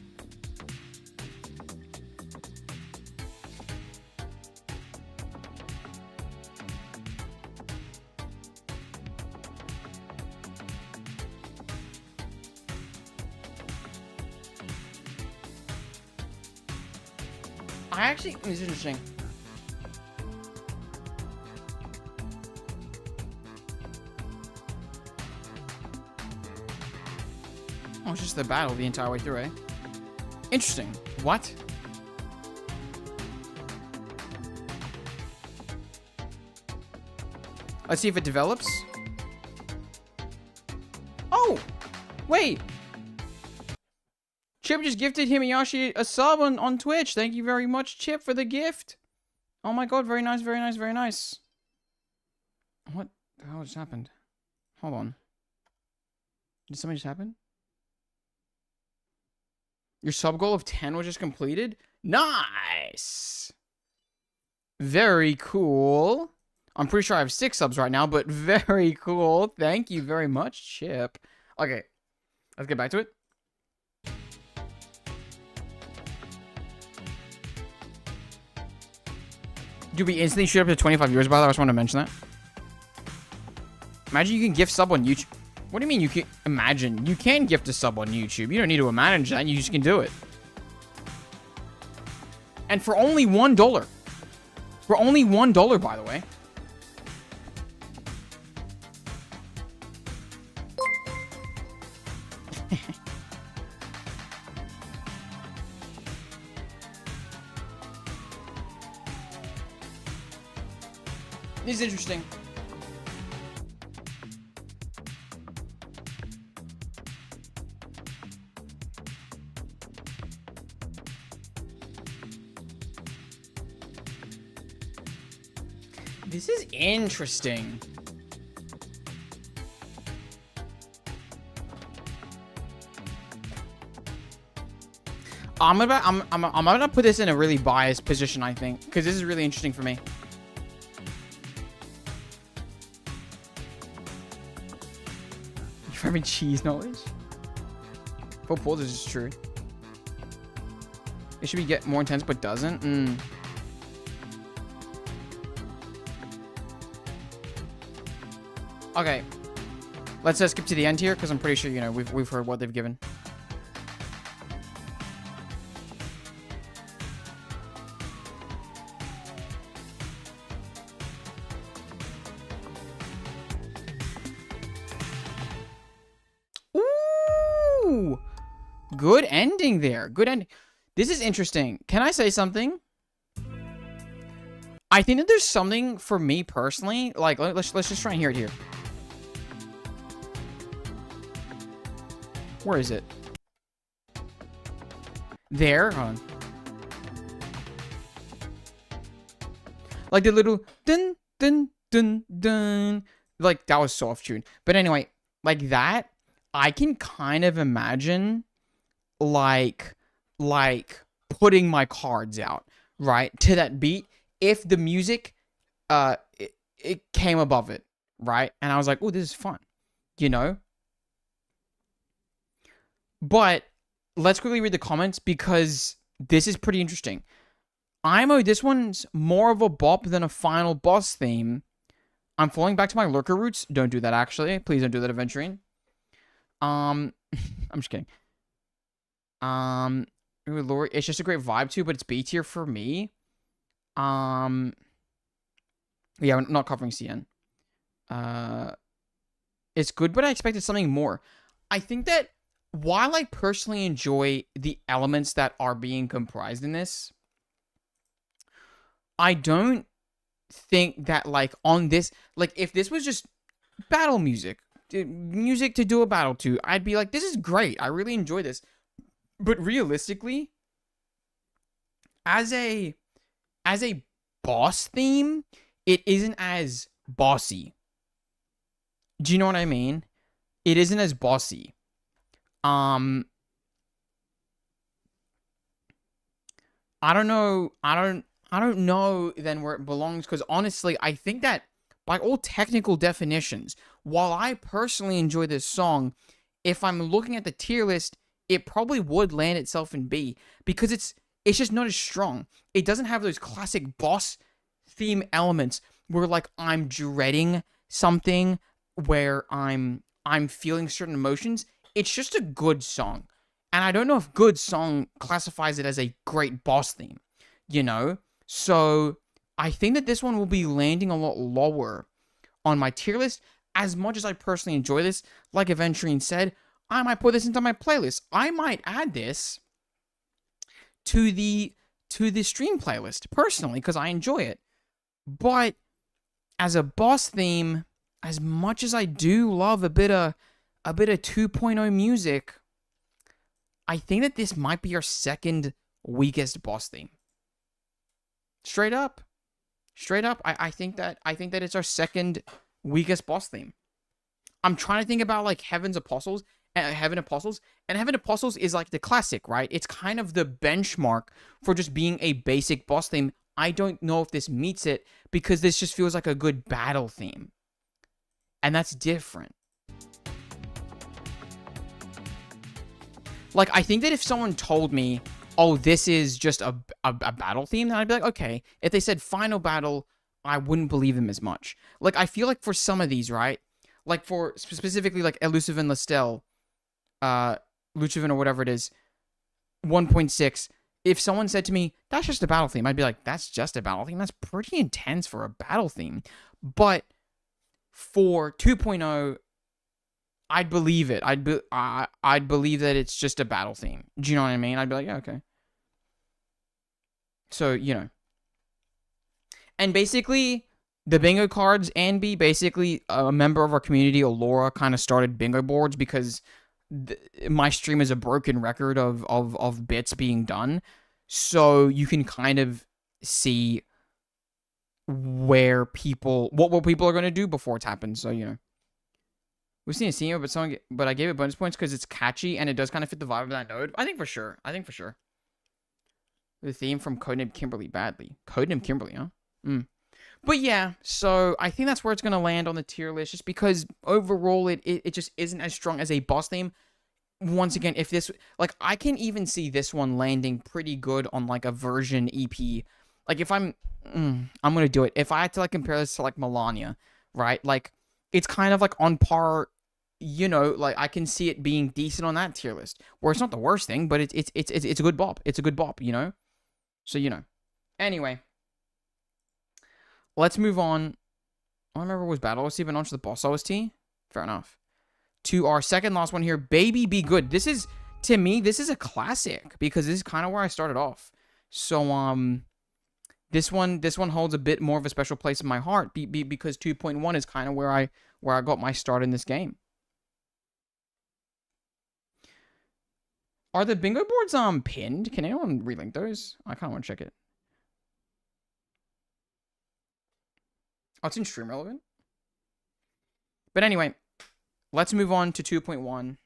This is interesting. Oh, it's just the battle the entire way through, eh? Interesting. What? Let's see if it develops. Oh! Wait! Chip just gifted Himiyashi a sub on Twitch. Thank you very much, Chip, for the gift. Oh my God, very nice, very nice, very nice. What the hell just happened? Hold on. Did something just happen? Your sub goal of 10 was just completed? Nice! Very cool. I'm pretty sure I have 6 subs right now, but very cool. Thank you very much, Chip. Okay, let's get back to it. Dude, we instantly shoot up to 25 viewers, by the way. I just want to mention that. Imagine you can gift sub on YouTube. What do you mean you can imagine? You can gift a sub on YouTube. You don't need to manage that. You just can do it. And for only $1. For only $1, by the way. This is interesting. This is interesting. I'm gonna put this in a really biased position, I think, because this is really interesting for me. for having cheese knowledge. Full pulls is true. It should be get more intense, but doesn't. Okay, let's skip to the end here because I'm pretty sure we've heard what they've given. Ooh, good ending there. Good ending. This is interesting. Can I say something? I think that there's something for me personally. Like, let's just try and hear it here. Where is it? There. Hold on. Like the little dun dun dun dun. Like that was soft tune. But anyway, like that, I can kind of imagine like putting my cards out, right? To that beat. If the music it came above it, right? And I was like, oh, this is fun. You know? But let's quickly read the comments because this is pretty interesting. IMO, this one's more of a bop than a final boss theme. I'm falling back to my lurker roots. Don't do that, actually. Please don't do that, Aventurine. I'm just kidding. Lord, it's just a great vibe too, but it's B tier for me. Yeah, we're not covering CN. It's good, but I expected something more. I think that while I personally enjoy the elements that are being comprised in this, I don't think that, like, on this, like, if this was just battle music to do a battle to, I'd be like, this is great. I really enjoy this. But realistically, as a boss theme, it isn't as bossy. Do you know what I mean? It isn't as bossy. I don't know then where it belongs, because honestly, I think that by all technical definitions, while I personally enjoy this song, if I'm looking at the tier list, it probably would land itself in B, because it's just not as strong. It doesn't have those classic boss theme elements where, like, I'm dreading something, where I'm feeling certain emotions. It's just a good song. And I don't know if good song classifies it as a great boss theme, you know? So I think that this one will be landing a lot lower on my tier list. As much as I personally enjoy this, like Aventurine said, I might put this into my playlist. I might add this to the stream playlist personally because I enjoy it. But as a boss theme, as much as I do love a bit of 2.0 music, I think that this might be our second weakest boss theme. Straight up. I think that it's our second weakest boss theme. I'm trying to think about, like, Heaven Apostles, and Heaven Apostles is like the classic, right? It's kind of the benchmark for just being a basic boss theme. I don't know if this meets it because this just feels like a good battle theme. And that's different. Like, I think that if someone told me, oh, this is just a battle theme, then I'd be like, okay. If they said final battle, I wouldn't believe them as much. Like, I feel like for some of these, right? Like, for specifically, like, Elusive Lestel, Lucivin or whatever it is, 1.6, if someone said to me, that's just a battle theme, I'd be like, that's just a battle theme? That's pretty intense for a battle theme. But for 2.0, I'd believe it. I'd believe that it's just a battle theme. Do you know what I mean? I'd be like, yeah, okay. So, you know. And basically, the bingo cards, Anby, basically a member of our community, Alora, kind of started bingo boards because my stream is a broken record of bits being done. So you can kind of see where what people are going to do before it's happened. So, you know. We've seen a senior, but I gave it bonus points because it's catchy and it does kind of fit the vibe of that node. I think for sure. The theme from Codename Kimberly badly. Codename Kimberly, huh? But yeah, so I think that's where it's going to land on the tier list, just because overall it just isn't as strong as a boss theme. Once again, if this, like, I can even see this one landing pretty good on, like, a version EP. Like, if I'm going to do it. If I had to, like, compare this to, like, Melania, right? Like, it's kind of, like, on par, you know, like, I can see it being decent on that tier list. Where it's not the worst thing, but it's a good bop. It's a good bop, you know? So, you know. Anyway. Let's move on. I don't remember, was Battle OST, but not to the boss OST? Fair enough. To our second last one here, Baby Be Good. This is, to me, this is a classic, because this is kind of where I started off. So, this one holds a bit more of a special place in my heart, because 2.1 is kind of where I got my start in this game. Are the bingo boards pinned? Can anyone relink those? I kind of want to check it. Oh, it's in stream relevant. But anyway, let's move on to 2.1.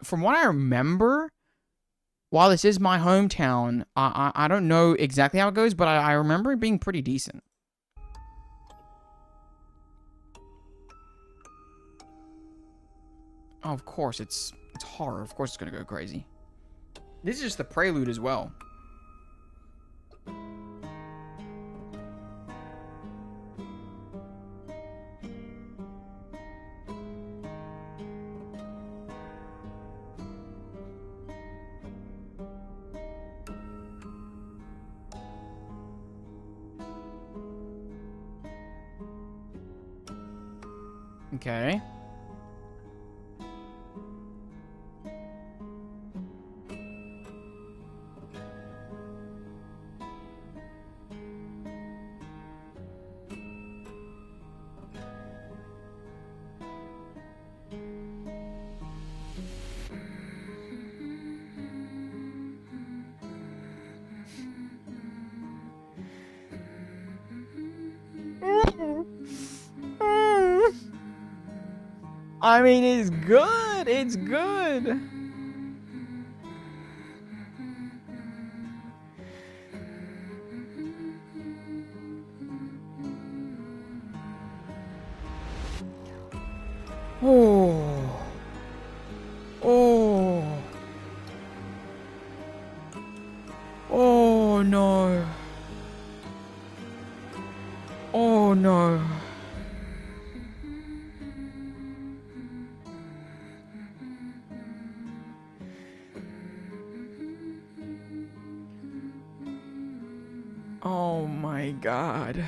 From what I remember, while this is my hometown, I don't know exactly how it goes, but I remember it being pretty decent. Oh, of course, it's horror. Of course it's gonna go crazy. This is just the prelude as well. Okay. I mean, it's good. It's good. Oh. Oh. Oh no. Oh no. Oh my god.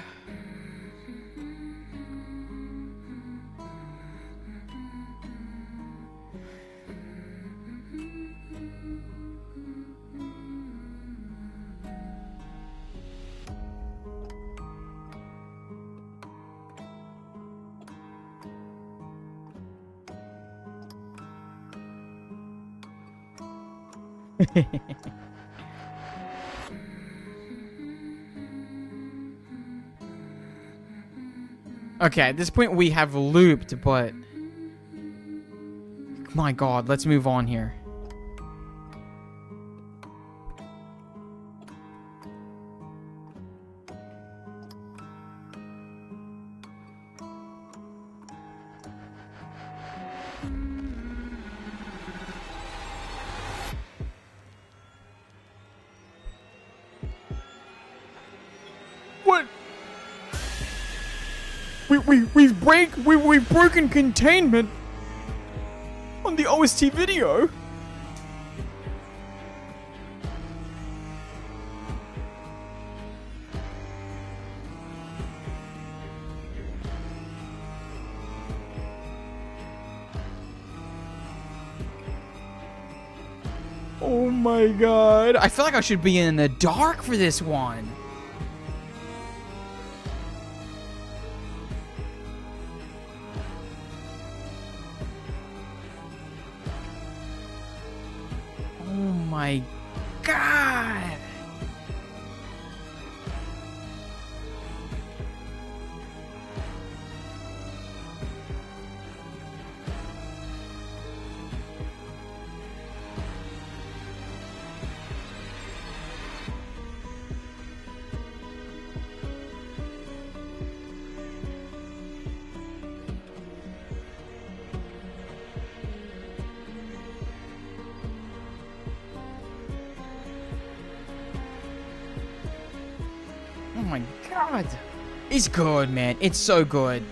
Okay, at this point we have looped, but my god, let's move on here. What? We've broken containment on the OST video. Oh my god. I feel like I should be in the dark for this one. Oh my god. God. It's good, man. It's so good.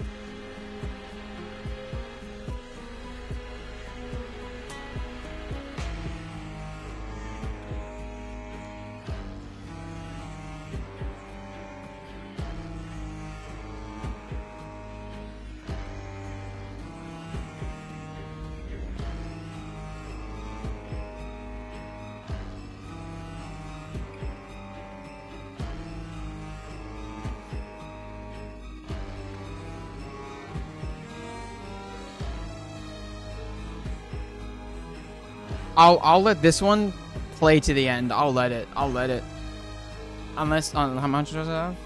I'll let this one play to the end. I'll let it. Unless, how much does it have?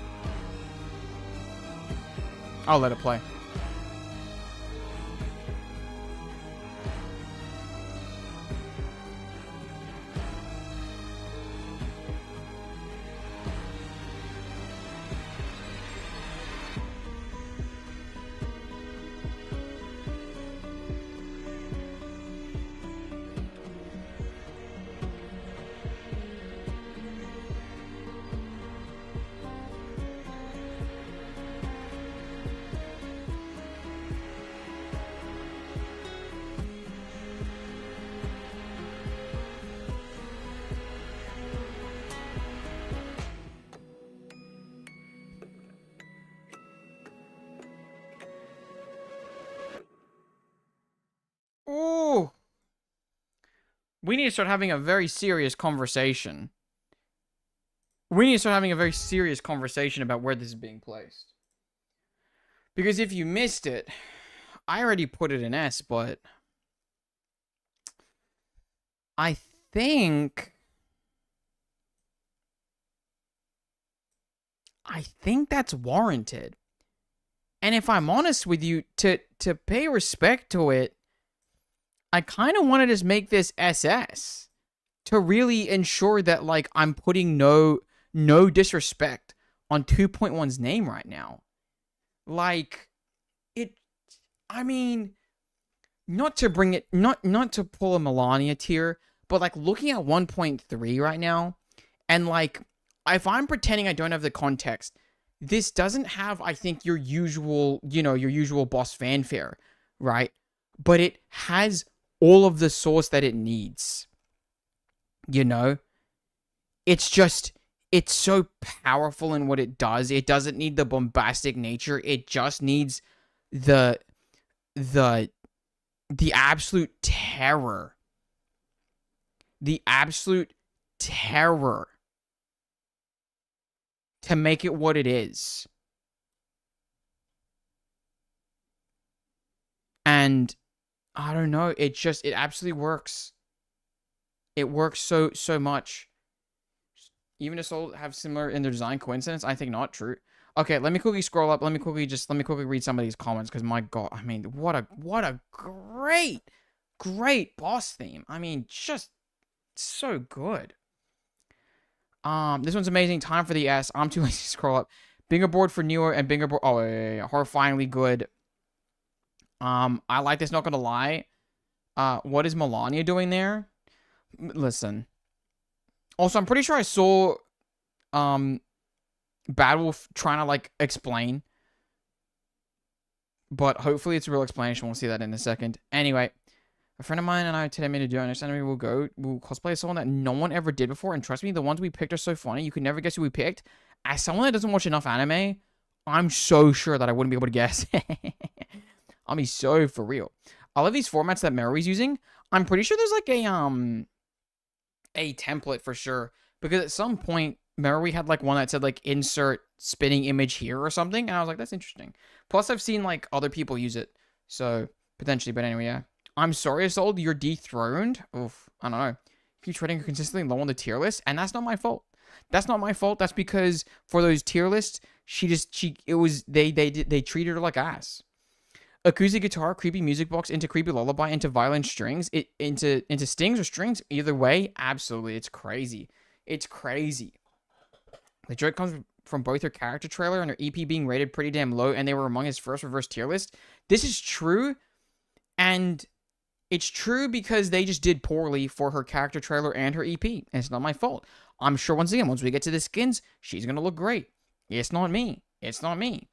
I'll let it play. Ooh. We need to start having a very serious conversation. We need to start having a very serious conversation about where this is being placed. Because if you missed it, I already put it in S, but I think that's warranted. And if I'm honest with you, to pay respect to it, I kind of want to just make this SS to really ensure that, like, I'm putting no disrespect on 2.1's name right now. Like, I mean, not to bring it, not to pull a Melania tier, but, like, looking at 1.3 right now, and, like, if I'm pretending I don't have the context, this doesn't have, I think, your usual boss fanfare, right? But it has all of the source that it needs. You know? It's so powerful in what it does. It doesn't need the bombastic nature. It just needs the absolute terror. The absolute terror to make it what it is. And I don't know, it absolutely works. It works so much. Even if Soul have similar in their design, coincidence? I think not. True. Okay, let me quickly scroll up. Let me quickly read some of these comments, because my god, I mean, what a great boss theme. I mean, just so good. This one's amazing. Time for the S. I'm too lazy to scroll up. Bingo board for newer and bingo board. Oh, yeah. Horrifyingly good. I like this, not gonna lie. What is Melania doing there? Listen. Also, I'm pretty sure I saw, Bad Wolf trying to, like, explain. But hopefully it's a real explanation. We'll see that in a second. Anyway, a friend of mine and I today made a deal. Next time we'll cosplay someone that no one ever did before. And trust me, the ones we picked are so funny. You could never guess who we picked. As someone that doesn't watch enough anime, I'm so sure that I wouldn't be able to guess. I'll be so for real. I love these formats that Merui's using. I'm pretty sure there's like a template for sure, because at some point Merui had like one that said like insert spinning image here or something, and I was like, that's interesting. Plus I've seen like other people use it, so potentially. But anyway, yeah. I'm sorry, Isolde, you're dethroned. Oof, I don't know. Keep trading consistently low on the tier list, and that's not my fault. That's not my fault. That's because for those tier lists, they treated her like ass. Acoustic guitar, creepy music box, into creepy lullaby, into violent strings, into stings or strings. Either way, absolutely, it's crazy. It's crazy. The joke comes from both her character trailer and her EP being rated pretty damn low, and they were among his first reverse tier list. This is true, and it's true because they just did poorly for her character trailer and her EP, and it's not my fault. I'm sure once again, once we get to the skins, she's gonna look great. It's not me. It's not me.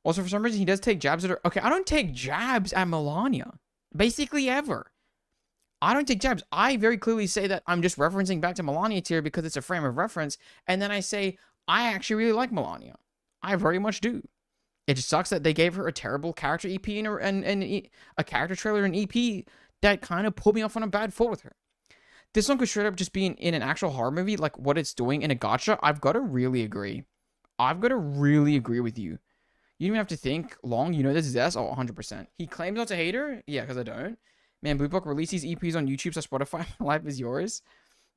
Also, for some reason, he does take jabs at her. Okay, I don't take jabs at Melania. Basically, ever. I don't take jabs. I very clearly say that I'm just referencing back to Melania tier because it's a frame of reference. And then I say, I actually really like Melania. I very much do. It just sucks that they gave her a terrible character EP and a character trailer and EP that kind of put me off on a bad foot with her. This one could straight up just be in an actual horror movie, like what it's doing in a gacha. I've got to really agree. I've got to really agree with you. You don't even have to think long. You know this is S. Oh, 100%. He claims not to hate her. Yeah, because I don't. Man, Blue Book release these EPs on YouTube, so Spotify. My life is yours.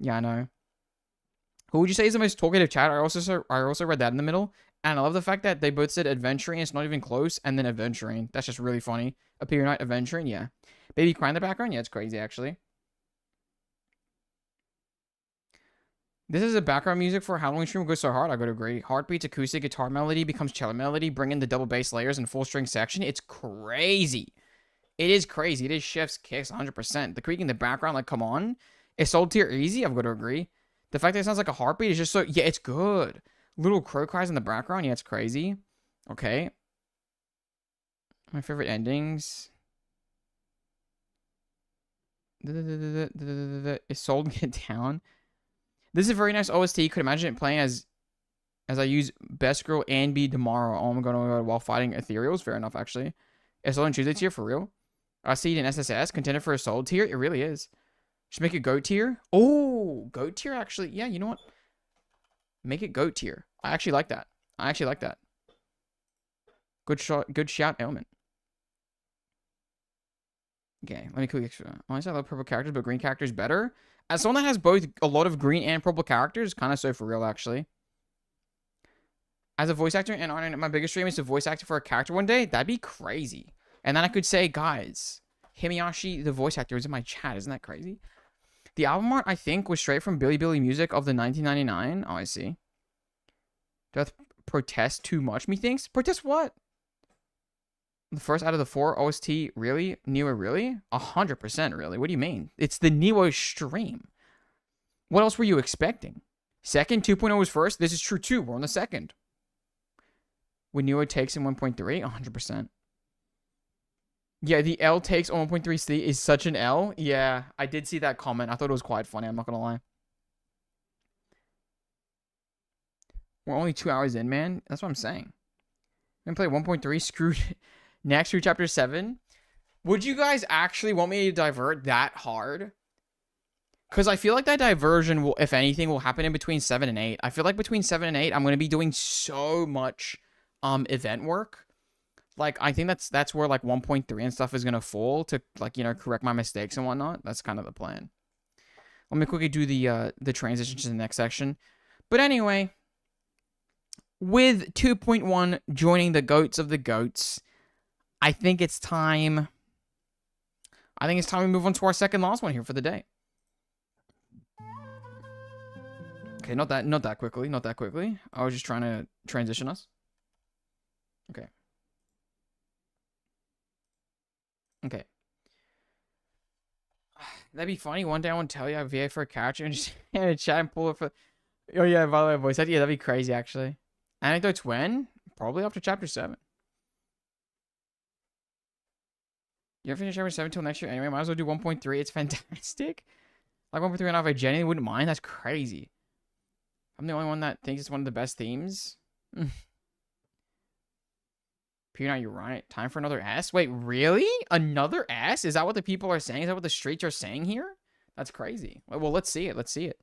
Yeah, I know. Who would you say is the most talkative chat? I also read that in the middle. And I love the fact that they both said adventuring. It's not even close. And then adventuring. That's just really funny. Appear Night adventuring. Yeah. Baby cry in the background. Yeah, it's crazy, actually. This is a background music for a Halloween stream. Goes so hard. I go to agree. Heartbeats, acoustic, guitar melody becomes cello melody. Bring in the double bass layers and full string section. It's crazy. It is crazy. It is chef's kiss 100%. The creak in the background, like, come on. It's sold tier easy. I've got to agree. The fact that it sounds like a heartbeat is just so... Yeah, it's good. Little crow cries in the background. Yeah, it's crazy. Okay. My favorite endings. It's sold and get down. This is a very nice OST. You could imagine it playing as I use Best Girl and Be Tomorrow. Oh my god, while fighting Ethereals. Fair enough, actually. It's sold in Tuesday tier for real. I see it in SSS. Contender for a soul tier. It really is. Just make it goat tier. Oh, goat tier actually. Yeah, you know what? Make it goat tier. I actually like that. I actually like that. Good shot. Good shout, Ailment. Okay, let me quickly. Honestly, I love purple characters, but green characters better. As someone that has both a lot of green and purple characters, kind of so for real, actually. As a voice actor, and on my biggest dream is to voice actor for a character one day, that'd be crazy. And then I could say, guys, Himiyashi, the voice actor, is in my chat. Isn't that crazy? The album art, I think, was straight from Billy Music of the 1999. Oh, I see. Do I have to protest too much, methinks? Protest what? The first out of the 4 OST, really? Neo, really? 100% really. What do you mean? It's the Neo stream. What else were you expecting? Second, 2.0 was first. This is true too. We're on the second. When Neo takes in 1.3, 100%. Yeah, the L takes on 1.3C is such an L. Yeah, I did see that comment. I thought it was quite funny. I'm not gonna lie. We're only 2 hours in, man. That's what I'm saying. I'm gonna play 1.3. Screwed. Next through chapter 7. Would you guys actually want me to divert that hard? Because I feel like that diversion will, if anything, will happen in between 7 and 8. I feel like between 7 and 8, I'm going to be doing so much event work. Like, I think that's where, like, 1.3 and stuff is going to fall to, like, you know, correct my mistakes and whatnot. That's kind of the plan. Let me quickly do the transition to the next section. But anyway, with 2.1 joining the goats of the goats, I think it's time we move on to our second last one here for the day. Okay, not that quickly. I was just trying to transition us. Okay. That'd be funny. One day I want to tell you I have VA for a character and just chat and pull it for... Oh yeah, by the way, voice actor. Yeah, that'd be crazy, actually. Anecdotes when? Probably after chapter 7. You ever finish chapter 7 till next year anyway? Might as well do 1.3. It's fantastic. Like 1.3 and a half, I genuinely wouldn't mind. That's crazy. I'm the only one that thinks it's one of the best themes. Peanut, you're right. Time for another S? Wait, really? Another S? Is that what the people are saying? Is that what the streets are saying here? That's crazy. Well, let's see it. Let's see it.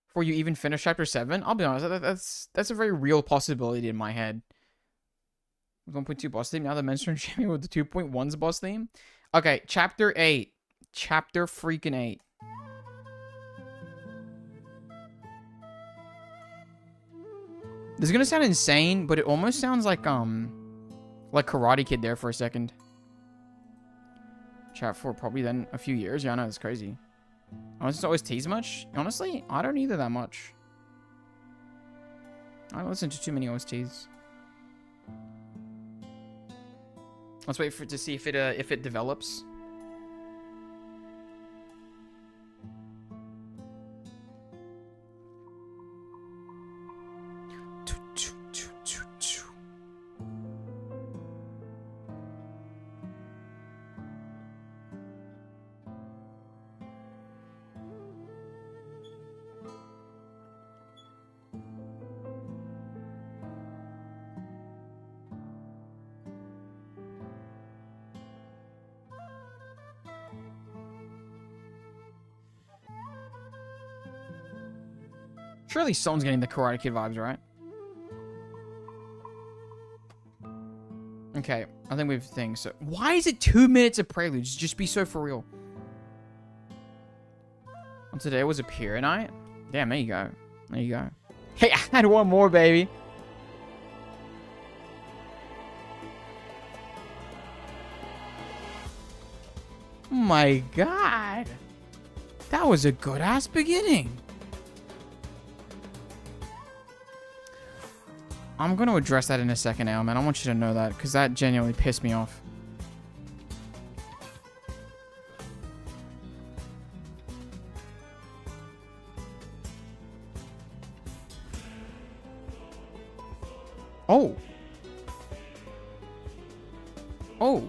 Before you even finish chapter 7, I'll be honest, that's a very real possibility in my head. 1.2 boss theme. Now the menstrual champion with the 2.1's boss theme. Okay, chapter 8. Chapter freaking 8. This is gonna sound insane, but it almost sounds like Karate Kid there for a second. Chat for probably then a few years. Yeah, I know, it's crazy. Honestly, it's always tease much. Honestly, I don't either that much. I don't listen to too many OSTs. Let's wait for it to see if it develops. Surely someone's getting the Karate Kid vibes, right? Okay, I think we've things. So why is it 2 minutes of preludes? Just be so for real. And today was a period night. Damn, there you go. There you go. Hey, I had one more, baby. Oh my god. That was a good ass beginning. I'm going to address that in a second, Al, man. I want you to know that, because that genuinely pissed me off. Oh. Oh.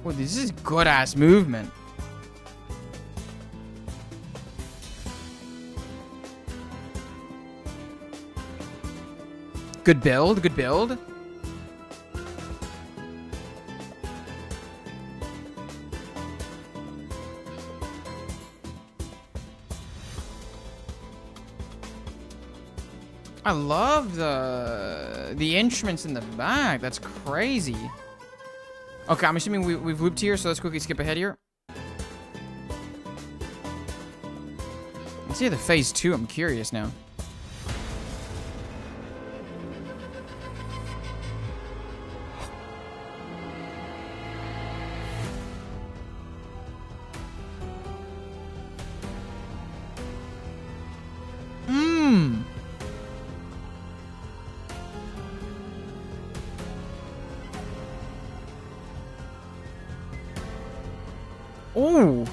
Well, this is good ass movement. Good build, good build. I love the instruments in the back. That's crazy. Okay, I'm assuming we've looped here, so let's quickly skip ahead here. Let's see the phase 2. I'm curious now. Oh.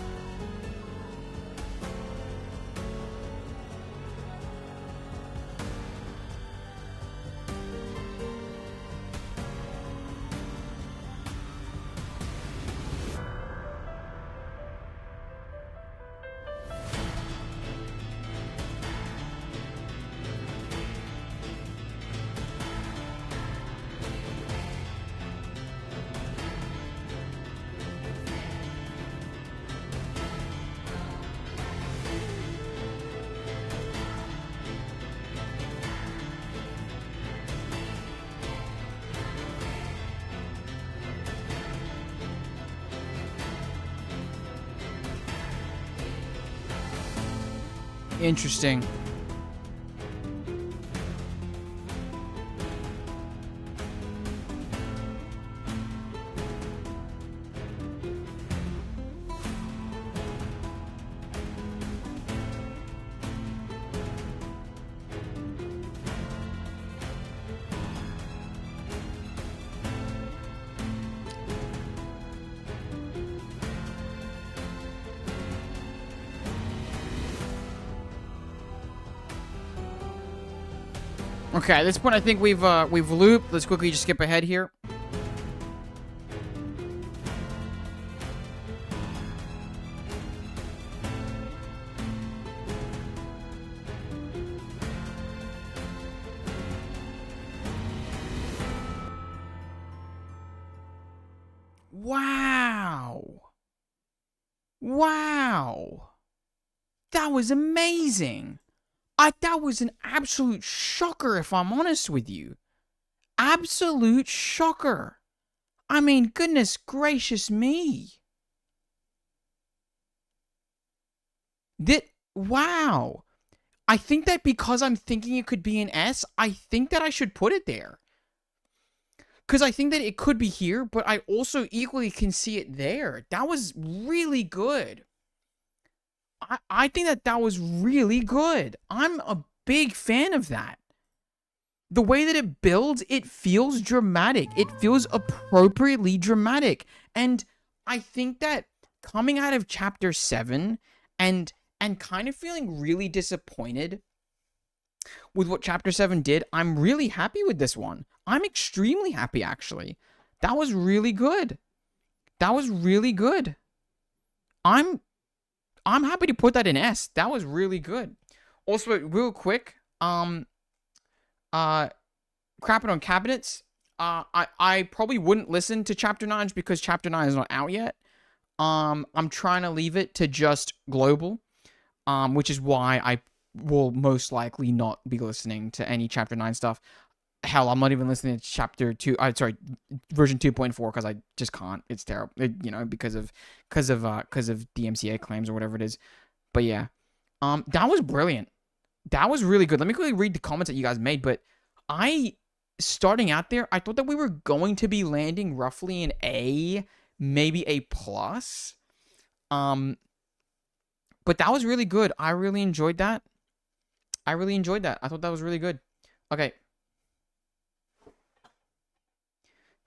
Interesting. Okay, at this point, I think we've looped. Let's quickly just skip ahead here. Wow. Wow. That was amazing. That was an absolute shocker, if I'm honest with you. Absolute shocker. I mean, goodness gracious me. Wow. I think that because I'm thinking it could be an S, I think that I should put it there. Because I think that it could be here, but I also equally can see it there. That was really good. I think that was really good. I'm a big fan of that. The way that it builds, it feels dramatic. It feels appropriately dramatic. And I think that coming out of chapter 7 and kind of feeling really disappointed with what Chapter 7 did. I'm really happy with this one. I'm extremely happy, actually. That was really good. That was really good. I'm happy to put that in S. That was really good. Also, real quick, crapping on cabinets. I probably wouldn't listen to Chapter 9 just because Chapter 9 is not out yet. I'm trying to leave it to just global, which is why I will most likely not be listening to any Chapter 9 stuff. Hell, I'm not even listening to Chapter 2. Version 2.4 because I just can't. It's terrible, because of DMCA claims or whatever it is. But yeah, that was brilliant. That was really good. Let me quickly read the comments that you guys made. But starting out there, I thought that we were going to be landing roughly an A, maybe A plus. But that was really good. I really enjoyed that. I thought that was really good. Okay.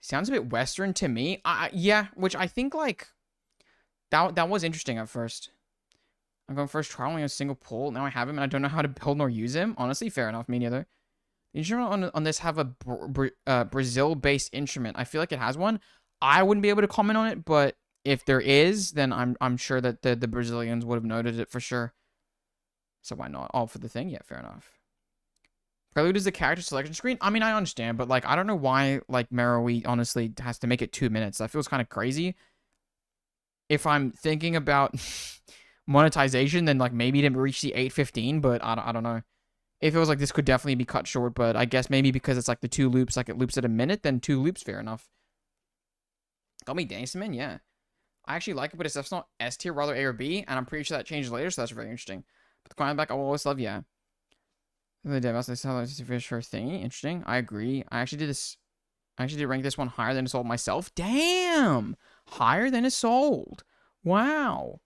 Sounds a bit Western to me. Yeah, which I think, like, that was interesting at first. I'm going first try only a single pull. Now I have him, and I don't know how to build nor use him. Honestly, fair enough. Me neither. The instrument on this have a Brazil-based instrument. I feel like it has one. I wouldn't be able to comment on it, but if there is, then I'm sure that the Brazilians would have noted it for sure. So why not? All for the thing? Yeah, fair enough. Prelude is the character selection screen. I mean, I understand, but like, I don't know why like Meroe honestly has to make it 2 minutes. That feels kind of crazy. If I'm thinking about monetization, then like maybe it didn't reach the 8:15, but I don't know. If it was like this could definitely be cut short, but I guess maybe because it's like the 2 loops, like it loops at a minute, then 2 loops, fair enough. Got me dancing, yeah. I actually like it, but it's not S tier, rather A or B, and I'm pretty sure that changes later, so that's very interesting. But the climb back, I will always love, yeah. The devils, they sell fish for thingy. Interesting. I agree. I actually did rank this one higher than Assault myself. Damn! Higher than Assault. Wow.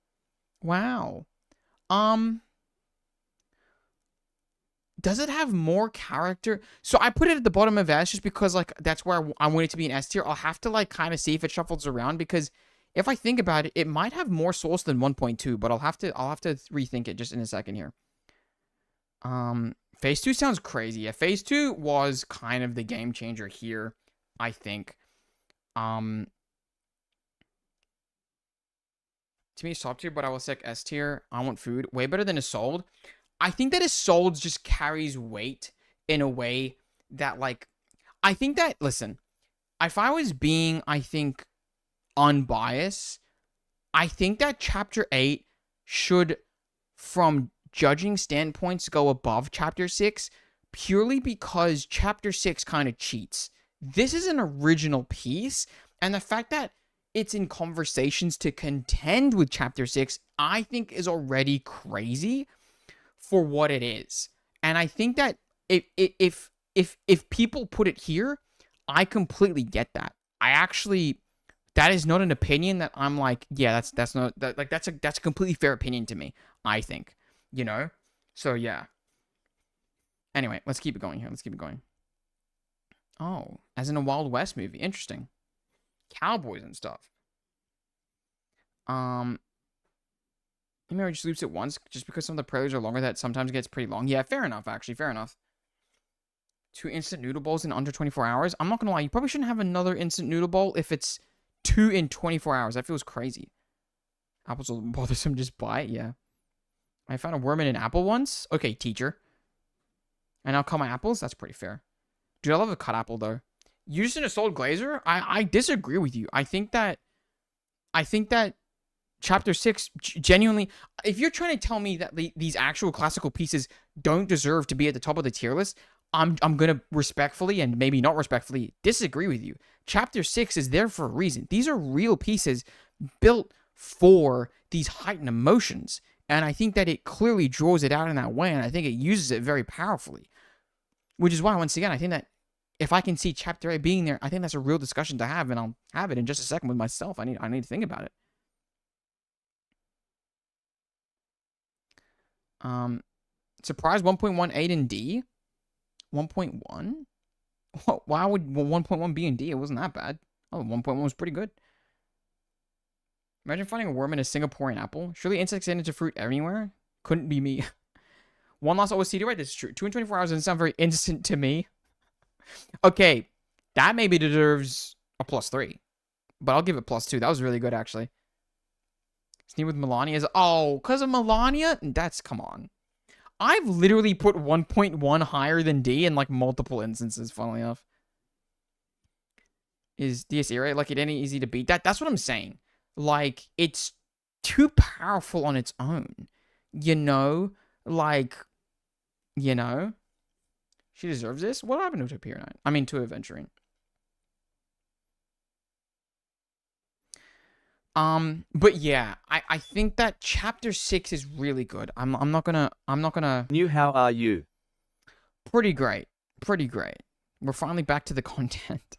Does it have more character? So I put it at the bottom of S just because like that's where I want it to be an S tier. I'll have to like kind of see if it shuffles around because if I think about it, it might have more souls than 1.2, but I'll have to rethink it just in a second here. Phase 2 sounds crazy. Yeah, Phase 2 was kind of the game changer here, I think. To me, it's top tier, but I will say S tier. I want food. Way better than Assault. I think that Assault just carries weight in a way that, like, I think that, listen, if I was being, I think, unbiased, I think that Chapter 8 should, from judging standpoints, go above Chapter 6 purely because Chapter 6 kind of cheats. This is an original piece, and the fact that it's in conversations to contend with Chapter 6, I think is already crazy for what it is. And I think that if people put it here, I completely get that. That is not an opinion that I'm like, yeah, that's a completely fair opinion to me, I think. You know? So, yeah. Anyway, let's keep it going here. Oh, as in a Wild West movie. Interesting. Cowboys and stuff. Maybe I just loops it once, just because some of the preludes are longer, that sometimes gets pretty long. Yeah, fair enough, actually. Fair enough. 2 instant noodle bowls in under 24 hours. I'm not gonna lie, you probably shouldn't have another instant noodle bowl if it's 2 in 24 hours. That feels crazy. Apples will bothersome, just buy it, yeah. I found a worm in an apple once. Okay, teacher. And I'll cut my apples? That's pretty fair. Dude, I love a cut apple, though. Used in Assault Glazer? I disagree with you. I think that Chapter 6 genuinely... If you're trying to tell me that these actual classical pieces don't deserve to be at the top of the tier list, I'm going to respectfully, and maybe not respectfully, disagree with you. Chapter 6 is there for a reason. These are real pieces built for these heightened emotions. And I think that it clearly draws it out in that way, and I think it uses it very powerfully. Which is why, once again, I think that if I can see Chapter 8 being there, I think that's a real discussion to have, and I'll have it in just a second with myself. I need to think about it. Surprise 1.18 in D? 1.1? Why would 1.1 be in D? It wasn't that bad. Oh, 1.1 was pretty good. Imagine finding a worm in a Singaporean apple. Surely insects get into fruit everywhere? Couldn't be me. One last OST to write. This is true. 224 hours doesn't sound very instant to me. Okay. That maybe deserves a +3. But I'll give it +2. That was really good, actually. Sneak with Melania is... Oh, because of Melania? That's... Come on. I've literally put 1.1 higher than D in, like, multiple instances, funnily enough. Is DSE, right? Like, it ain't easy to beat. That's what I'm saying. Like, it's too powerful on its own. You know? Like, you know? She deserves this? What happened to Utopia 9? I mean, to Adventuring. But yeah, I think that chapter 6 is really good. I'm not gonna. New, how are you? Pretty great. Pretty great. We're finally back to the content.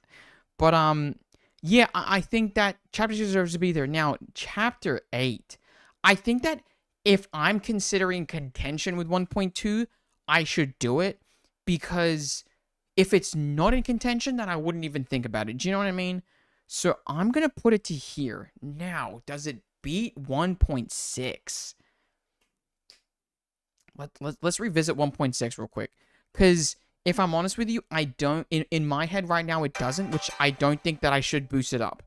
But, yeah, I think that chapter 6 deserves to be there. Now, chapter 8. I think that if I'm considering contention with 1.2, I should do it. Because if it's not in contention, then I wouldn't even think about it. Do you know what I mean? So I'm going to put it to here. Now, does it beat 1.6? Let's revisit 1.6 real quick. Because if I'm honest with you, I don't... In my head right now, it doesn't, which I don't think that I should boost it up.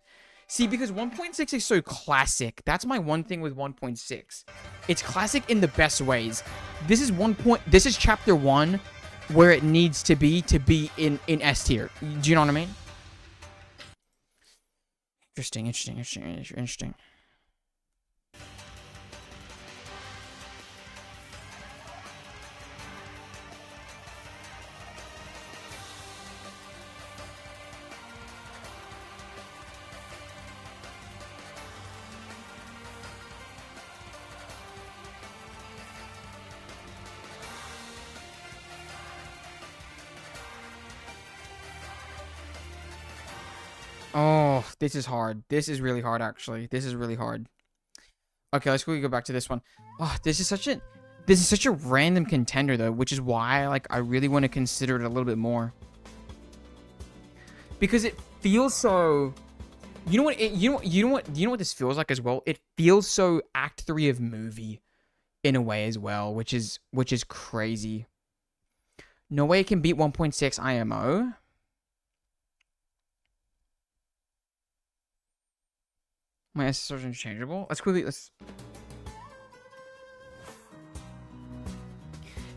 See, because 1.6 is so classic. That's my one thing with 1.6. It's classic in the best ways. This is chapter 1 where it needs to be in S tier. Do you know what I mean? Interesting. Oh, this is hard. This is really hard, actually. This is really hard. Okay, let's quickly go back to this one. Oh, this is such a random contender, though, which is why I really want to consider it a little bit more. Because it feels so... You know what this feels like as well? It feels so Act 3 of movie in a way as well, which is crazy. No way it can beat 1.6 IMO. My SSR is interchangeable. Let's...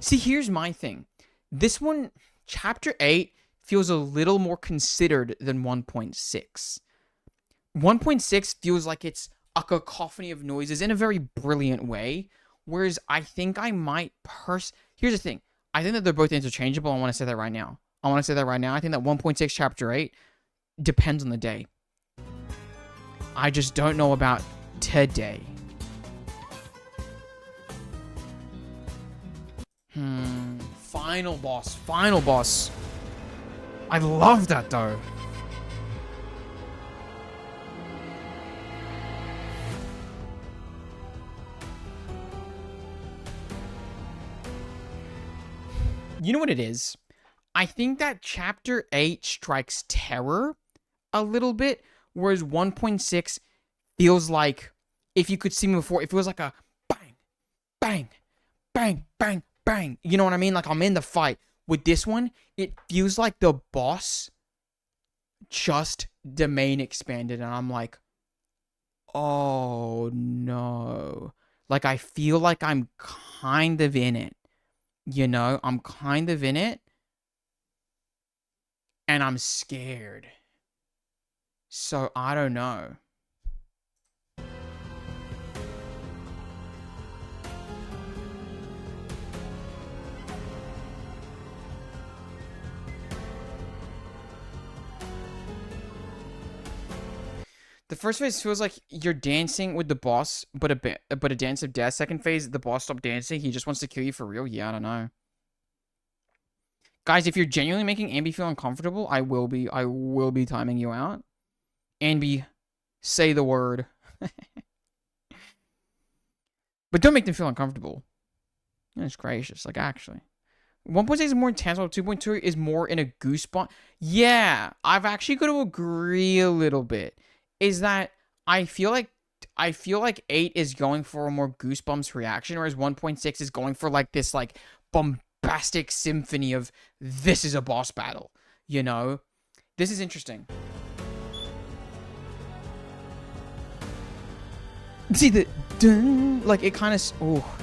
See, here's my thing. This one, Chapter 8, feels a little more considered than 1.6. 1.6 feels like it's a cacophony of noises in a very brilliant way, whereas I think I might Here's the thing. I think that they're both interchangeable. I want to say that right now. I think that 1.6 Chapter 8 depends on the day. I just don't know about today. Final boss. I love that, though. You know what it is? I think that Chapter 8 strikes terror a little bit, whereas 1.6 feels like, if you could see me before, it feels like a bang, bang, bang, bang, bang. You know what I mean? Like I'm in the fight. With this one, it feels like the boss just domain expanded, and I'm like, oh no. Like I feel like I'm kind of in it. You know? I'm kind of in it. And I'm scared. So, I don't know. The first phase feels like you're dancing with the boss, but a dance of death. Second phase, the boss stopped dancing. He just wants to kill you for real. Yeah, I don't know. Guys, if you're genuinely making Ambi feel uncomfortable, I will be timing you out. Ambi, say the word. But don't make them feel uncomfortable. That's gracious, like actually. 1.6 is more intense, while 2.2 is more in a goosebump. Yeah, I've actually got to agree a little bit. Is that I feel like I feel like 8 is going for a more Goosebumps reaction, whereas 1.6 is going for like this like bombastic symphony of this is a boss battle, you know? This is interesting. See the dun, like it kind of oh.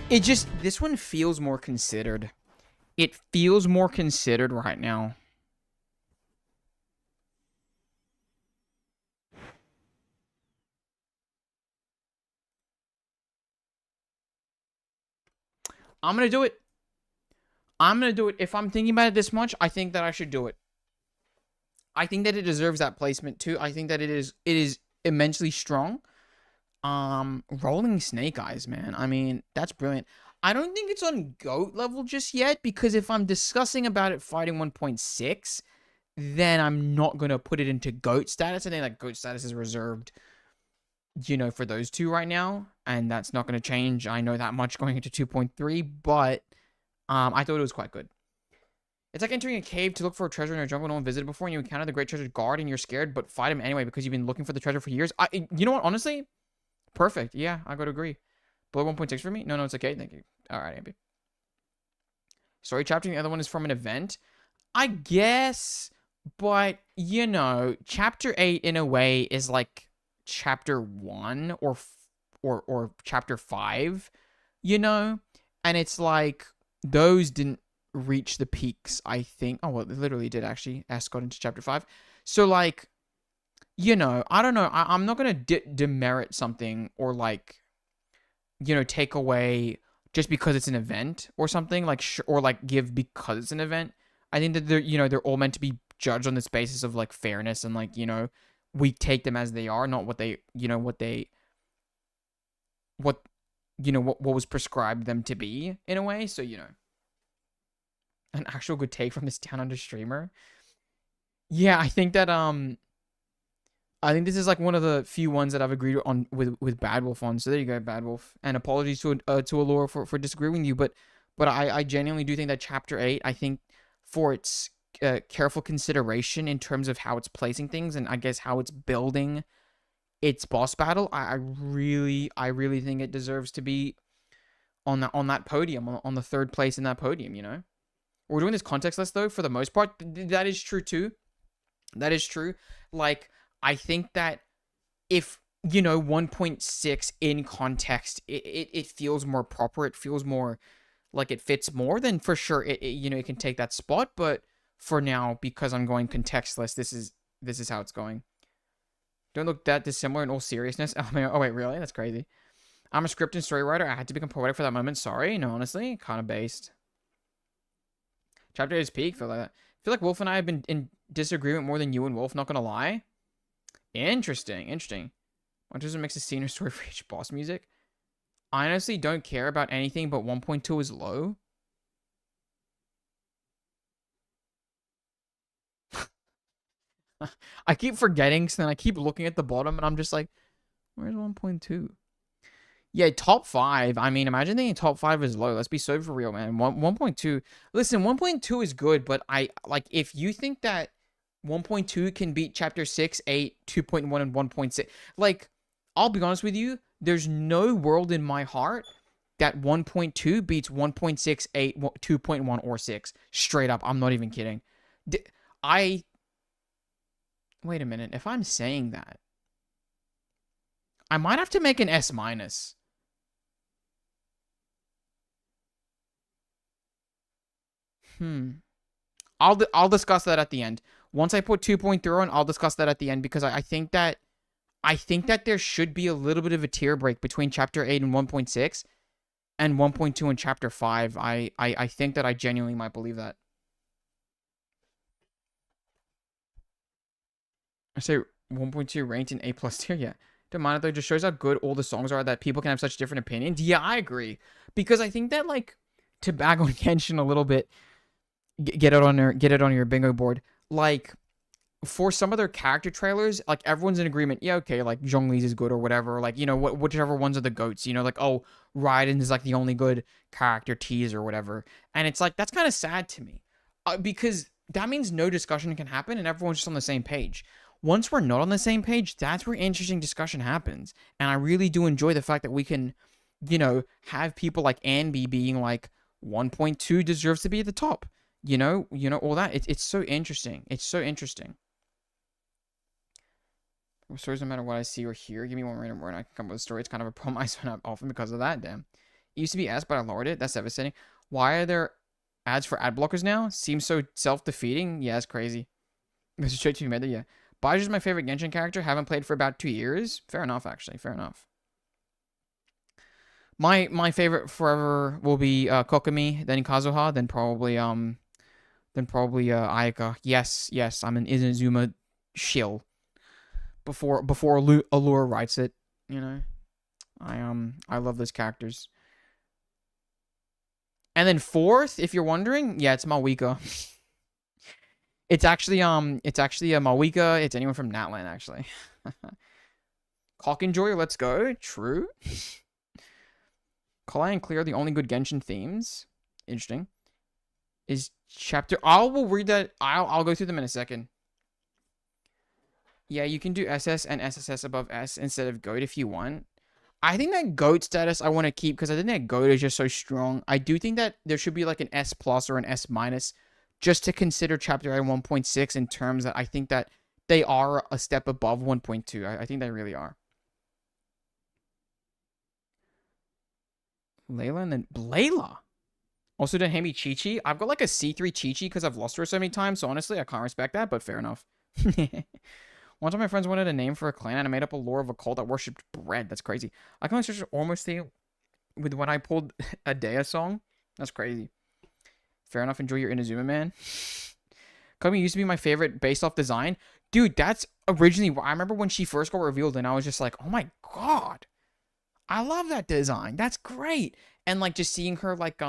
It just, this one feels more considered. It feels more considered right now. I'm gonna do it. I'm gonna do it. If I'm thinking about it this much, I think that I should do it. I think that it deserves that placement too. I think that it is immensely strong. Rolling Snake Eyes, man. I mean, that's brilliant. I don't think it's on GOAT level just yet, because if I'm discussing about it fighting 1.6, then I'm not going to put it into GOAT status. I think that GOAT status is reserved, you know, for those two right now, and that's not going to change. I know that much going into 2.3, but I thought it was quite good. It's like entering a cave to look for a treasure in a jungle no one visited before, and you encounter the great treasure guard, and you're scared, but fight him anyway because you've been looking for the treasure for years. You know what, honestly? Perfect. Yeah, I got to agree. Below 1.6 for me? No, it's okay. Thank you. All right, Ambi. Story chapter. The other one is from an event. I guess, but, you know, chapter 8 in a way is like chapter 1 or chapter 5, you know? And it's like, those didn't reach the peaks, I think. Oh, well, it literally did, actually. S got into chapter 5. So, like, you know, I don't know. I'm not going to demerit something or, like, you know, take away just because it's an event or something, like, or, like, give because it's an event. I think that they're, you know, they're all meant to be judged on this basis of, like, fairness and, like, you know, we take them as they are, not what they, you know, what was prescribed them to be in a way. So, you know, an actual good take from this Down Under streamer. Yeah, I think that, I think this is like one of the few ones that I've agreed on with Bad Wolf on. So there you go, Bad Wolf. And apologies to Allura for disagreeing with you, but I genuinely do think that chapter 8, I think for its careful consideration in terms of how it's placing things and I guess how it's building its boss battle, I really think it deserves to be on that podium, on the third place in that podium, you know? We're doing this context list though, for the most part. That is true too. That is true. Like, I think that if, you know, 1.6 in context, it feels more proper. It feels more like it fits more, then for sure, you know, it can take that spot. But for now, because I'm going contextless, this is how it's going. Don't look that dissimilar in all seriousness. Oh wait, really? That's crazy. I'm a script and story writer. I had to become poetic for that moment. Sorry. No, honestly, kind of based. Chapter 8 is peak. Feel like Wolf and I have been in disagreement more than you and Wolf, not gonna lie. Interesting. Why does it mix a scene or story for each boss music? I honestly don't care about anything, but 1.2 is low. I keep forgetting, so then I keep looking at the bottom, and I'm just like, where's 1.2? Yeah, top 5. I mean, imagine thinking top 5 is low. Let's be so for real, man. 1.2. Listen, 1.2 is good, but if you think that 1.2 can beat chapter 6, 8, 2.1, and 1.6. Like, I'll be honest with you, there's no world in my heart that 1.2 beats 1.6, 8, 2.1, or 6. Straight up, I'm not even kidding. Wait a minute, if I'm saying that, I might have to make an S-. I'll discuss that at the end. Once I put 2.0 on, I'll discuss that at the end, because I think that there should be a little bit of a tier break between chapter 8 and 1.6 and 1.2 and chapter 5. I think that I genuinely might believe that. I say 1.2 ranked in A+ tier, yeah. Don't mind it though, it just shows how good all the songs are that people can have such different opinions. Yeah, I agree. Because I think that, like, to bag on Genshin a little bit, get it on your bingo board. Like, for some of their character trailers, like everyone's in agreement. Yeah, okay, like Zhongli's is good or whatever. Like, you know, whichever ones are the goats. You know, like, oh, Raiden is like the only good character teaser or whatever. And it's like, that's kind of sad to me, because that means no discussion can happen and everyone's just on the same page. Once we're not on the same page, that's where interesting discussion happens. And I really do enjoy the fact that we can, you know, have people like Anby being like 1.2 deserves to be at the top. You know, all that. It's so interesting. It's so interesting. Stories, no matter what I see or hear, give me one random word and I can come up with a story. It's kind of a problem I spin up often because of that. Damn. It used to be S, but I lowered it. That's devastating. Why are there ads for ad blockers now? Seems so self-defeating. Yeah, it's crazy. This is straight to meta. Yeah. Baizhu is my favorite Genshin character. Haven't played for about 2 years. Fair enough, actually. Fair enough. My favorite forever will be Kokomi, then Kazuha, then probably Ayaka. Yes, I'm an Inazuma shill. Before Allure writes it, you know. I love those characters. And then fourth, if you're wondering, yeah, it's Malwika. It's actually a Malwika. It's anyone from Natlan, actually. Clockenjoy, let's go. True. Kalai and Clear are the only good Genshin themes. Interesting. Is chapter... I will read that. I'll go through them in a second. Yeah, you can do SS and SSS above S instead of GOAT if you want. I think that GOAT status I want to keep because I think that GOAT is just so strong. I do think that there should be like an S plus or an S minus just to consider chapter I 1.6 in terms that I think that they are a step above 1.2. I think they really are. Layla and then Blayla. Also didn't hand me Chi-Chi. I've got like a C3 Chi-Chi because I've lost her so many times. So honestly, I can't respect that, but fair enough. One time my friends wanted a name for a clan and I made up a lore of a cult that worshipped bread. That's crazy. I can only search almost thing with when I pulled a Dea song. That's crazy. Fair enough. Enjoy your Inazuma, man. Komi used to be my favorite based off design. Dude, that's originally... I remember when she first got revealed and I was just like, oh my god. I love that design. That's great. And like just seeing her like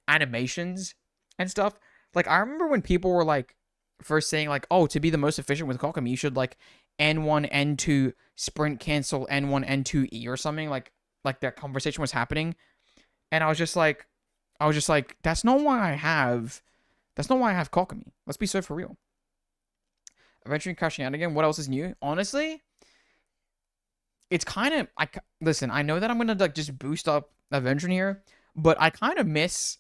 animations and stuff. Like I remember when people were like first saying like, oh, to be the most efficient with Kokomi, you should like N1, N2, sprint cancel, N1, N2E or something. Like that conversation was happening. And I was just like, that's not why I have Kokomi. Let's be so for real. Eventually crashing out again. What else is new? Honestly, it's kind of, listen, I know that I'm going to like just boost up Aventuring here, but I kind of miss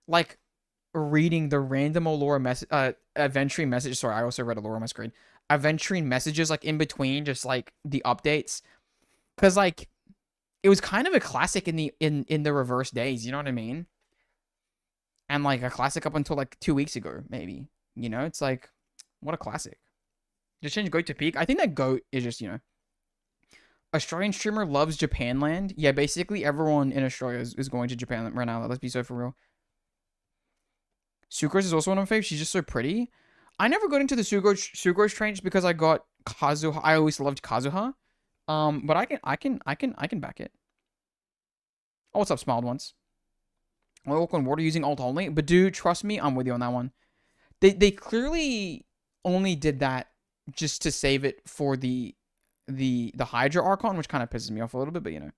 like reading the random Allura Aventuring messages. Sorry, I also read Allura on my screen. Aventuring messages like in between just like the updates. Cause like it was kind of a classic in the reverse days, you know what I mean? And like a classic up until like 2 weeks ago, maybe. You know, it's like, what a classic. Just change GOAT to peak. I think that GOAT is just, you know, Australian streamer loves Japanland. Yeah, basically everyone in Australia is going to Japan right now. Let's be so for real. Sucrose is also one of my favorites. She's just so pretty. I never got into the Sucrose train just because I got Kazuha. I always loved Kazuha. But I can back it. Oh, what's up, Smiled Once? I walk on water using alt only, but dude, trust me, I'm with you on that one. They clearly only did that just to save it for the Hydra Archon, which kind of pisses me off a little bit, but you know.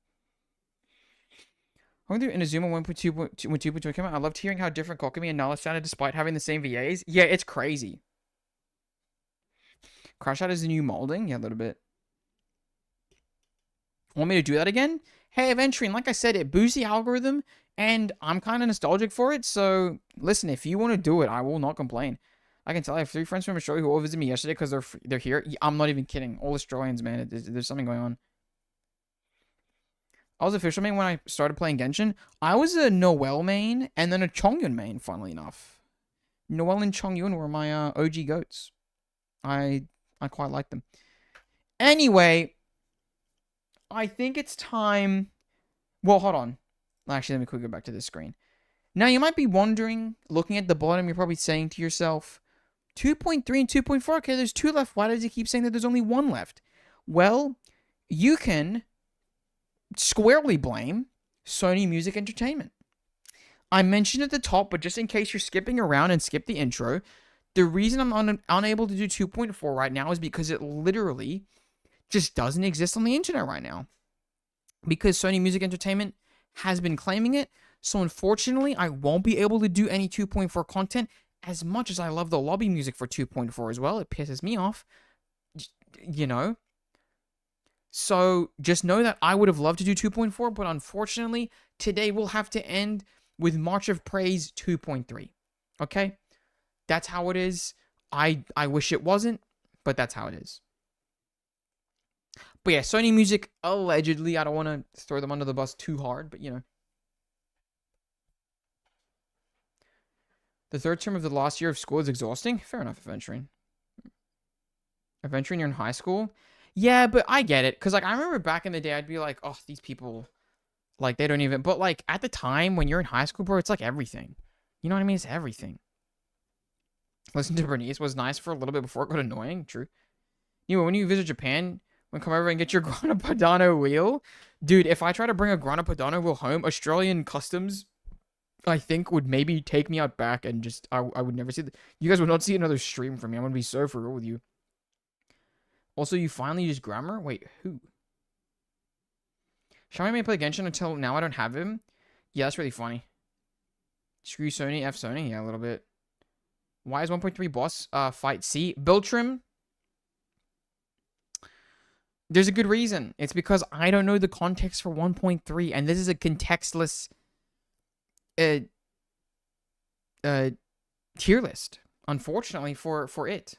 I went through Inazuma 1.2 came out. I loved hearing how different Kokomi and Nala sounded despite having the same VAs. Yeah, it's crazy. Crash Out is the new molding? Yeah, a little bit. Want me to do that again? Hey, Aventuring, like I said, it boosts the algorithm, and I'm kind of nostalgic for it, so listen, if you want to do it, I will not complain. I can tell I have 3 friends from Australia who all visited me yesterday because they're here. I'm not even kidding. All Australians, man. There's something going on. I was a Fisher main when I started playing Genshin. I was a Noelle main and then a Chongyun main, funnily enough. Noelle and Chongyun were my OG goats. I quite like them. Anyway, I think it's time... Well, hold on. Actually, let me quickly go back to this screen. Now, you might be wondering, looking at the bottom, you're probably saying to yourself, 2.3 and 2.4, okay, there's 2 left. Why does he keep saying that there's only 1 left? Well, you can squarely blame Sony Music Entertainment. I mentioned at the top, but just in case you're skipping around and skip the intro, The reason I'm unable to do 2.4 right now is because it literally just doesn't exist on the internet right now. Because Sony Music Entertainment has been claiming it. So unfortunately, I won't be able to do any 2.4 content as much as I love the lobby music for 2.4 as well. It pisses me off, you know. So just know that I would have loved to do 2.4, but unfortunately, today we'll have to end with March of Praise 2.3. Okay? That's how it is. I wish it wasn't, but that's how it is. But yeah, Sony Music, allegedly, I don't want to throw them under the bus too hard, but you know. The third term of the last year of school is exhausting. Fair enough, Adventuring. Adventuring, you're in high school? Yeah, but I get it. Because, like, I remember back in the day, I'd be like, oh, these people, like, they don't even... But, like, at the time, when you're in high school, bro, it's, like, everything. You know what I mean? It's everything. Listen to Bernice was nice for a little bit before it got annoying. True. You know, when you visit Japan, when come over and get your Grana Padano wheel, dude, if I try to bring a Grana Padano wheel home, Australian Customs, I think, would maybe take me out back and just... I would never see... You guys would not see another stream from me. I'm going to be so for real with you. Also, you finally use grammar? Wait, who? Xiaomi may play Genshin until now I don't have him. Yeah, that's really funny. Screw Sony, F Sony. Yeah, a little bit. Why is 1.3 boss fight C? Biltrim? There's a good reason. It's because I don't know the context for 1.3, and this is a contextless tier list, unfortunately, for it.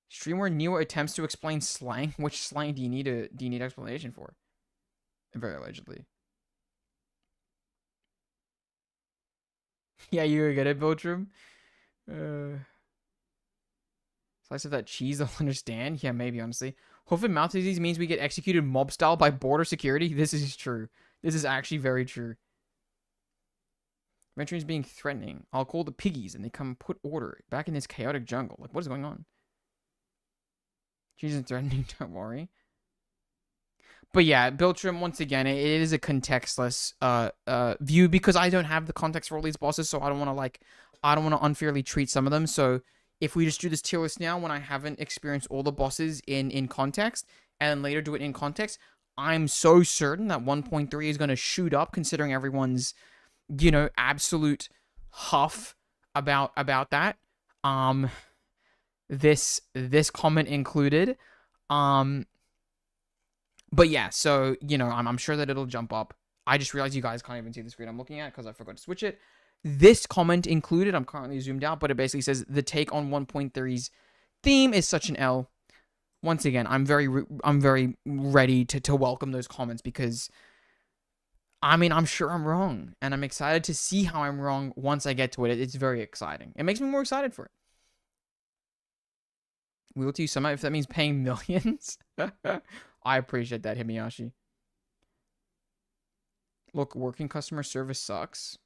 Streamer Neo attempts to explain slang. Which slang do you need explanation for? Very allegedly. Yeah, you get it, Biltrim. Slice of that cheese, I'll understand. Yeah, maybe, honestly. Hoof and mouth disease means we get executed mob style by border security. This is true. This is actually very true. Venturing's being threatening. I'll call the piggies and they come put order back in this chaotic jungle. Like, what is going on? Cheese isn't threatening, don't worry. But yeah, Biltrim, once again, it is a contextless view because I don't have the context for all these bosses, so I don't want to unfairly treat some of them. So if we just do this tier list now when I haven't experienced all the bosses in context and then later do it in context, I'm so certain that 1.3 is going to shoot up considering everyone's, you know, absolute huff about that. This comment included. But yeah, so, you know, I'm sure that it'll jump up. I just realized you guys can't even see the screen I'm looking at because I forgot to switch it. This comment included, I'm currently zoomed out, but it basically says the take on 1.3's theme is such an L. Once again, I'm very ready to welcome those comments because, I mean, I'm sure I'm wrong, and I'm excited to see how I'm wrong once I get to it. It's very exciting. It makes me more excited for it. We will to you somehow if that means paying millions. I appreciate that, Himiyashi. Look, working customer service sucks.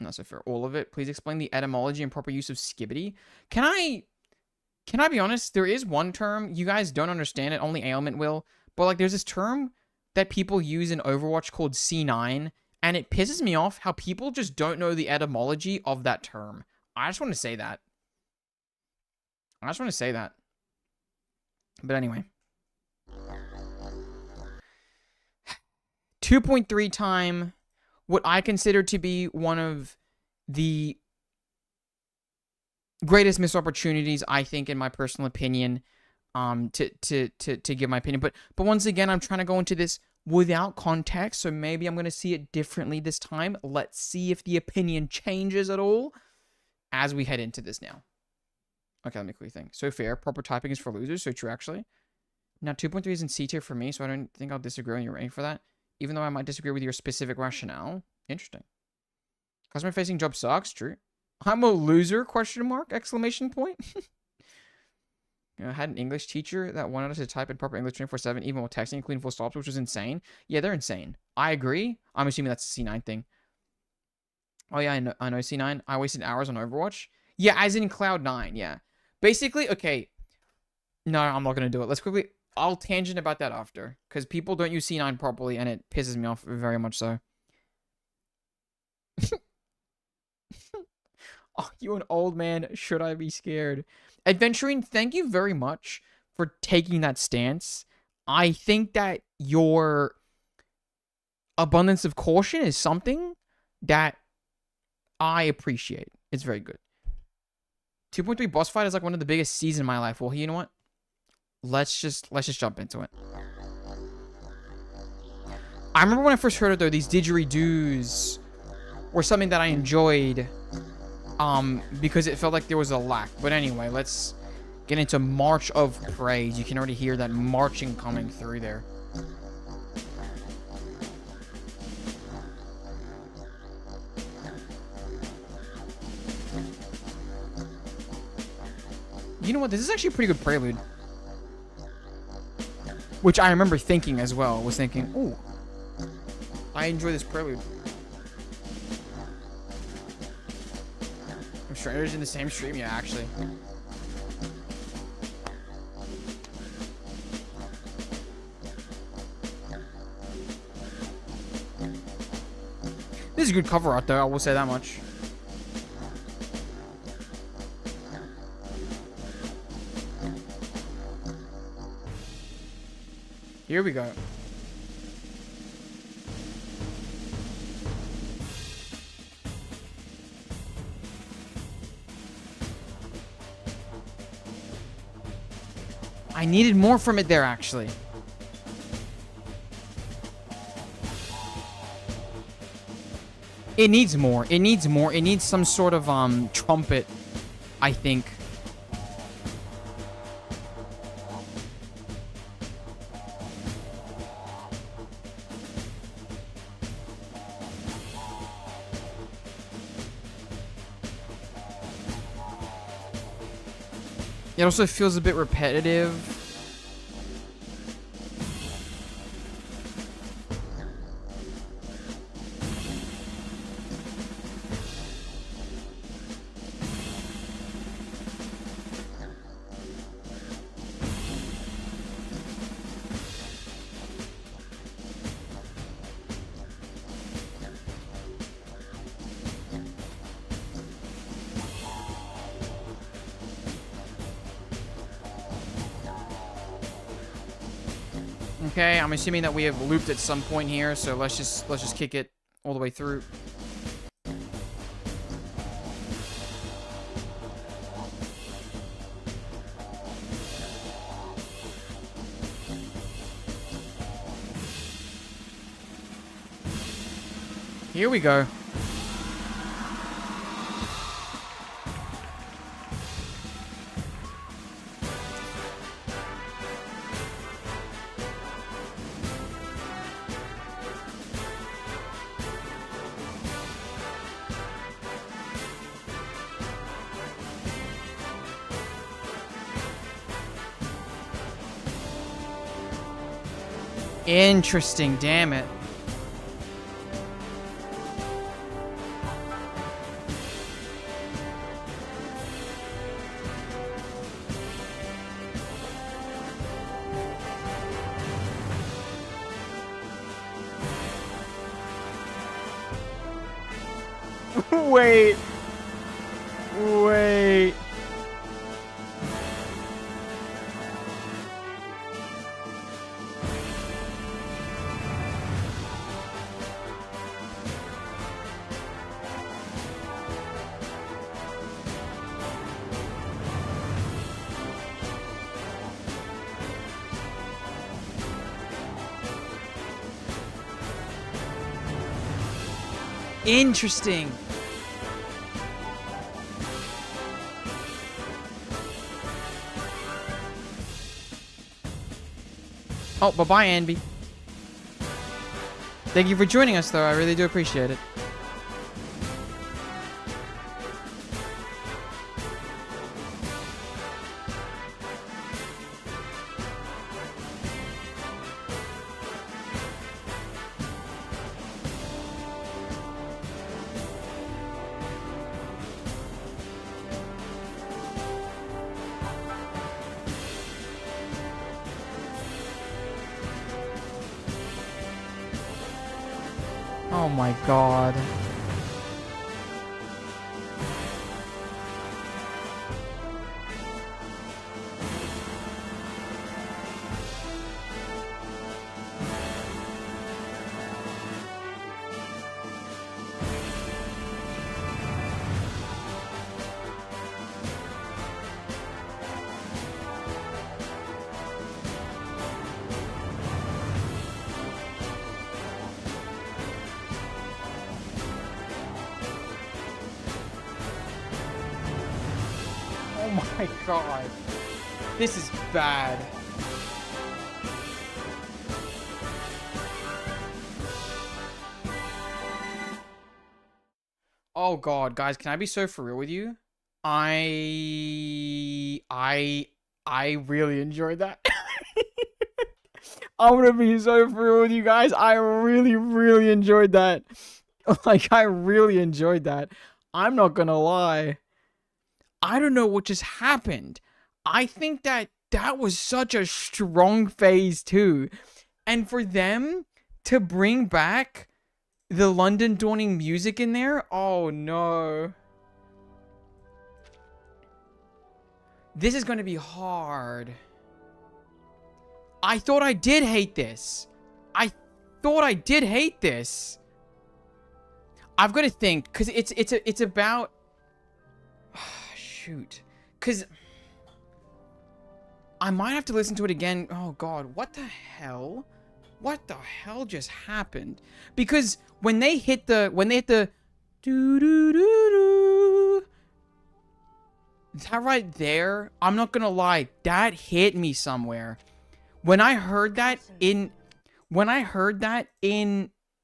Not so fair. All of it. Please explain the etymology and proper use of skibbity. Can I be honest? There is one term. You guys don't understand it. Only Ailment will. But, like, there's this term that people use in Overwatch called C9. And it pisses me off how people just don't know the etymology of that term. I just want to say that. 'But anyway. 2.3 time, what I consider to be one of the greatest missed opportunities, I think, in my personal opinion, to give my opinion. But once again, I'm trying to go into this without context, so maybe I'm going to see it differently this time. Let's see if the opinion changes at all as we head into this now. Okay, let me quickly think. So fair, proper typing is for losers, so true, actually. Now, 2.3 is in C tier for me, so I don't think I'll disagree on your rating for that. Even though I might disagree with your specific rationale. Interesting. Customer-facing job sucks, true. I'm a loser, question mark, exclamation point. I had an English teacher that wanted us to type in proper English 24/7, even while texting, including full stops, which was insane. Yeah, they're insane. I agree. I'm assuming that's a C9 thing. Oh yeah, I know C9. I wasted hours on Overwatch. Yeah, as in Cloud9, yeah. Basically, okay. No, I'm not going to do it. Let's quickly... I'll tangent about that after. Because people don't use C9 properly, and it pisses me off very much so. Are you an old man? Should I be scared? Adventuring, thank you very much for taking that stance. I think that your abundance of caution is something that I appreciate. It's very good. 2.3 boss fight is like one of the biggest C's in my life. Well, you know what? Let's just jump into it. I remember when I first heard it though, these didgeridoos were something that I enjoyed. Because it felt like there was a lack. But anyway, let's get into March of Praise. You can already hear that marching coming through there. You know what? This is actually a pretty good prelude. Which I remember thinking as well. Was thinking, ooh, I enjoy this prelude. I'm sure it was in the same stream, yeah, actually. This is a good cover art, though. I will say that much. Here we go. I needed more from it there, actually. It needs more. It needs more. It needs some sort of trumpet, I think. It also feels a bit repetitive. Okay, I'm assuming that we have looped at some point here, so let's just kick it all the way through. Here we go. Interesting, damn it. Wait. Wait. Interesting. Oh, bye-bye, Anby. Thank you for joining us, though. I really do appreciate it. Oh my god. my god. This is bad. Oh god, guys, can I be so for real with you? I really enjoyed that. I'm gonna be so for real with you guys. I really enjoyed that. Like, I really enjoyed that. I'm not gonna lie. I don't know what just happened. I think that was such a strong phase 2. And for them to bring back the London Dawning music in there, oh no. This is gonna be hard. I thought I did hate this. I've got to think, because it's about... shoot. Because I might have to listen to it again. Oh god, what the hell? What the hell just happened? Because when they hit the doo doo doo doo, that right there, I'm not gonna lie, that hit me somewhere. When I heard that in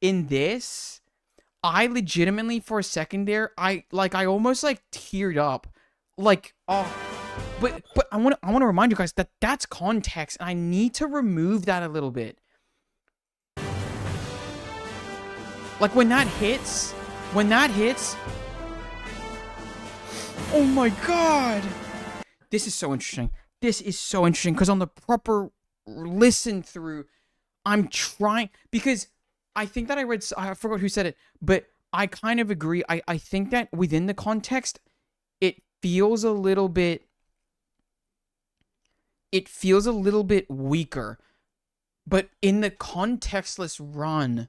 this, I legitimately for a second there, I almost like teared up. Like, oh, but I want to remind you guys that that's context, and I need to remove that a little bit. Like when that hits, oh my god. This is so interesting. Because on the proper listen through, I'm trying, because I think that I forgot who said it, but I kind of agree. I think that within the context, it feels a little bit weaker. But in the contextless run,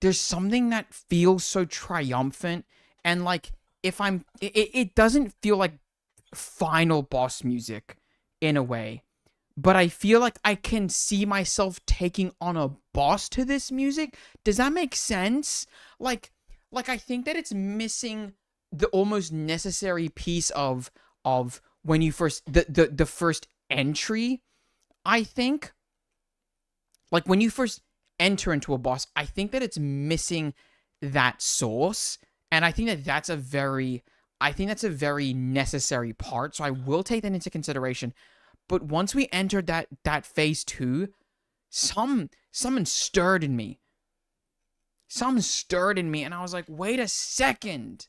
there's something that feels so triumphant, and like it doesn't feel like final boss music in a way. But I feel like I can see myself taking on a boss to this music. Does that make sense? Like I think that it's missing the almost necessary piece of when you first the first entry. I think, like when you first enter into a boss, I think that it's missing that source, and I think that that's a very necessary part. So I will take that into consideration. But once we entered that phase 2, something stirred in me. Something stirred in me, and I was like, wait a second.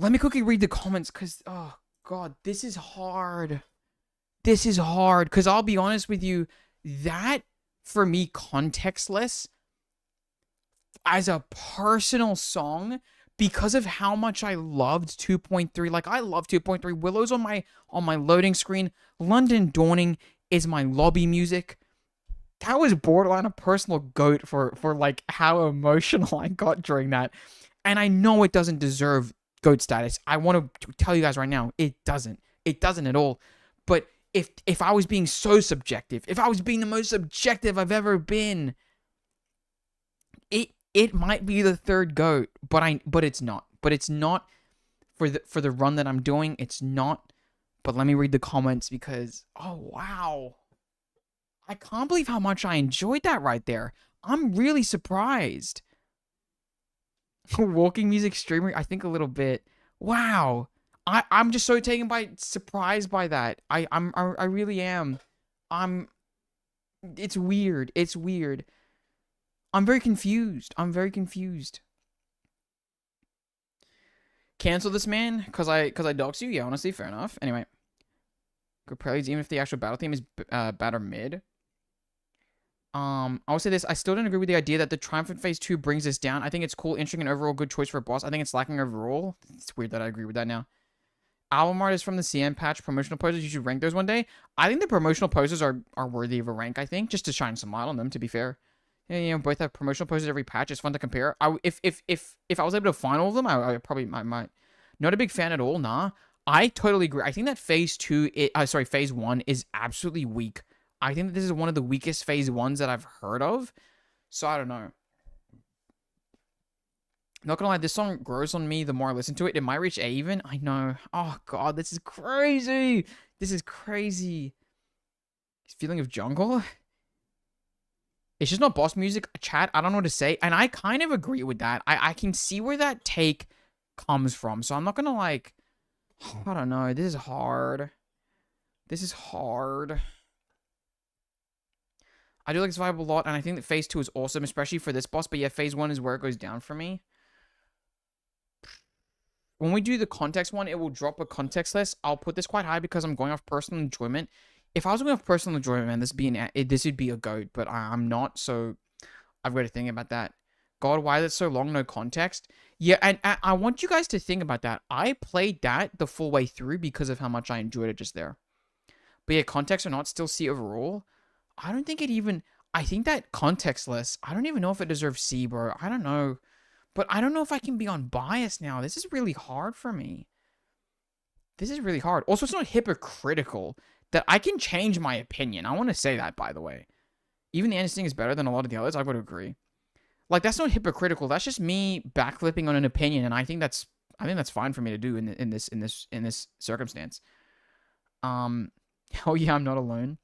Let me quickly read the comments, because, oh, God, this is hard. Because I'll be honest with you, that, for me, contextless, as a personal song, because of how much I loved 2.3, like I love 2.3. Willow's on my loading screen. London Dawning is my lobby music. That was borderline a personal goat for like how emotional I got during that. And I know it doesn't deserve goat status. I want to tell you guys right now, it doesn't. It doesn't at all. But if I was being so subjective, if I was being the most subjective I've ever been, it might be the third GOAT, but it's not. But it's not for the run that I'm doing. It's not. But let me read the comments, because oh wow, I can't believe how much I enjoyed that right there. I'm really surprised. Walking music streamer, I think a little bit. Wow, I'm just so taken by surprised by that. I really am. It's weird. It's weird. I'm very confused. Cancel this man because I dox you? Yeah, honestly, fair enough. Anyway. Good preludes, even if the actual battle theme is bad or mid. I will say this. I still don't agree with the idea that the Triumphant Phase 2 brings this down. I think it's cool, interesting, and overall good choice for a boss. I think it's lacking overall. It's weird that I agree with that now. Album art is from the CM patch. Promotional posters, you should rank those one day. I think the promotional posters are worthy of a rank, I think, just to shine some light on them, to be fair. Yeah, you know, both have promotional posters every patch. It's fun to compare. If I was able to find all of them, I probably might. Not a big fan at all, nah. I totally agree. I think that Phase 1 is absolutely weak. I think that this is one of the weakest Phase 1s that I've heard of. So I don't know. Not gonna lie, this song grows on me the more I listen to it. It might reach A even. I know. Oh god, this is crazy. This is crazy. Feeling of jungle. It's just not boss music. Chat, I don't know what to say. And I kind of agree with that. I can see where that take comes from. So I'm not gonna like, I don't know. This is hard. This is hard. I do like this vibe a lot, and I think that phase 2 is awesome, especially for this boss. But yeah, phase 1 is where it goes down for me. When we do the context one, it will drop a context list. I'll put this quite high because I'm going off personal enjoyment. If I was going off personal enjoyment, man, this would be a goat, but I'm not, so I've got to think about that. God, why is it so long? No context. Yeah, and I want you guys to think about that. I played that the full way through because of how much I enjoyed it just there. But yeah, context or not, still C overall. I don't think it even... I think that context-less, I don't even know if it deserves C, bro. I don't know. But I don't know if I can be unbiased now. This is really hard for me. This is really hard. Also, it's not hypocritical that I can change my opinion. I want to say that, by the way. Even the ending is better than a lot of the others. I've got to agree. Like, that's not hypocritical. That's just me backflipping on an opinion, and I think that's fine for me to do in this circumstance. Oh yeah, I'm not alone.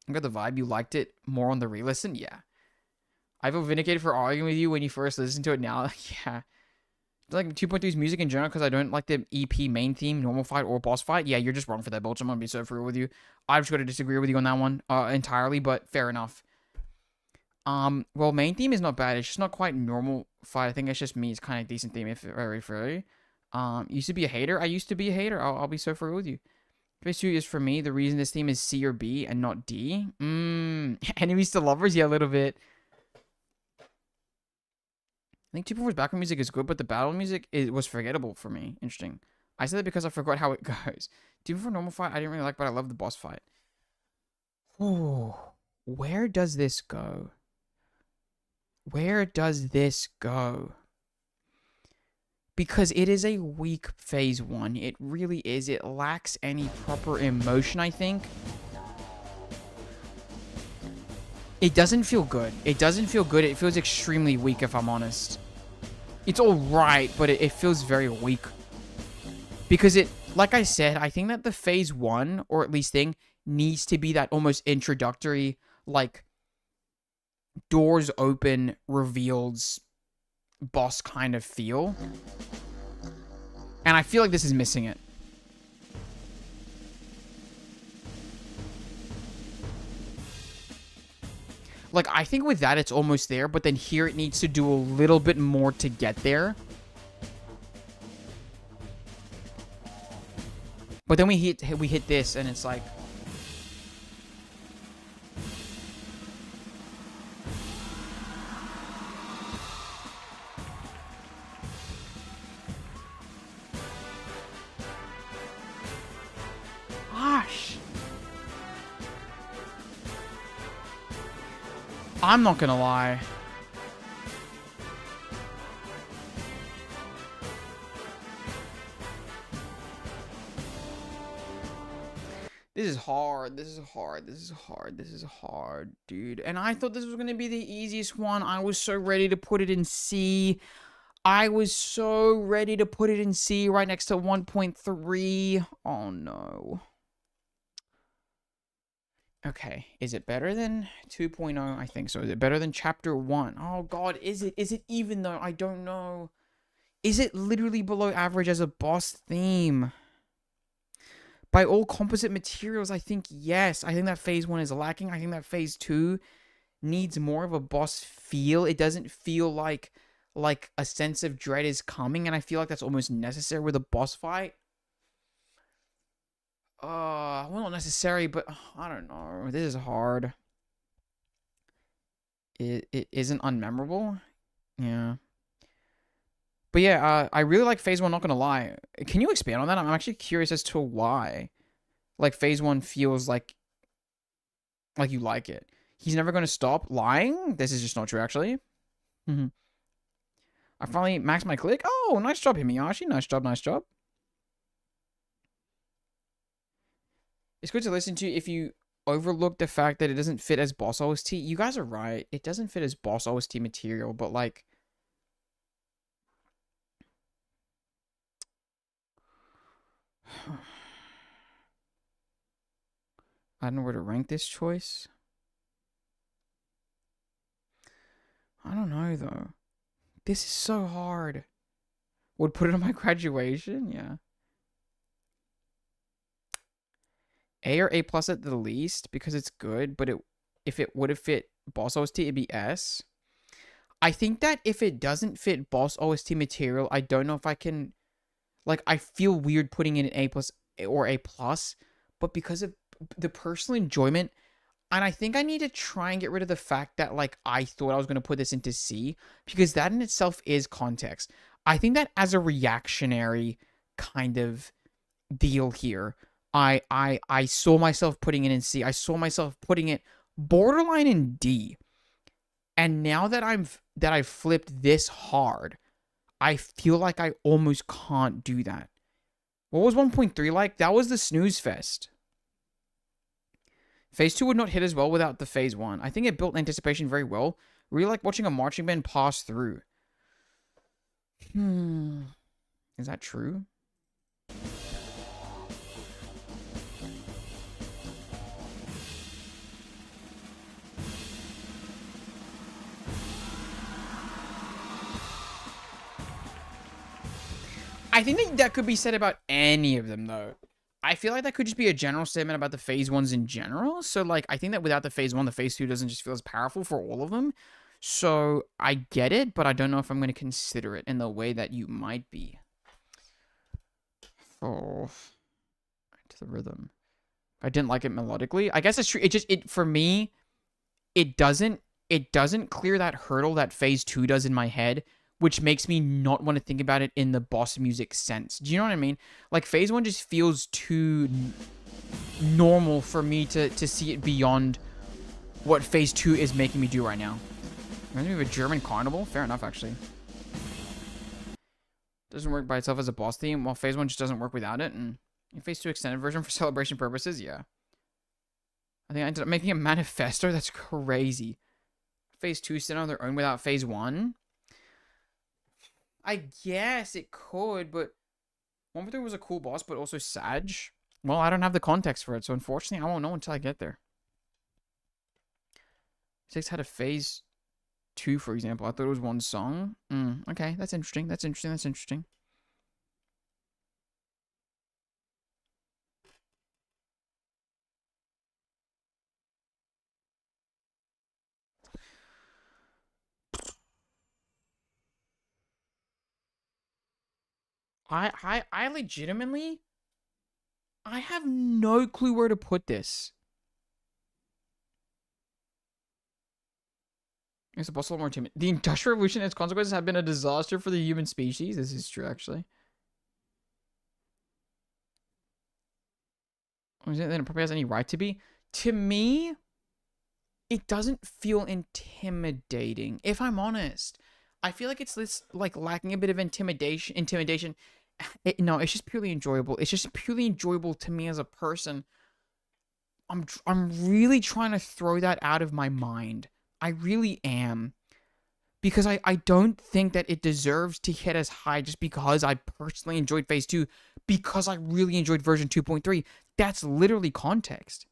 I got the vibe you liked it more on the re-listen. Yeah, I feel vindicated for arguing with you when you first listened to it. Now, yeah, like 2.3's music in general because I don't like the EP main theme, normal fight, or boss fight. Yeah, you're just wrong for that, Bulge. I'm gonna be so real with you. I've just got to disagree with you on that one entirely, but fair enough. Well, main theme is not bad. It's just not quite normal fight. I think it's just me. It's kind of decent theme, if very. Used to be a hater. I used to be a hater. I'll be so real with you. Phase 2 is for me. The reason this theme is C or B and not D. Enemies to lovers? Yeah, a little bit. I think 2.4's background music is good, but the battle music was forgettable for me. Interesting. I said that because I forgot how it goes. 2.4 normal fight, I didn't really like, but I love the boss fight. Ooh. Where does this go? Where does this go? Because it is a weak phase 1. It really is. It lacks any proper emotion, I think. It doesn't feel good. It doesn't feel good. It feels extremely weak, if I'm honest. It's alright, but it feels very weak. Because it, like I said, I think that the phase 1, or at least thing, needs to be that almost introductory, like, doors open, reveals, boss kind of feel. And I feel like this is missing it. Like, I think with that it's almost there, but then here it needs to do a little bit more to get there. But then we hit this and it's like, gosh. I'm not gonna lie. This is hard. This is hard. This is hard. This is hard, dude. And I thought this was gonna be the easiest one. I was so ready to put it in C. I was so ready to put it in C right next to 1.3. Oh no. Okay, is it better than 2.0? I think so. Is it better than chapter 1? Oh god, is it? Is it even though? I don't know. Is it literally below average as a boss theme? By all composite materials, I think yes. I think that phase 1 is lacking. I think that phase 2 needs more of a boss feel. It doesn't feel like a sense of dread is coming, and I feel like that's almost necessary with a boss fight. Well, not necessary, but I don't know. This is hard. It isn't unmemorable. Yeah. But yeah, I really like phase 1, not gonna lie. Can you expand on that? I'm actually curious as to why. Like, phase 1 feels like you like it. He's never gonna stop lying? This is just not true, actually. I finally maxed my click. Oh, nice job, Himiyashi. Nice job, nice job. It's good to listen to if you overlook the fact that it doesn't fit as boss OST. You guys are right. It doesn't fit as boss OST material, but like, I don't know where to rank this choice. I don't know, though. This is so hard. Would put it on my graduation? Yeah. A or A plus at the least, because it's good, but if it would have fit Boss OST, it'd be S. I think that if it doesn't fit Boss OST material, I don't know if I can... Like, I feel weird putting in an A plus or A plus, but because of the personal enjoyment, and I think I need to try and get rid of the fact that, like, I thought I was going to put this into C, because that in itself is context. I think that as a reactionary kind of deal here, I saw myself putting it in C. I saw myself putting it borderline in D. And now that I've flipped this hard, I feel like I almost can't do that. What was 1.3 like? That was the snooze fest. Phase 2 would not hit as well without the Phase 1. I think it built anticipation very well. Really like watching a marching band pass through. Is that true? I think that could be said about any of them, though. I feel like that could just be a general statement about the Phase 1s in general. So, like, I think that without the Phase 1, the Phase 2 doesn't just feel as powerful for all of them. So, I get it, but I don't know if I'm going to consider it in the way that you might be. Oh. To the rhythm. I didn't like it melodically. I guess it's true. For me, it doesn't clear that hurdle that Phase 2 does in my head, which makes me not want to think about it in the boss music sense. Do you know what I mean? Like, Phase 1 just feels too normal for me to see it beyond what Phase 2 is making me do right now. Reminds me of a German carnival? Fair enough, actually. Doesn't work by itself as a boss theme, while Phase 1 just doesn't work without it. And Phase 2 extended version for celebration purposes? Yeah. I think I ended up making a manifesto? That's crazy. Phase 2 stand on their own without Phase 1? I guess it could, but 1.3 was a cool boss, but also Sag. Well, I don't have the context for it, so unfortunately, I won't know until I get there. 6 had a Phase 2, for example. I thought it was one song. Okay, that's interesting. That's interesting. That's interesting. I legitimately, I have no clue where to put this. It's a boss a little more timid. The Industrial Revolution and its consequences have been a disaster for the human species. This is true, actually. Then it probably has any right to be. To me, it doesn't feel intimidating, if I'm honest. I feel like it's this, like, lacking a bit of intimidation. No, it's just purely enjoyable. It's just purely enjoyable to me as a person. I'm really trying to throw that out of my mind. I really am. Because I don't think that it deserves to hit as high just because I personally enjoyed Phase 2. Because I really enjoyed version 2.3. That's literally context.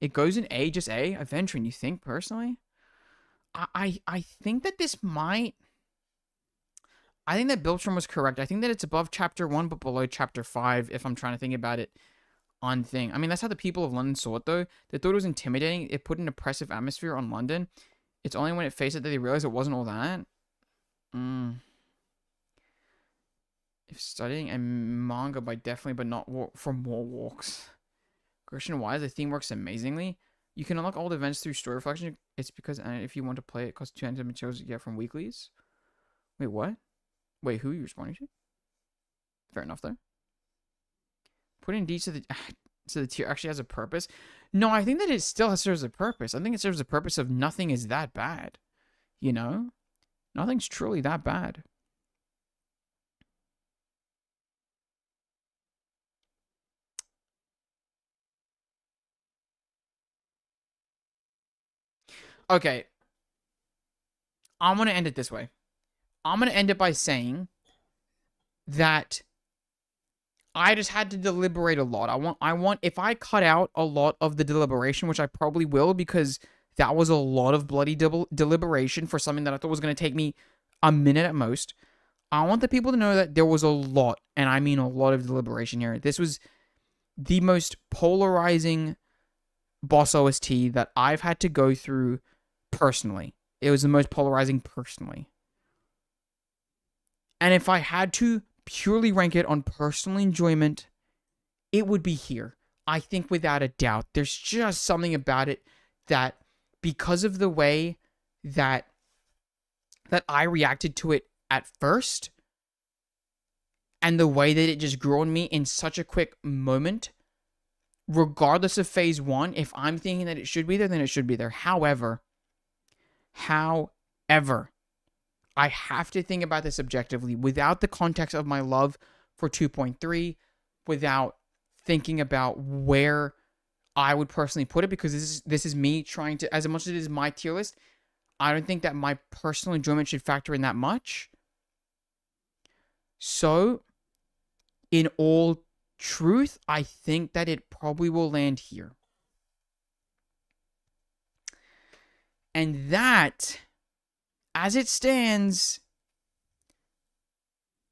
It goes in A, just A, Aventuring, you think, personally? I think that this might... I think that Biltram was correct. I think that it's above Chapter 1, but below Chapter 5, if I'm trying to think about it on thing. I mean, that's how the people of London saw it, though. They thought it was intimidating. It put an oppressive atmosphere on London. It's only when it faced it that they realized it wasn't all that. If studying a manga by definitely, but not for more walks. Christian-wise, the theme works amazingly. You can unlock old events through story reflection. It's because if you want to play it, costs 200 materials you get from weeklies. Wait, what? Wait, who are you responding to? Fair enough, though. Putting D so the tier actually has a purpose. No, I think that it still serves a purpose. I think it serves the purpose of nothing is that bad. You know? Nothing's truly that bad. Okay. I'm going to end it this way. I'm going to end it by saying that I just had to deliberate a lot. I want if I cut out a lot of the deliberation, which I probably will, because that was a lot of bloody deliberation for something that I thought was going to take me a minute at most. I want the people to know that there was a lot, and I mean a lot of deliberation here. This was the most polarizing boss OST that I've had to go through personally. It was the most polarizing personally. And if I had to purely rank it on personal enjoyment, it would be here. I think without a doubt. There's just something about it that, because of the way that I reacted to it at first, and the way that it just grew on me in such a quick moment, regardless of phase 1, if I'm thinking that it should be there, then it should be there. However, I have to think about this objectively without the context of my love for 2.3, without thinking about where I would personally put it, because this is me trying to, as much as it is my tier list, I don't think that my personal enjoyment should factor in that much. So, in all truth, I think that it probably will land here. And that, as it stands,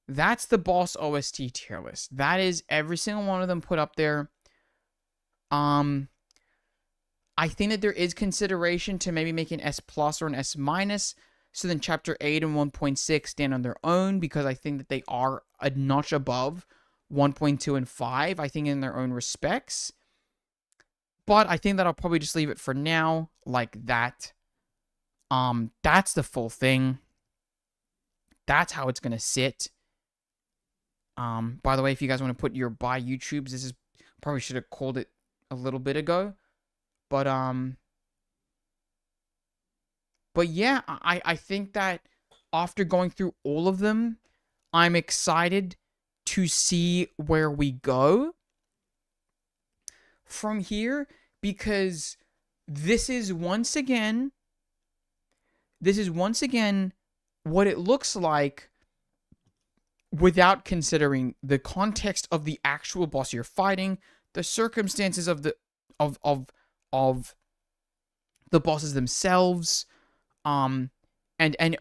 that's the boss OST tier list. That is every single one of them put up there. I think that there is consideration to maybe make an S+ or an S-. So then Chapter 8 and 1.6 stand on their own, because I think that they are a notch above 1.2 and 5, I think, in their own respects. But I think that I'll probably just leave it for now like that. That's the full thing. That's how it's going to sit. By the way, if you guys want to put your buy YouTubes, this is probably should have called it a little bit ago. But yeah, I think that after going through all of them, I'm excited to see where we go from here, because this is once again what it looks like without considering the context of the actual boss you're fighting, the circumstances of the bosses themselves, and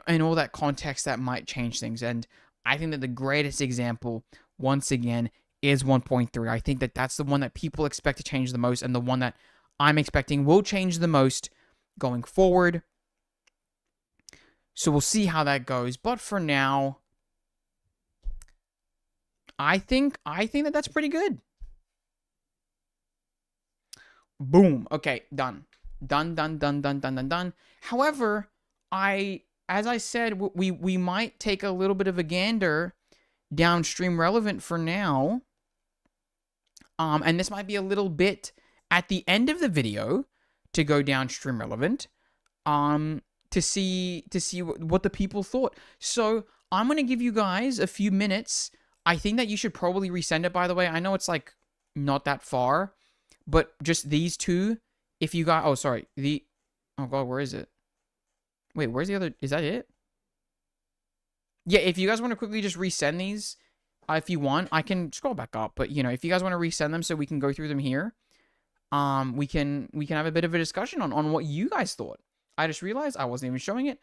all that context that might change things. And I think that the greatest example, once again, is 1.3. I think that that's the one that people expect to change the most, and the one that I'm expecting will change the most going forward. So we'll see how that goes. But for now, I think that that's pretty good. Boom. Okay, done. Done. However, as I said, we might take a little bit of a gander downstream relevant for now. And this might be a little bit at the end of the video to go downstream relevant. To see what the people thought. So I'm going to give you guys a few minutes. I think that you should probably resend it, by the way. I know it's like not that far, but just these two, if you got, oh god, where is it? Wait, where's the other, is that it? Yeah, if you guys want to quickly just resend these, if you want, I can scroll back up, but you know, if you guys want to resend them so we can go through them here, we can have a bit of a discussion on what you guys thought. I just realized I wasn't even showing it.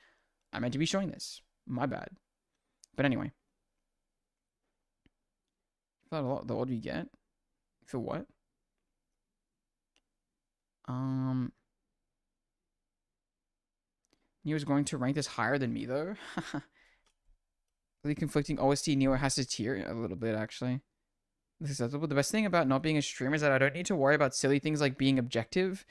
I meant to be showing this. My bad. But anyway. The what do you get? For what? Neo's going to rank this higher than me, though. Really conflicting OST. Neo has to tier a little bit, actually. This is acceptable. The best thing about not being a streamer is that I don't need to worry about silly things like being objective.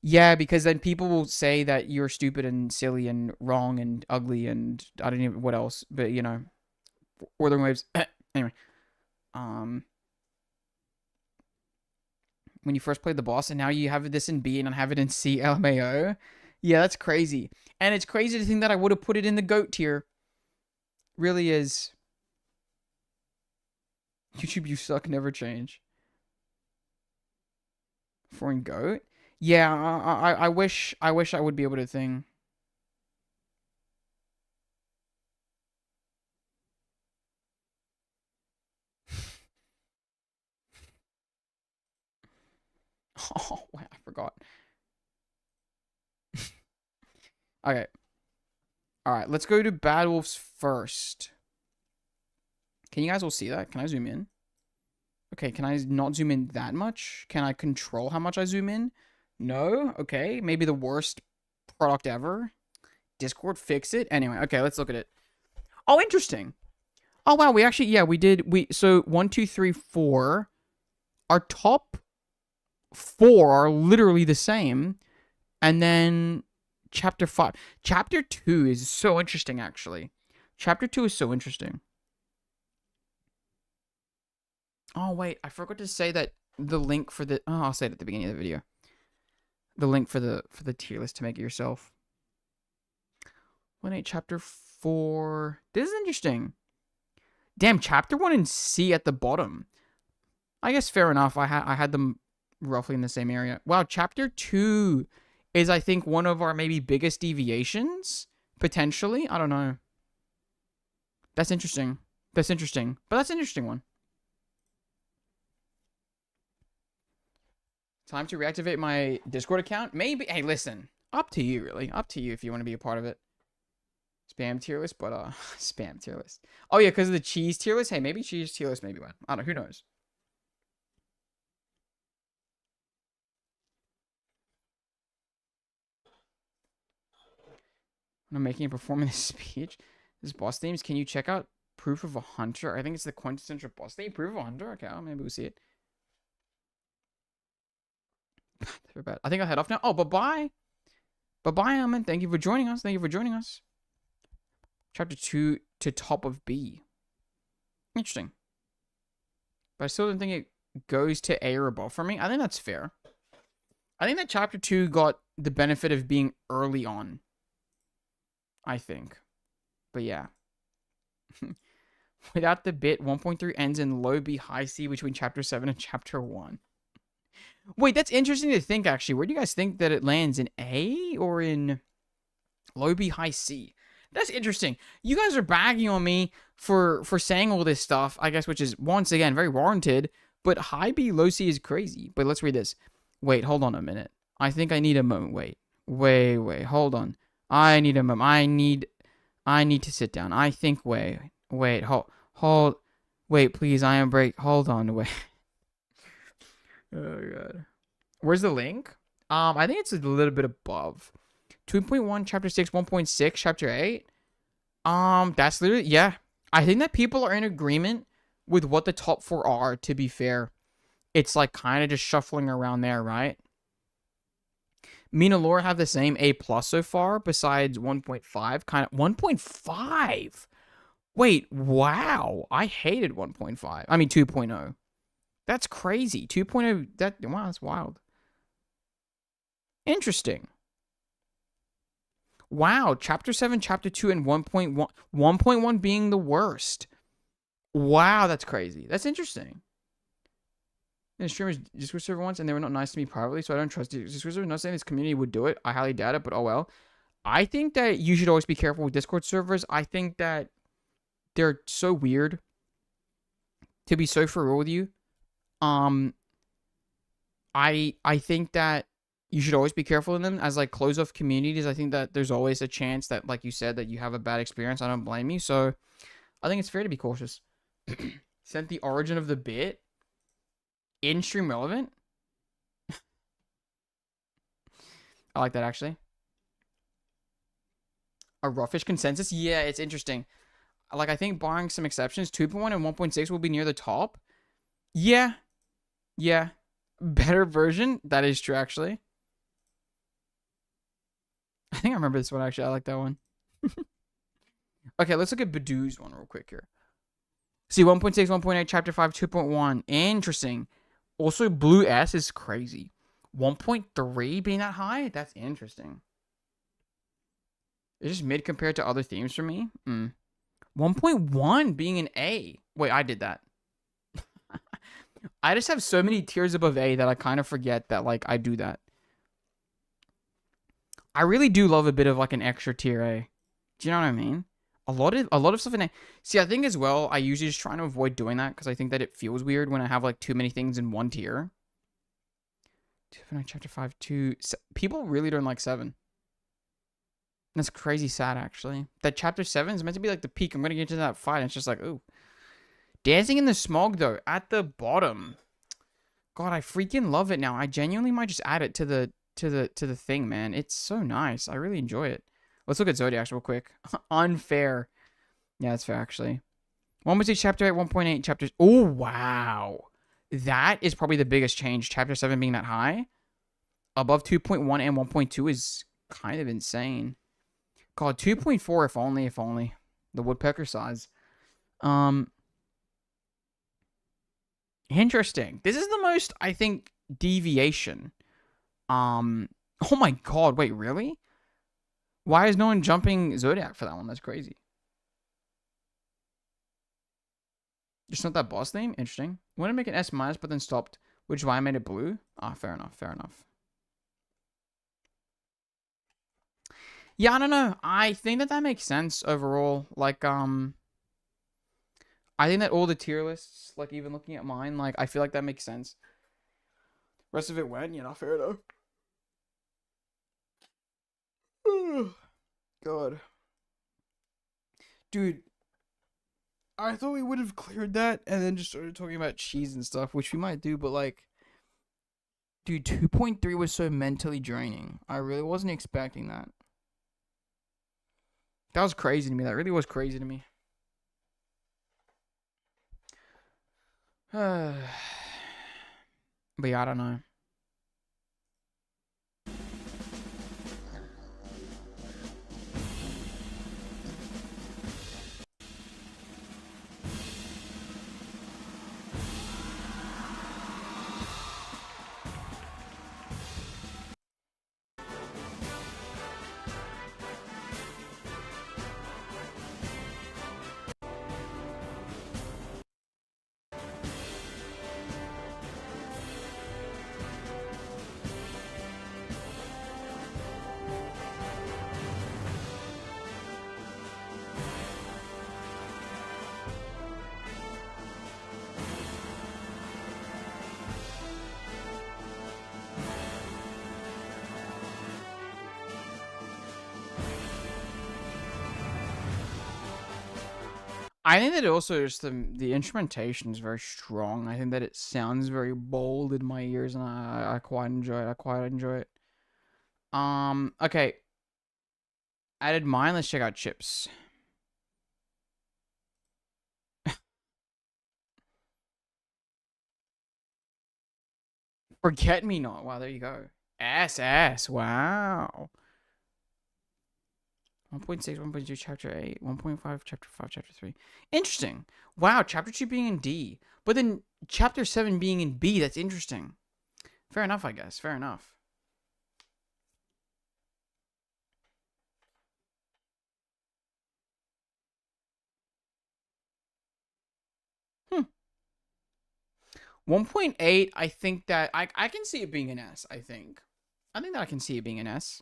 Yeah, because then people will say that you're stupid and silly and wrong and ugly and I don't know what else, but you know, Northern Waves. Anyway, when you first played the boss and now you have this in B and I have it in C, LMAO. Yeah, that's crazy. And it's crazy to think that I would have put it in the GOAT tier. Really is. YouTube, you suck, never change. Foreign GOAT? Yeah, I wish I would be able to think. Oh, wait, I forgot. Okay. Alright, let's go to Bad Wolves first. Can you guys all see that? Can I zoom in? Okay, can I not zoom in that much? Can I control how much I zoom in? No? Okay, maybe the worst product ever. Discord, fix it. Anyway, okay, let's look at it. Oh, interesting. Oh, wow, we actually, yeah, we did, so 1, 2, 3, 4. Our top 4 are literally the same. And then chapter 5. Chapter 2 is so interesting, actually. Chapter 2 is so interesting. Oh, wait, I forgot to say that the link for the... Oh, I'll say it at the beginning of the video. The link for the tier list to make it yourself. 1-8, chapter 4. This is interesting. Damn, chapter 1 and C at the bottom. I guess fair enough. I had them roughly in the same area. Wow, chapter 2 is, I think, one of our maybe biggest deviations. Potentially. I don't know. That's interesting. That's interesting. But that's an interesting one. Time to reactivate my Discord account? Maybe. Hey, listen. Up to you, really. Up to you if you want to be a part of it. Spam tier list, but, spam tier list. Oh, yeah, because of the cheese tier list? Hey, maybe cheese tier list, maybe one. I don't know. Who knows? When I'm making a performance speech, this boss themes, can you check out Proof of a Hunter? I think it's the quintessential boss theme. Proof of a Hunter? Okay, well, maybe we'll see it. I think I'll head off now. Oh, bye-bye. Bye-bye, Amen. Thank you for joining us. Thank you for joining us. Chapter 2 to top of B. Interesting. But I still don't think it goes to A or above for me. I think that's fair. I think that chapter 2 got the benefit of being early on. I think. But yeah. Without the bit, 1.3 ends in low B, high C between chapter 7 and chapter 1. Wait, that's interesting to think, actually. Where do you guys think that it lands? In A or in low B, high C? That's interesting. You guys are bagging on me for saying all this stuff, I guess, which is, once again, very warranted. But high B, low C is crazy. But let's read this. Wait, hold on a minute. I think I need a moment. Wait, hold on. I need a moment. I need to sit down. I think, wait, hold, wait, please, I am break, hold on, wait. Oh, God. Where's the link? I think it's a little bit above. 2.1, chapter 6, 1.6, chapter 8. That's literally, yeah. I think that people are in agreement with what the top 4 are, to be fair. It's like kind of just shuffling around there, right? Me and Allura have the same A+ so far, besides 1.5. Kind of 1.5. Wait, wow. I hated 1.5. I mean 2.0. That's crazy. 2.0, wow, that's wild. Interesting. Wow, chapter 7, chapter 2, and 1.1. 1.1 being the worst. Wow, that's crazy. That's interesting. The streamers Discord server once, and they were not nice to me privately, so I don't trust it. Discord server. Not saying this community would do it. I highly doubt it, but oh well. I think that you should always be careful with Discord servers. I think that they're so weird. To be so for real with you, I think that you should always be careful in them as like closed off communities. I think that there's always a chance that, like you said, that you have a bad experience. I don't blame you. So I think it's fair to be cautious. Sent the origin of the bit. In-stream relevant? I like that, actually. A roughish consensus? Yeah, it's interesting. Like, I think barring some exceptions, 2.1 and 1.6 will be near the top. Yeah. Yeah. Better version? That is true, actually. I think I remember this one, actually. I like that one. Okay, let's look at Badoo's one real quick here. See, 1.6, 1.8, chapter 5, 2.1. Interesting. Also, Blue S is crazy. 1.3 being that high? That's interesting. It's just mid compared to other themes for me. 1.1 being an A. Wait, I did that. I just have so many tiers above A that I kind of forget that, like, I do that. I really do love a bit of, like, an extra tier A. Do you know what I mean? A lot of stuff in A. See, I think as well, I usually just try to avoid doing that because I think that it feels weird when I have, like, too many things in one tier. Chapter 5, 2. People really don't like 7. That's crazy sad, actually. That chapter 7 is meant to be like the peak. I'm going to get into that fight. And it's just like, ooh. Dancing in the Smog, though, at the bottom. God, I freaking love it now. I genuinely might just add it to the thing, man. It's so nice. I really enjoy it. Let's look at Zodiacs real quick. Unfair. Yeah, that's fair, actually. 1.6, chapter 8, 1.8, chapters. Oh, wow. That is probably the biggest change. Chapter 7 being that high. Above 2.1 and 1.2 is kind of insane. God, 2.4 if only. The woodpecker size. Interesting. This is the most, I think, deviation. Oh my god, wait, really? Why is no one jumping Zodiac for that one? That's crazy. Just not that boss name? Interesting. I want to make an S minus, but then stopped. Which is why I made it blue? Ah, fair enough, fair enough. Yeah, I don't know. I think that makes sense overall. Like, I think that all the tier lists, like even looking at mine, like I feel like that makes sense. Rest of it went, you know, fair enough. God. Dude, I thought we would have cleared that and then just started talking about cheese and stuff, which we might do, but like, dude, 2.3 was so mentally draining. I really wasn't expecting that. That was crazy to me. That really was crazy to me. But yeah, I don't know. I think that also just the instrumentation is very strong. I think that it sounds very bold in my ears, and I quite enjoy it. I quite enjoy it. Okay. Added mine. Let's check out Chips. Forget Me Not. Wow, there you go. SS. Wow. 1.6, 1.2, chapter 8, 1.5, chapter 5, chapter 3. Interesting. Wow, chapter 2 being in D. But then chapter 7 being in B. That's interesting. Fair enough, I guess. Fair enough. Hmm. 1.8, I think that... I can see it being an S, I think. I think that I can see it being an S.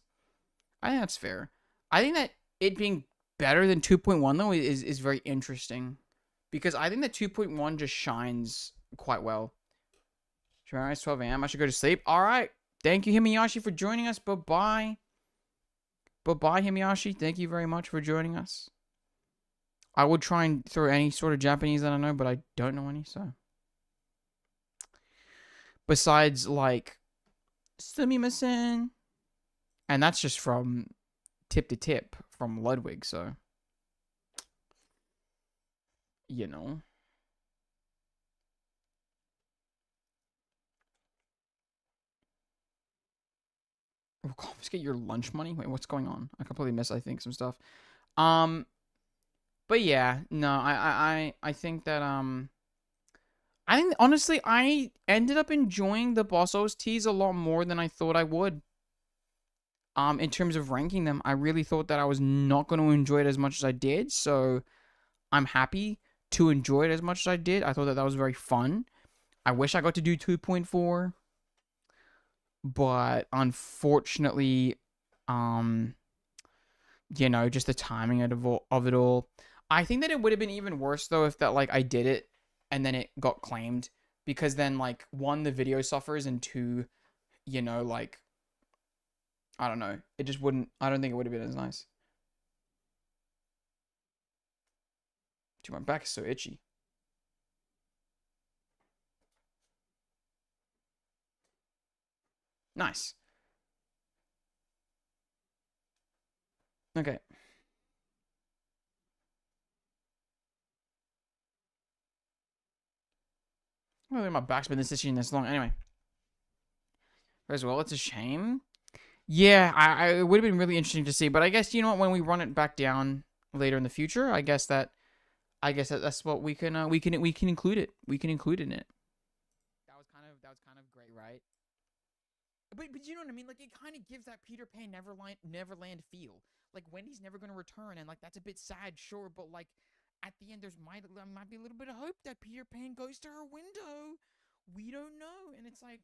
I think that's fair. I think that it being better than 2.1 though is very interesting, because I think that 2.1 just shines quite well. Tomorrow it's 12 a.m. I should go to sleep. All right. Thank you, Himiyashi, for joining us. Bye-bye. Bye-bye, Himiyashi. Thank you very much for joining us. I would try and throw any sort of Japanese that I know, but I don't know any, so. Besides, like, sumimasen. And that's just from tip to tip from Ludwig, so. You know. Oh, confiscate your lunch money? Wait, what's going on? I completely missed, I think, some stuff. But yeah, no, I think that, I think, honestly, I ended up enjoying the Boss OSTs a lot more than I thought I would. In terms of ranking them, I really thought that I was not going to enjoy it as much as I did, so I'm happy to enjoy it as much as I did. I thought that was very fun. I wish I got to do 2.4, but unfortunately, you know, just the timing of it all. I think that it would have been even worse, though, if that, like, I did it and then it got claimed, because then, like, 1, the video suffers, and 2, you know, like, I don't know. It just wouldn't, I don't think it would have been as nice. Dude, my back is so itchy. Nice. Okay. I don't think my back's been this itchy this long. Anyway. As well, it's a shame. Yeah, it would have been really interesting to see, but I guess, you know what, when we run it back down later in the future, I guess that's what we can include it. We can include it in it. That was kind of great, right? But you know what I mean? Like, it kind of gives that Peter Pan Neverland feel. Like, Wendy's never going to return, and like that's a bit sad, sure, but like at the end there might be a little bit of hope that Peter Pan goes to her window. We don't know, and it's like,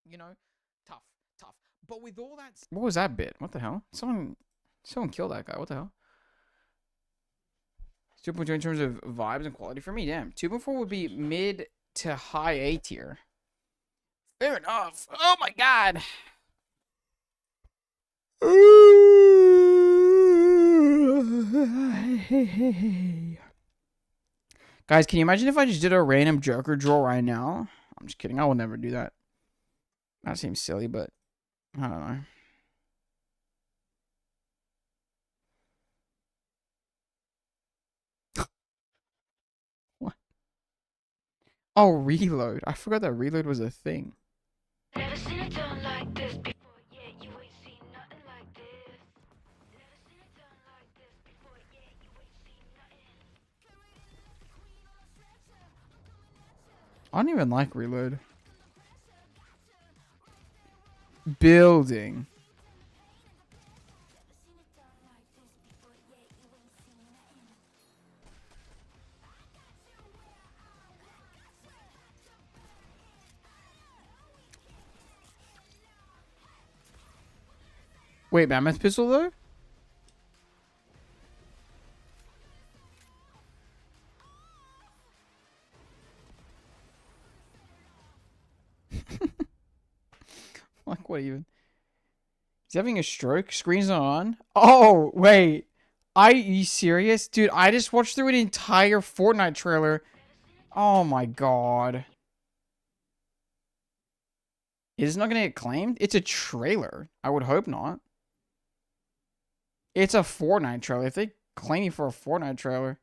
you know, tough. But with all that, what was that bit? What the hell? Someone killed that guy. What the hell? 2.2 in terms of vibes and quality for me. Damn, 2.4 would be mid to high A tier. Fair enough. Oh my god. Guys, can you imagine if I just did a random Joker draw right now? I'm just kidding. I will never do that. That seems silly, but I don't know. What? Oh, reload. I forgot that reload was a thing. Never seen it done like this before, yeah, you ain't seen nothing like this. Never seen it done like this before, yeah, you ain't seen nothing. I don't even like reload. Building. Wait, Mammoth Pistol though? Like, what even? He's having a stroke? Screen's not on? Oh, wait. Are you serious? Dude, I just watched through an entire Fortnite trailer. Oh my god. Is it not going to get claimed? It's a trailer. I would hope not. It's a Fortnite trailer. If they claim you for a Fortnite trailer,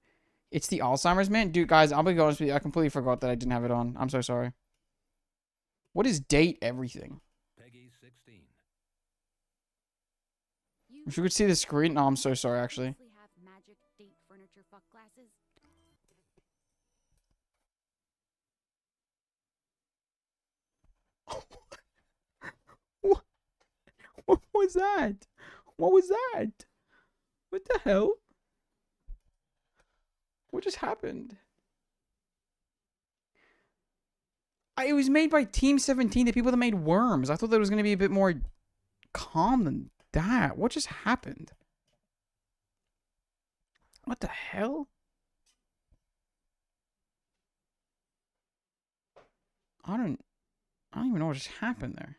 it's the Alzheimer's man. Dude, guys, I'll be honest with you. I completely forgot that I didn't have it on. I'm so sorry. What is date everything? Peggy 16. If you could see the screen. No, I'm so sorry, actually. Have magic date furniture fuck glasses. What was that? What was that? What the hell? What just happened? It was made by Team 17, the people that made Worms. I thought that was going to be a bit more calm than that. What just happened? What the hell? I don't even know what just happened there.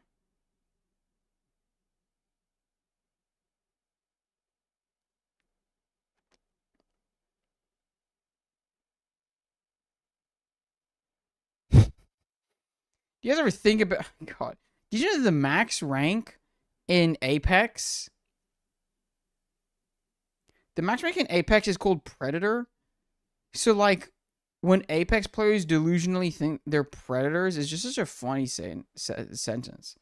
Do you guys ever think about... God. Did you know the max rank in Apex? The max rank in Apex is called Predator. So, like, when Apex players delusionally think they're predators, it's just such a funny sentence.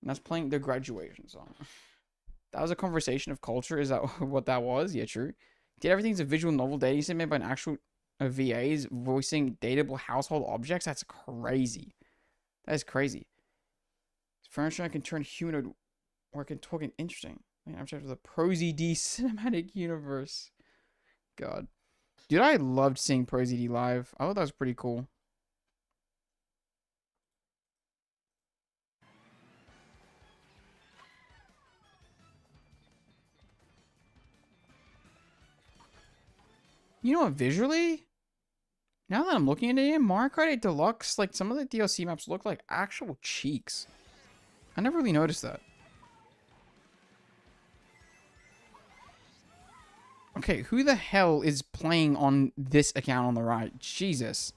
And that's playing the graduation song. That was a conversation of culture. Is that what that was? Yeah, true. Did everything's a visual novel dating sim made by an actual... VAs voicing dateable household objects? That's crazy. That is crazy. Furniture I can turn humanoid or I can talk in interesting. I'm sure the ProZD cinematic universe. God. Dude, I loved seeing ProZD live. I thought that was pretty cool. You know what, visually? Now that I'm looking at it, Mario Kart 8 Deluxe, like some of the DLC maps look like actual cheeks. I never really noticed that. Okay, who the hell is playing on this account on the right? Jesus.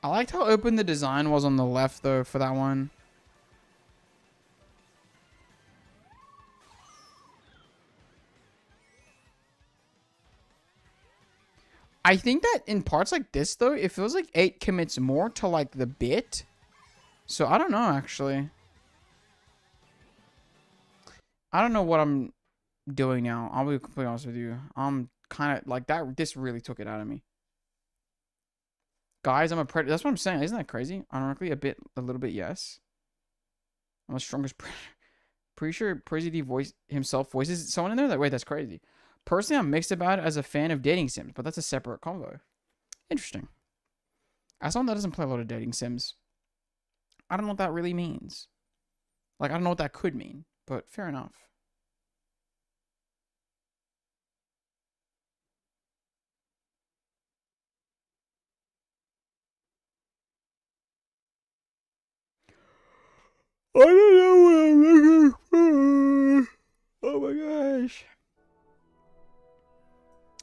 I liked how open the design was on the left, though, for that one. I think that in parts like this, though, it feels like 8 commits more to, like, the bit. So, I don't know, actually. I don't know what I'm doing now. I'll be completely honest with you. I'm kind of, like, that. This really took it out of me. Guys, I'm a predator. That's what I'm saying. Isn't that crazy? Ironically, a little bit, yes. I'm the strongest predator. Pretty sure Prezi D himself voices someone in there. Wait, that's crazy. Personally, I'm mixed about it as a fan of dating sims, but that's a separate convo. Interesting. As someone that doesn't play a lot of dating sims, I don't know what that really means. Like, I don't know what that could mean, but fair enough. I don't know what I'm looking for. Oh my gosh.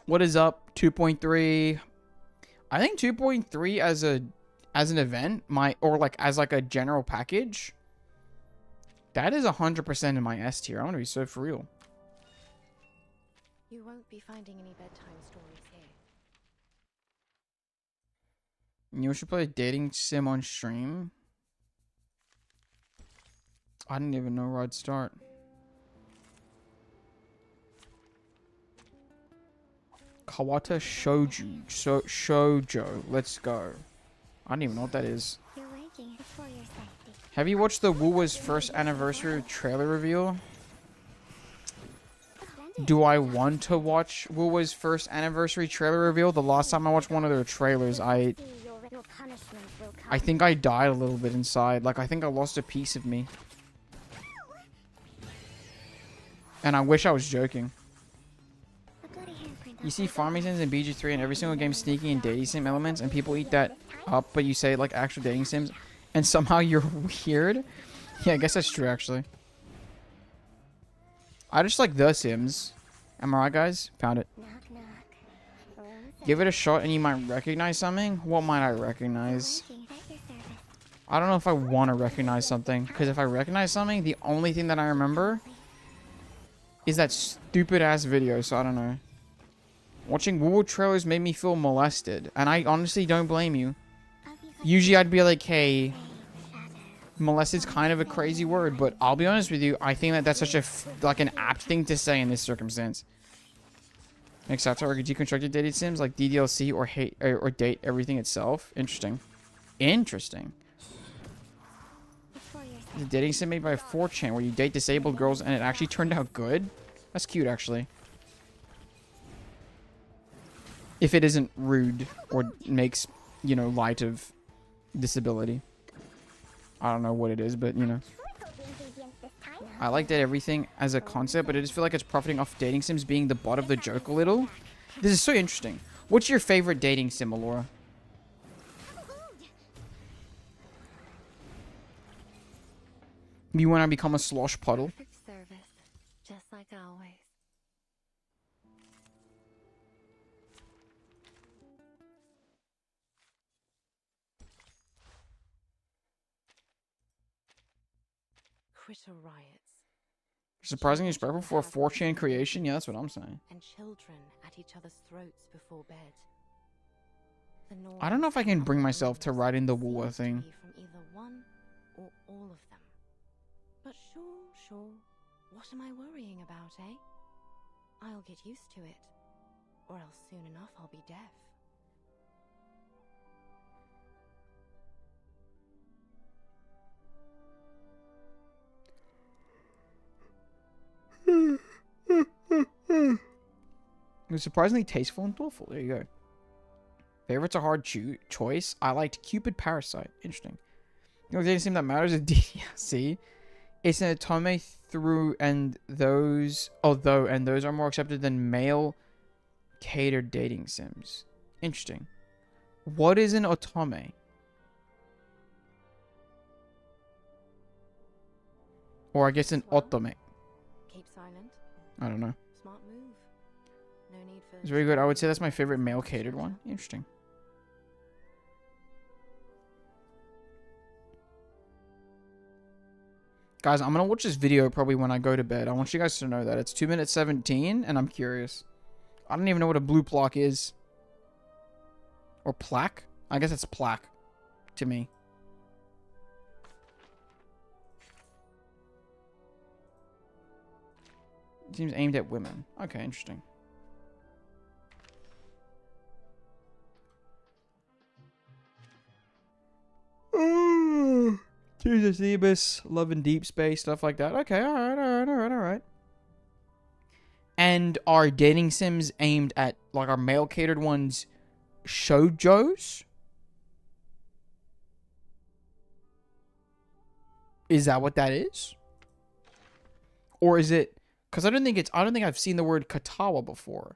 What is up? 2.3. I think 2.3 as an event or like as like a general package. That is 100% in my S tier. I'm gonna be so for real. You won't be finding any bedtime stories here. You should play a dating sim on stream. I didn't even know where I'd start. Kawata Shoujo. Let's go. I don't even know what that is. You're waking. It's for your safety. Have you watched the Wuwa's first anniversary trailer reveal? Do I want to watch Wuwa's first anniversary trailer reveal? The last time I watched one of their trailers, I think I died a little bit inside. Like, I think I lost a piece of me. And I wish I was joking. You see farming sims in BG3 and every single game sneaking in dating sim elements, and people eat that up, but you say like actual dating sims, and somehow you're weird? Yeah, I guess that's true, actually. I just like The Sims. Am I right, guys? Found it. Give it a shot and you might recognize something? What might I recognize? I don't know if I want to recognize something, because if I recognize something, the only thing that I remember is that stupid ass video, so I don't know. Watching Wuwa trailers made me feel molested, and I honestly don't blame you. Usually I'd be like, hey, molested's kind of a crazy word, but I'll be honest with you, I think that that's such a like an apt thing to say in this circumstance. Makes sense. Or deconstructed dating sims like DDLC or hate or date everything itself. Interesting. Interesting. The dating sim made by 4chan where you date disabled girls and it actually turned out good. That's cute, actually. If it isn't rude or makes, you know, light of disability. I don't know what it is, but, you know. I like that everything as a concept, but I just feel like it's profiting off dating sims being the butt of the joke a little. This is so interesting. What's your favorite dating sim, Alora? You want to become a slosh puddle? Perfect service, just like always. Critter riots. Surprisingly respectful for a 4chan creation? Yeah, that's what I'm saying. And children at each other's throats before bed. I don't know if I can bring myself to write in the Wuwa thing. From either one or all of them. But sure. What am I worrying about, eh? I'll get used to it. Or else soon enough I'll be deaf. It was surprisingly tasteful and thoughtful. There you go. Favorite's a hard choice. I liked Cupid Parasite. Interesting. The only dating sim that matters is DLC. It's an otome through and those are more accepted than male catered dating sims. Interesting. What is an otome? Or I guess an otome. Keep silent. I don't know. Smart move. No need for. It's very good. I would say that's my favorite male catered one. Interesting. Guys, I'm gonna watch this video probably when I go to bed. I want you guys to know that. It's 2 minutes 17, and I'm curious. I don't even know what a blue plaque is. Or plaque? I guess it's plaque. To me. It seems aimed at women. Okay, interesting. Jesus, Ebus, Love in Deep Space, stuff like that. Okay, alright. And are dating sims aimed at, like, our male catered ones, shoujos? Is that what that is? Or is it, because I don't think I've seen the word katawa before.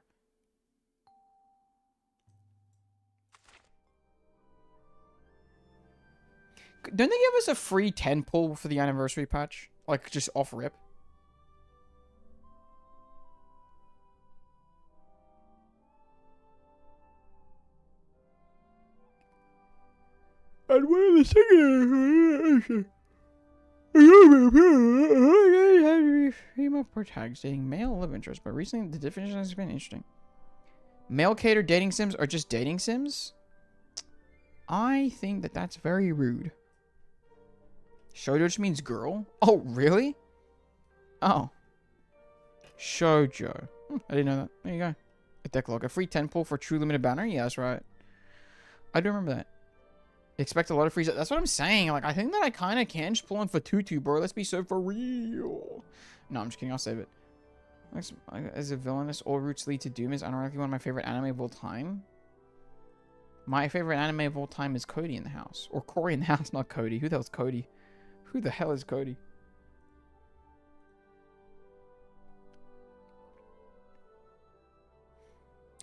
Don't they give us a free 10 pull for the anniversary patch? Like, just off rip? And what are the second? Female protagonists dating male love interest, but recently the definition has been interesting. Male catered dating sims are just dating sims? I think that that's very rude. Shoujo just means girl? Oh, really? Oh. Shoujo. I didn't know that. There you go. A deck log. A free 10 pull for true limited banner? Yeah, that's right. I do remember that. Expect a lot of free... That's what I'm saying. Like, I think that I kind of can just pull in for Tutu, bro. Let's be so for real. No, I'm just kidding. I'll save it. As a villainous, all routes lead to doom is unironically one of my favorite anime of all time. My favorite anime of all time is Cody in the House. Or Cory in the House, not Cody. Who the hell's Cody? Who the hell is Cody?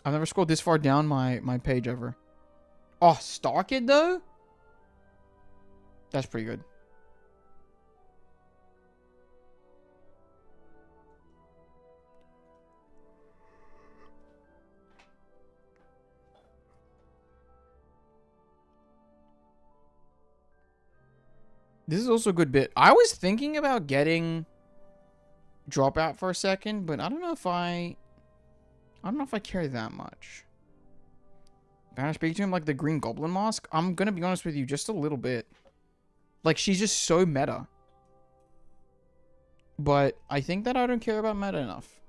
I've never scrolled this far down my page ever. Oh, Star Kid though? That's pretty good. This is also a good bit. I was thinking about getting Dropout for a second, but I don't know if I care that much. Can I speak to him like the Green Goblin Mask? I'm gonna be honest with you, just a little bit. Like, she's just so meta. But I think that I don't care about meta enough.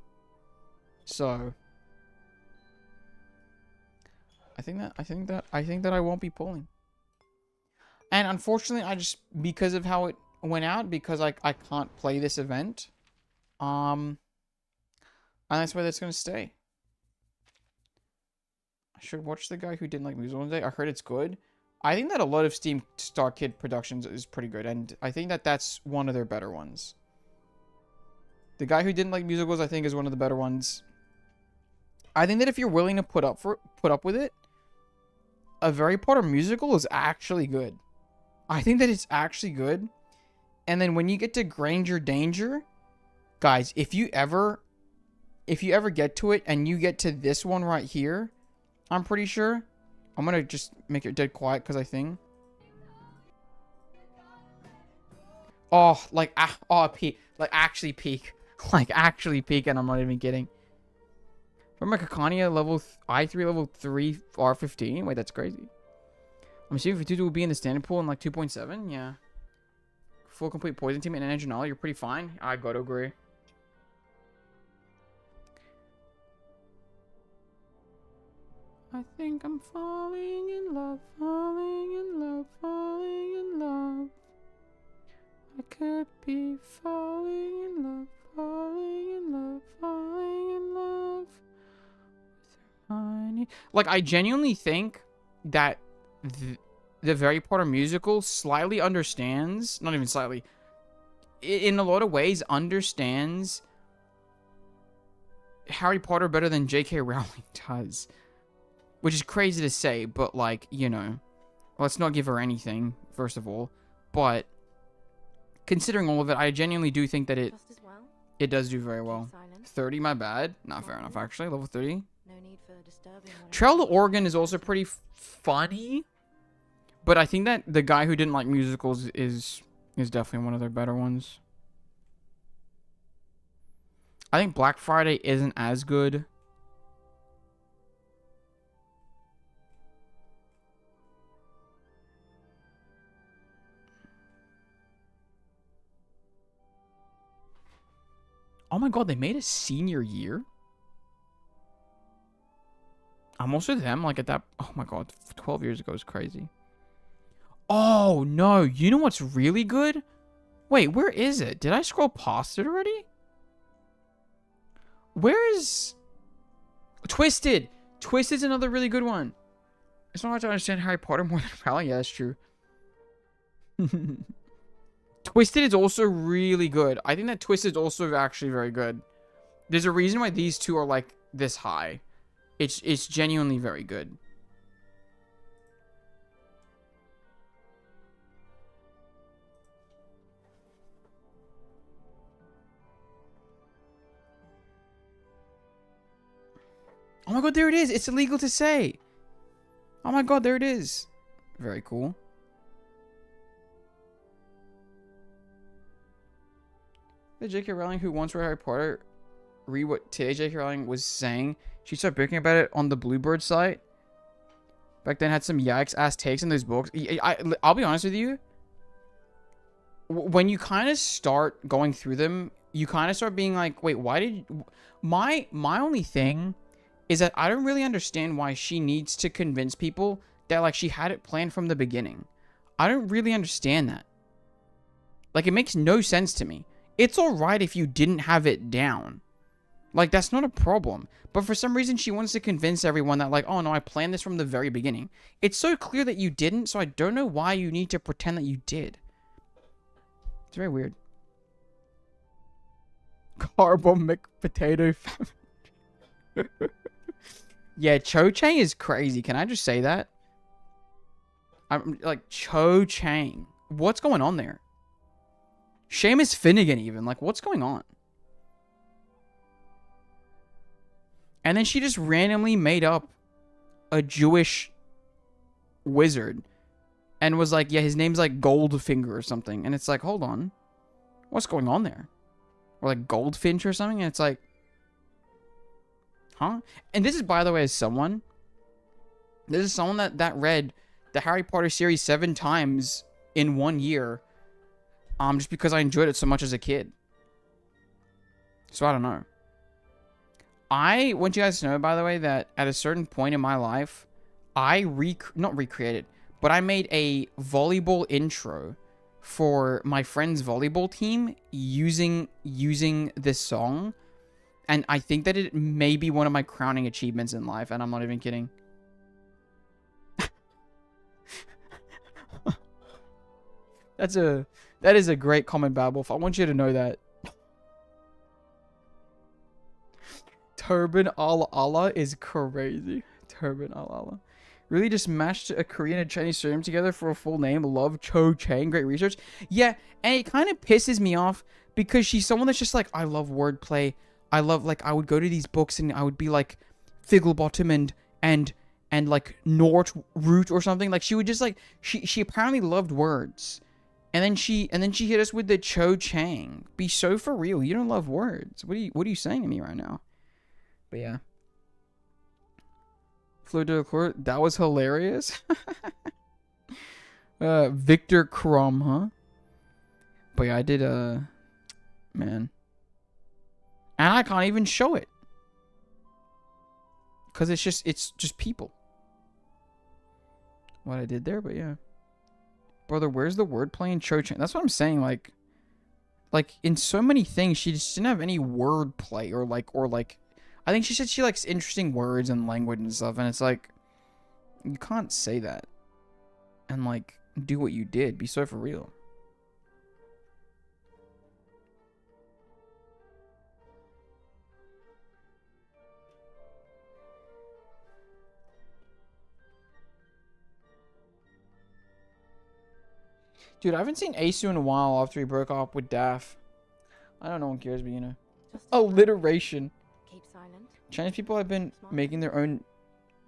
So I think that I won't be pulling. And unfortunately, I just, because of how it went out, because I can't play this event, and that's where that's gonna stay. I should watch the guy who didn't like musicals one day. I heard it's good. I think that a lot of Steam Star Kid Productions is pretty good, and I think that that's one of their better ones. The guy who didn't like musicals, I think, is one of the better ones. I think that if you're willing to put up with it, A Very Potter Musical is actually good. I think that it's actually good. And then when you get to Granger Danger, guys, if you ever get to it and you get to this one right here, I'm pretty sure. I'm gonna just make it dead quiet because I think. Oh, like, peak. Like, actually peak. Like, actually peak, and I'm not even kidding. Remember Kakania level I3 level 3 R15? Wait, that's crazy. I'm assuming Fatutu will be in the standard pool in like 2.7. Yeah. Full complete poison team and an engine all. You're pretty fine. I gotta agree. I think I'm falling in love, falling in love, falling in love. I could be falling in love, falling in love, falling in love. Like, I genuinely think that the Harry Potter musical slightly understands, not even slightly, in a lot of ways understands Harry Potter better than J.K. Rowling does. Which is crazy to say, but like, you know, let's not give her anything, first of all. But considering all of it, I genuinely do think that it Just as well. does do very well. Silence. 30, my bad. Not fair enough, actually. Level 30. No need for disturbing one Trail to another. Oregon is also pretty funny. But I think that the guy who didn't like musicals is definitely one of their better ones. I think Black Friday isn't as good. Oh my god, they made a senior year? I'm also them, like at that... Oh my god, 12 years ago is crazy. Oh no, you know what's really good? Wait, where is it? Did I scroll past it already? Where is... Twisted! Twisted's another really good one. It's not hard to understand Harry Potter more than Rowling. Yeah, that's true. Twisted is also really good. I think that Twisted is also actually very good. There's a reason why these two are like this high. It's genuinely very good. Oh my god, there it is. It's illegal to say. Oh my god, there it is. Very cool. The J.K. Rowling who once read Harry Potter read what today J.K. Rowling was saying. She started breaking about it on the Bluebird site. Back then had some yikes ass takes in those books. I'll be honest with you. When you kind of start going through them, you kind of start being like, wait, why did... My only thing is that I don't really understand why she needs to convince people that like she had it planned from the beginning. I don't really understand that. Like, it makes no sense to me. It's alright if you didn't have it down. Like, that's not a problem. But for some reason, she wants to convince everyone that, like, oh no, I planned this from the very beginning. It's so clear that you didn't, so I don't know why you need to pretend that you did. It's very weird. Carbo McPotato family. Yeah, Cho Chang is crazy. Can I just say that? I'm like, Cho Chang. What's going on there? Seamus Finnegan even. Like, what's going on? And then she just randomly made up a Jewish wizard. And was like, yeah, his name's like Goldfinger or something. And it's like, hold on. What's going on there? Or like Goldfinch or something? And it's like, huh? And this is, by the way, as someone. This is someone that read the Harry Potter series 7 times in 1 year. Just because I enjoyed it so much as a kid. So I don't know. I want you guys to know, by the way, that at a certain point in my life, I not recreated, but I made a volleyball intro for my friend's volleyball team using this song. And I think that it may be one of my crowning achievements in life, and I'm not even kidding. That is a great comment, Babble. I want you to know that. Turban Allah Allah is crazy. Turban Allah Allah. Really just mashed a Korean and Chinese surname together for a full name. Love Cho Chang. Great research. Yeah, and it kind of pisses me off because she's someone that's just like, I love wordplay. I love, like, I would go to these books and I would be like Figglebottom and like Nort Root or something. Like, she would just like, she apparently loved words. And then she hit us with the Cho Chang. Be so for real. You don't love words. What are you saying to me right now? But yeah. Fleur de Cour, that was hilarious. Victor Krum, huh? But yeah, I did man. And I can't even show it. Cause it's just people. What I did there, but yeah. Brother, where's the wordplay in Cho Chang? That's what I'm saying. Like in so many things, she just didn't have any wordplay or like. I think she said she likes interesting words and language and stuff, and it's like, You can't say that and like do what you did. Be so for real. Dude, I haven't seen Asu in a while after he broke up with Daph. I don't know, no one cares, but you know. Just Alliteration. keep silent. Chinese people have been making their own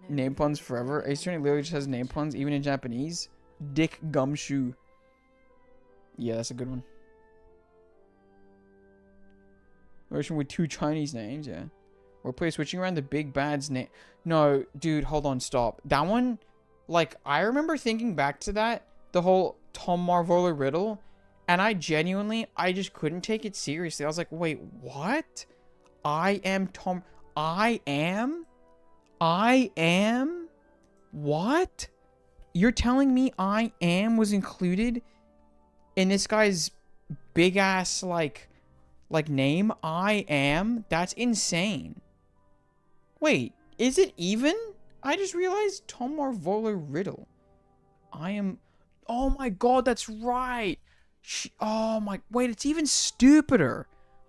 No name puns reason to forever. defend Asu literally just has name puns, even in Japanese. Dick Gumshoe. Yeah, that's a good one. Version with 2 Chinese names, yeah. We're playing switching around the big bad's name. No, dude, hold on, stop. That one, like, I remember thinking back to that, the whole Tom Marvolo riddle, and I just couldn't take it seriously. I was like, wait, what? I am? What? You're telling me I am was included in this guy's big ass, like name? I am? That's insane. Wait, is it even? I just realized Tom Marvolo riddle. I am... Oh my god, that's right. Oh my... Wait, it's even stupider.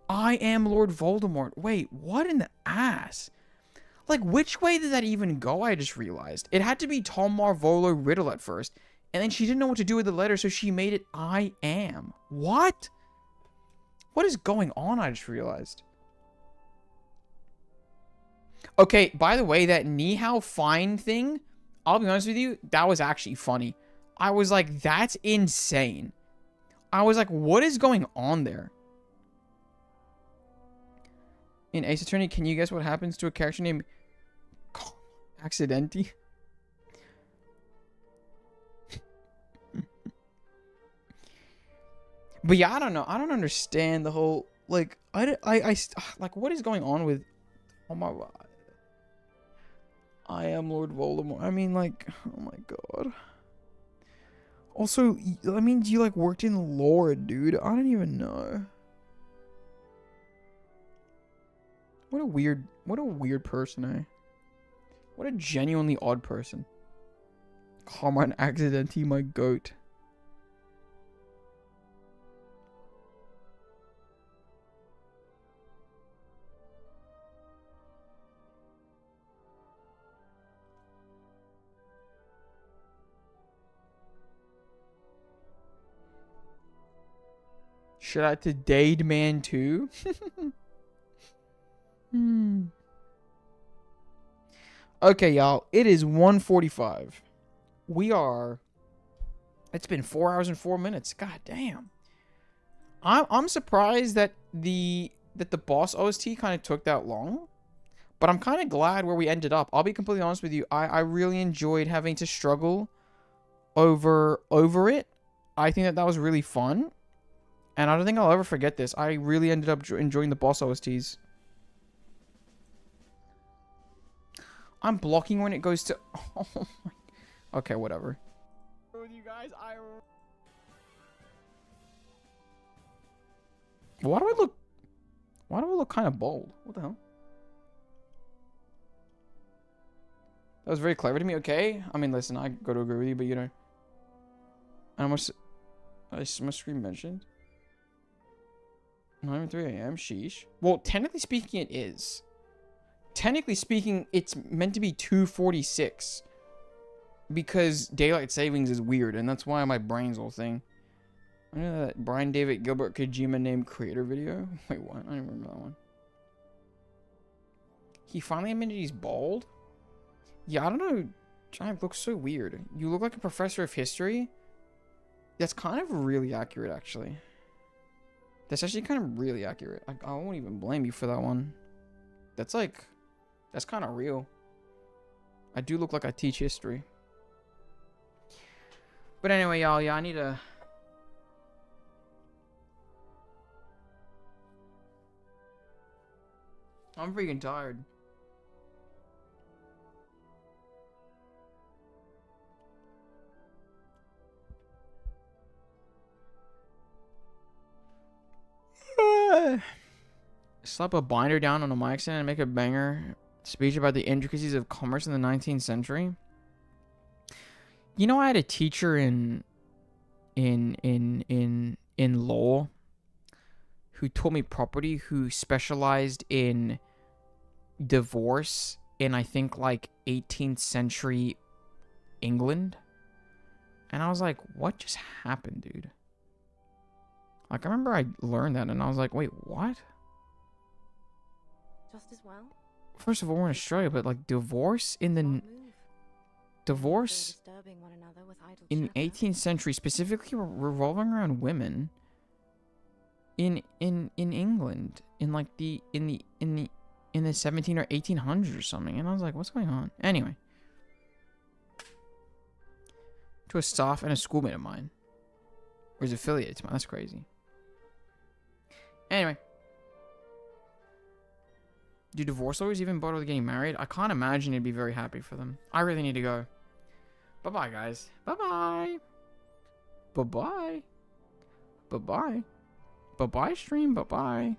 I am Lord Voldemort. Wait, what in the ass? Like, which way did that even go? I just realized. It had to be Tom Marvolo riddle at first. And then she didn't know what to do with the letter, so she made it I am. What? What is going on? I just realized. Okay, by the way, that Ni Hao Fine thing, I'll be honest with you, that was actually funny. I was like, that's insane. I was like, what is going on there? In Ace Attorney, can you guess what happens to a character named Accidenti? But yeah, I don't know. I don't understand the whole, like, like, what is going on with, oh my god. I am Lord Voldemort. I mean, like, oh my god. Also, that means you, like, worked in lore, dude. I don't even know. What a weird person, eh? What a genuinely odd person. Carmine Accidenti, my goat. Shout out to Dade Man 2. Okay, y'all. It is 1:45. It's been 4 hours and 4 minutes. God damn. I'm surprised that the boss OST kind of took that long. But I'm kind of glad where we ended up. I'll be completely honest with you. I really enjoyed having to struggle over it. I think that was really fun. And I don't think I'll ever forget this. I really ended up enjoying the boss OSTs. I'm blocking when it goes to... Oh my... Okay, whatever. With you guys, Why do I look kind of bold? What the hell? That was very clever to me, okay? I mean, listen, I go to agree with you, but you know... I must screen mentioned. 9:03 a.m. Sheesh. Well, technically speaking, it is. Technically speaking, it's meant to be 2:46. Because daylight savings is weird, and that's why my brain's whole thing. I know that Brian David Gilbert Kojima named creator video. Wait, what? I don't remember that one. He finally admitted he's bald? Yeah, I don't know. Giant looks so weird. You look like a professor of history. That's kind of really accurate, actually. That's actually kind of really accurate. I won't even blame you for that one. That's kind of real. I do look like I teach history. But anyway, y'all, yeah, I need to... I'm freaking tired. Slap a binder down on a mic stand and make a banger speech about the intricacies of commerce in the 19th century. You know, I had a teacher in law who taught me property, who specialized in divorce in, I think, like 18th century England. And I was like, what just happened, dude? Like, I remember I learned that and I was like, wait, what? Just as well. First of all, we're in Australia, but like divorce in the Smart move. divorce Disturbing one another with idle in chatter. 18th century, specifically revolving around women in England in like the 17 or 1800s or something. And I was like, what's going on? Anyway, to a staff and a schoolmate of mine, or is affiliated to mine. That's crazy. Anyway, do divorce lawyers even bother with getting married? I can't imagine it'd be very happy for them. I really need to go. Bye-bye, guys. Bye-bye. Bye-bye. Bye-bye. Bye-bye, stream. Bye-bye.